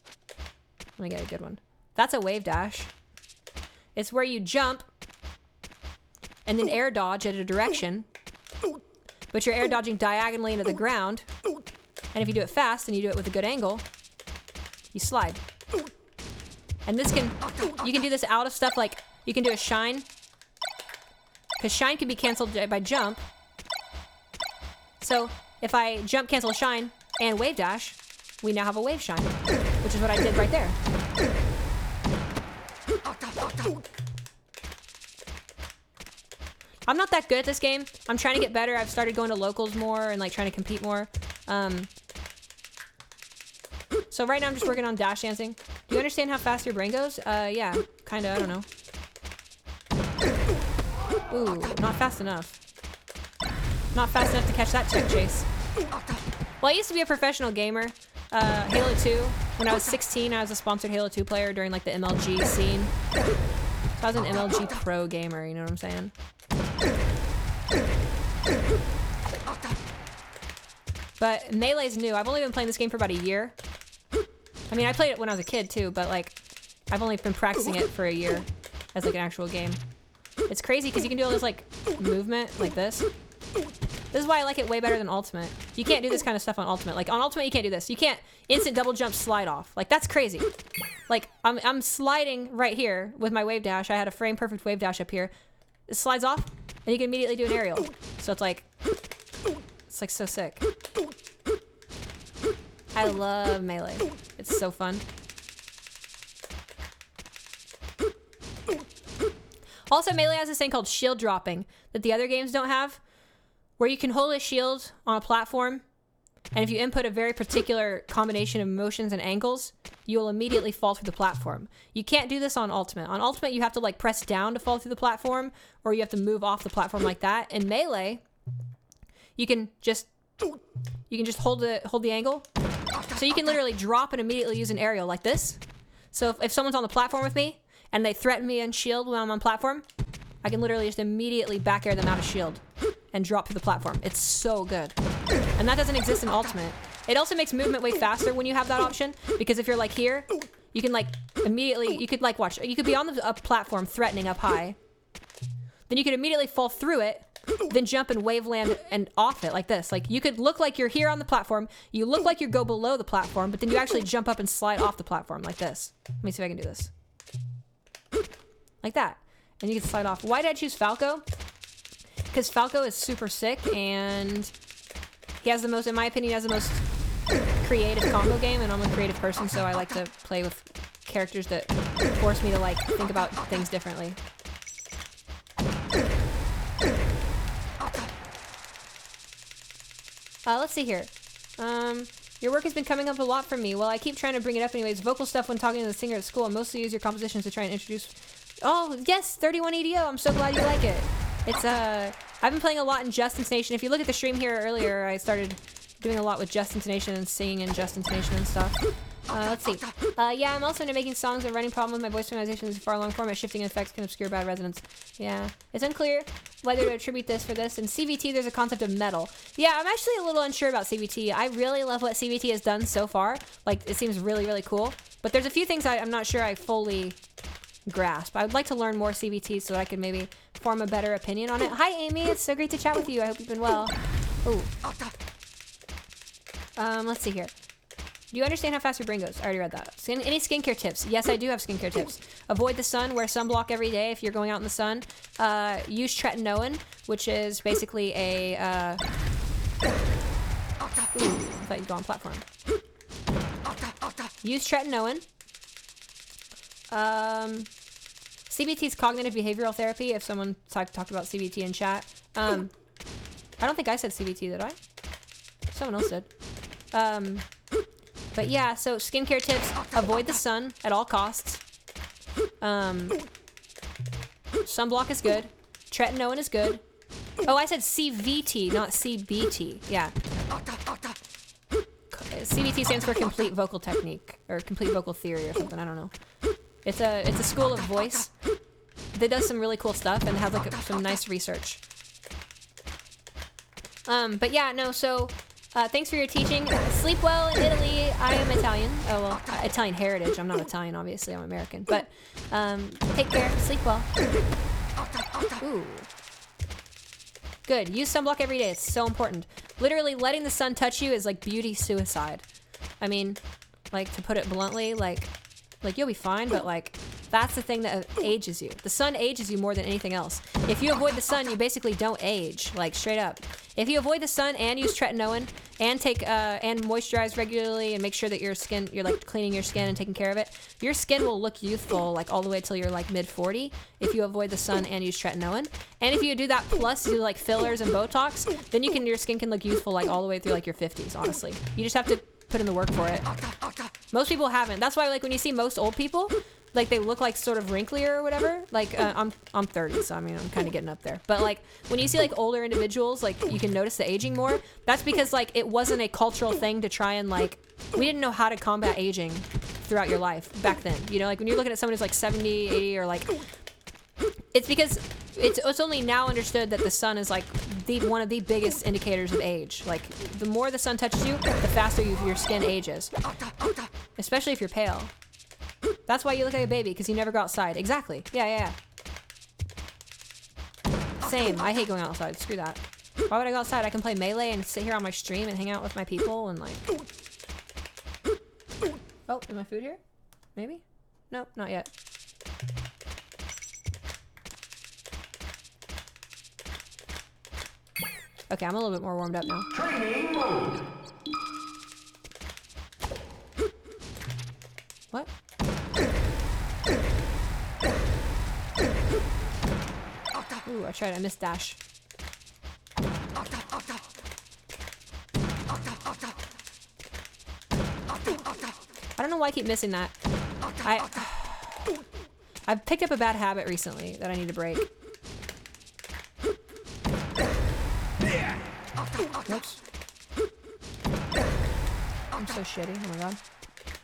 S1: Let me get a good one. That's a wave dash. It's where you jump and then air dodge at a direction, but you're air dodging diagonally into the ground. And if you do it fast and you do it with a good angle, you slide. And this you can do this out of stuff like, you can do a shine. Because shine can be canceled by jump. So if I jump, cancel, shine, and wave dash, we now have a wave shine, which is what I did right there. I'm not that good at this game. I'm trying to get better. I've started going to locals more and like trying to compete more. So right now I'm just working on dash dancing. Do you understand how fast your brain goes? Yeah, kinda, I don't know. Ooh, not fast enough. Not fast enough to catch that check chase. Well, I used to be a professional gamer. Halo 2. When I was 16, I was a sponsored Halo 2 player during like the MLG scene. So I was an MLG pro gamer, you know what I'm saying? But Melee's new. I've only been playing this game for about a year. I mean, I played it when I was a kid too, but like, I've only been practicing it for a year as like an actual game. It's crazy because you can do all this like movement like this. This is why I like it way better than Ultimate. You can't do this kind of stuff on Ultimate. Like on Ultimate, you can't do this. You can't instant double jump slide off. Like that's crazy. Like I'm sliding right here with my wave dash. I had a frame perfect wave dash up here. It slides off and you can immediately do an aerial. So it's like so sick. I love Melee. It's so fun. Also, Melee has this thing called shield dropping that the other games don't have, where you can hold a shield on a platform, and if you input a very particular combination of motions and angles, you will immediately fall through the platform. You can't do this on Ultimate. On Ultimate, you have to like press down to fall through the platform, or you have to move off the platform like that. In Melee, you can just You can just hold the angle. So you can literally drop and immediately use an aerial like this. So if someone's on the platform with me and they threaten me and shield when I'm on platform, I can literally just immediately back air them out of shield and drop through the platform. It's so good. And that doesn't exist in Ultimate. It also makes movement way faster when you have that option, because if you're like here, you can like immediately, you could like watch, you could be on a platform threatening up high. Then you could immediately fall through it, then jump and wave land and off it like this. Like you could look like you're here on the platform, you look like you go below the platform, but then you actually jump up and slide off the platform like this. Let me see if I can do this. Like that. And you can slide off. Why did I choose Falco? Because Falco is super sick and he has the most, in my opinion, he has the most creative combo game, and I'm a creative person, so I like to play with characters that force me to like think about things differently. Let's see here. Your work has been coming up a lot for me. Well, I keep trying to bring it up anyways. Vocal stuff when talking to the singer at school. I mostly use your compositions to try and introduce... Oh, yes, 31 EDO. I'm so glad you like it. It's, I've been playing a lot in Just Intonation. If you look at the stream here earlier, I started doing a lot with Just Intonation and singing in Just Intonation and stuff. Let's see. Yeah, I'm also into making songs and running problem with my voice tonalization is far long format. Shifting effects can obscure bad resonance. Yeah. It's unclear whether to attribute this for this. In CVT, there's a concept of metal. Yeah, I'm actually a little unsure about CVT. I really love what CVT has done so far. Like, it seems really, really cool. But there's a few things I'm not sure I fully grasp. I would like to learn more CVT so that I could maybe form a better opinion on it. Hi, Amy. It's so great to chat with you. I hope you've been well. Ooh. Let's see here. Do you understand how fast your brain goes? I already read that. Any skincare tips? Yes, I do have skincare tips. Avoid the sun. Wear sunblock every day if you're going out in the sun. Use tretinoin, which is basically a... Ooh, I thought you'd go on platform. Use tretinoin. CBT is cognitive behavioral therapy, if someone talked about CBT in chat. I don't think I said CBT, did I? Someone else did. But yeah, so skincare tips, avoid the sun at all costs. Sunblock is good. Tretinoin is good. Oh, I said CVT, not CBT. Yeah. CVT stands for complete vocal technique, or complete vocal theory or something, I don't know. It's a school of voice that does some really cool stuff and has like some nice research. But yeah, no, so thanks for your teaching. Sleep well in Italy. I am Italian. Oh, well, Italian heritage. I'm not Italian, obviously. I'm American. But take care. Sleep well. Ooh. Good. Use sunblock every day. It's so important. Literally, letting the sun touch you is like beauty suicide. I mean, like, to put it bluntly, like you'll be fine, but like, that's the thing that ages you. The sun ages you more than anything else. If you avoid the sun, you basically don't age, like straight up. If you avoid the sun and use tretinoin and take and moisturize regularly and make sure that you're like cleaning your skin and taking care of it, your skin will look youthful like all the way till you're like mid 40 if you avoid the sun and use tretinoin. And if you do that plus do like fillers and Botox, then your skin can look youthful like all the way through like your 50s, honestly. You just have to put in the work for it. Most people haven't. That's why like when you see most old people, like they look like sort of wrinklier or whatever. Like I'm 30, so I mean I'm kind of getting up there. But like when you see like older individuals, like you can notice the aging more. That's because like it wasn't a cultural thing to try and like, we didn't know how to combat aging throughout your life back then. You know, like when you're looking at someone who's like 70, 80 or like, it's because it's only now understood that the sun is like one of the biggest indicators of age. Like the more the sun touches you, the faster your skin ages, especially if you're pale. That's why you look like a baby, because you never go outside. Exactly. Yeah. Same. I hate going outside. Screw that. Why would I go outside? I can play Melee and sit here on my stream and hang out with my people and like... Oh, is my food here? Maybe? Nope, not yet. Okay, I'm a little bit more warmed up now.
S7: Training mode.
S1: What? Ooh, I tried. I missed dash. I don't know why I keep missing that. I've picked up a bad habit recently that I need to break. Oops. I'm so shitty. Oh my god.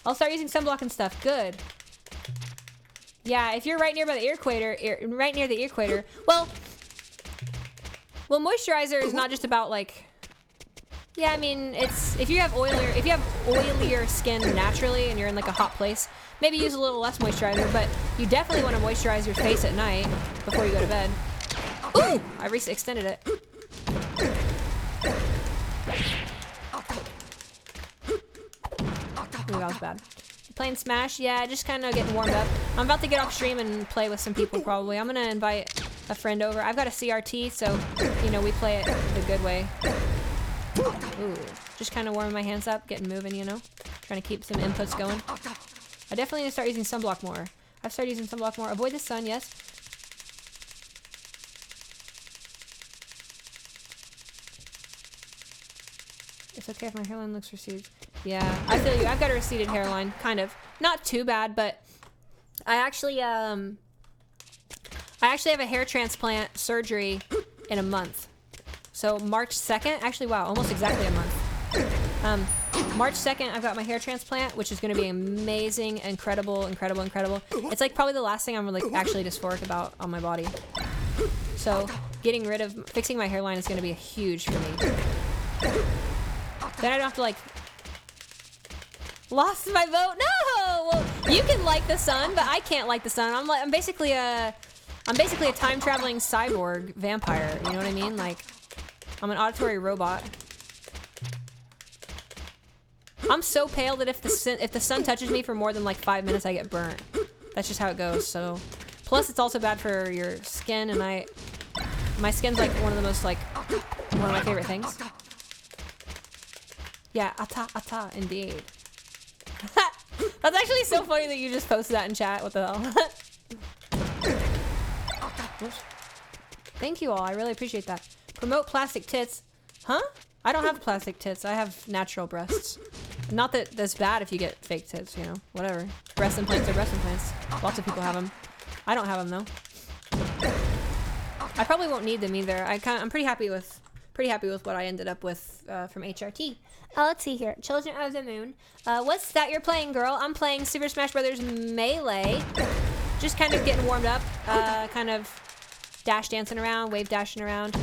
S1: I'll start using sunblock and stuff. Good. Yeah, if you're right near by the ear equator, well, moisturizer is not just about like, yeah, I mean, it's, if you have oilier skin naturally and you're in like a hot place, maybe use a little less moisturizer, but you definitely want to moisturize your face at night before you go to bed. Ooh, I extended it. Ooh, that was bad. Playing Smash? Yeah, just kind of getting warmed up. I'm about to get off stream and play with some people probably. I'm gonna invite a friend over. I've got a CRT, so, you know, we play it the good way. Ooh, just kind of warming my hands up, getting moving, you know? Trying to keep some inputs going. I definitely need to start using sunblock more. I've started using sunblock more. Avoid the sun, yes. It's okay if my hairline looks receded. Yeah, I feel you. I've got a receded hairline, kind of. Not too bad, but I actually have a hair transplant surgery in a month. So March 2nd, actually, wow, almost exactly a month. March 2nd, I've got my hair transplant, which is going to be amazing, incredible. It's like probably the last thing I'm like actually dysphoric about on my body. So fixing my hairline is going to be huge for me. Then I don't have to like, lost my vote. No, well, you can like the sun, but I can't like the sun. I'm basically a time traveling cyborg vampire. You know what I mean? Like, I'm an auditory robot. I'm so pale that if the sun touches me for more than like 5 minutes, I get burnt. That's just how it goes. So, plus it's also bad for your skin, and my skin's like one of my favorite things. Yeah, ata, indeed. That's actually so funny that you just posted that in chat. What the hell? Oops. Thank you all. I really appreciate that. Promote plastic tits. Huh? I don't have plastic tits. I have natural breasts. Not that that's bad if you get fake tits, you know. Whatever. Breast implants are breast implants. Lots of people have them. I don't have them though. I probably won't need them either. I'm pretty happy with what I ended up with from HRT. Let's see here. Children of the Moon. What's that you're playing, girl? I'm playing Super Smash Brothers Melee. Just kind of getting warmed up. Kind of dash dancing around, wave dashing around.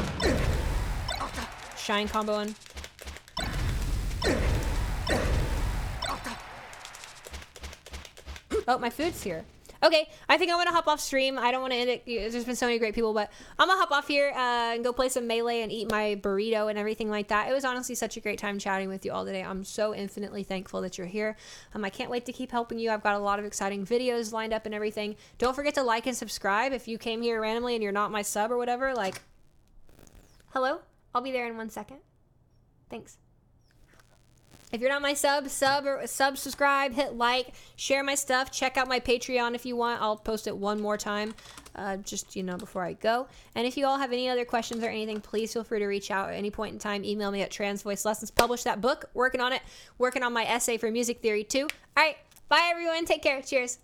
S1: Shine comboing. Oh, my food's here. Okay, I think I'm gonna hop off stream. I don't want to end it. There's been so many great people, but I'm gonna hop off here and go play some Melee and eat my burrito and everything like that. It was honestly such a great time chatting with you all today. I'm so infinitely thankful that you're here. I can't wait to keep helping you. I've got a lot of exciting videos lined up and everything. Don't forget to like and subscribe. If you came here randomly and you're not my sub or whatever, like, hello? I'll be there in 1 second. Thanks. If you're not my subscribe, hit like, share my stuff, check out my Patreon if you want. I'll post it one more time, just, you know, before I go. And if you all have any other questions or anything, please feel free to reach out at any point in time. Email me at transvoicelessons. Publish that book. Working on it. Working on my essay for music theory too. All right. Bye, everyone. Take care. Cheers.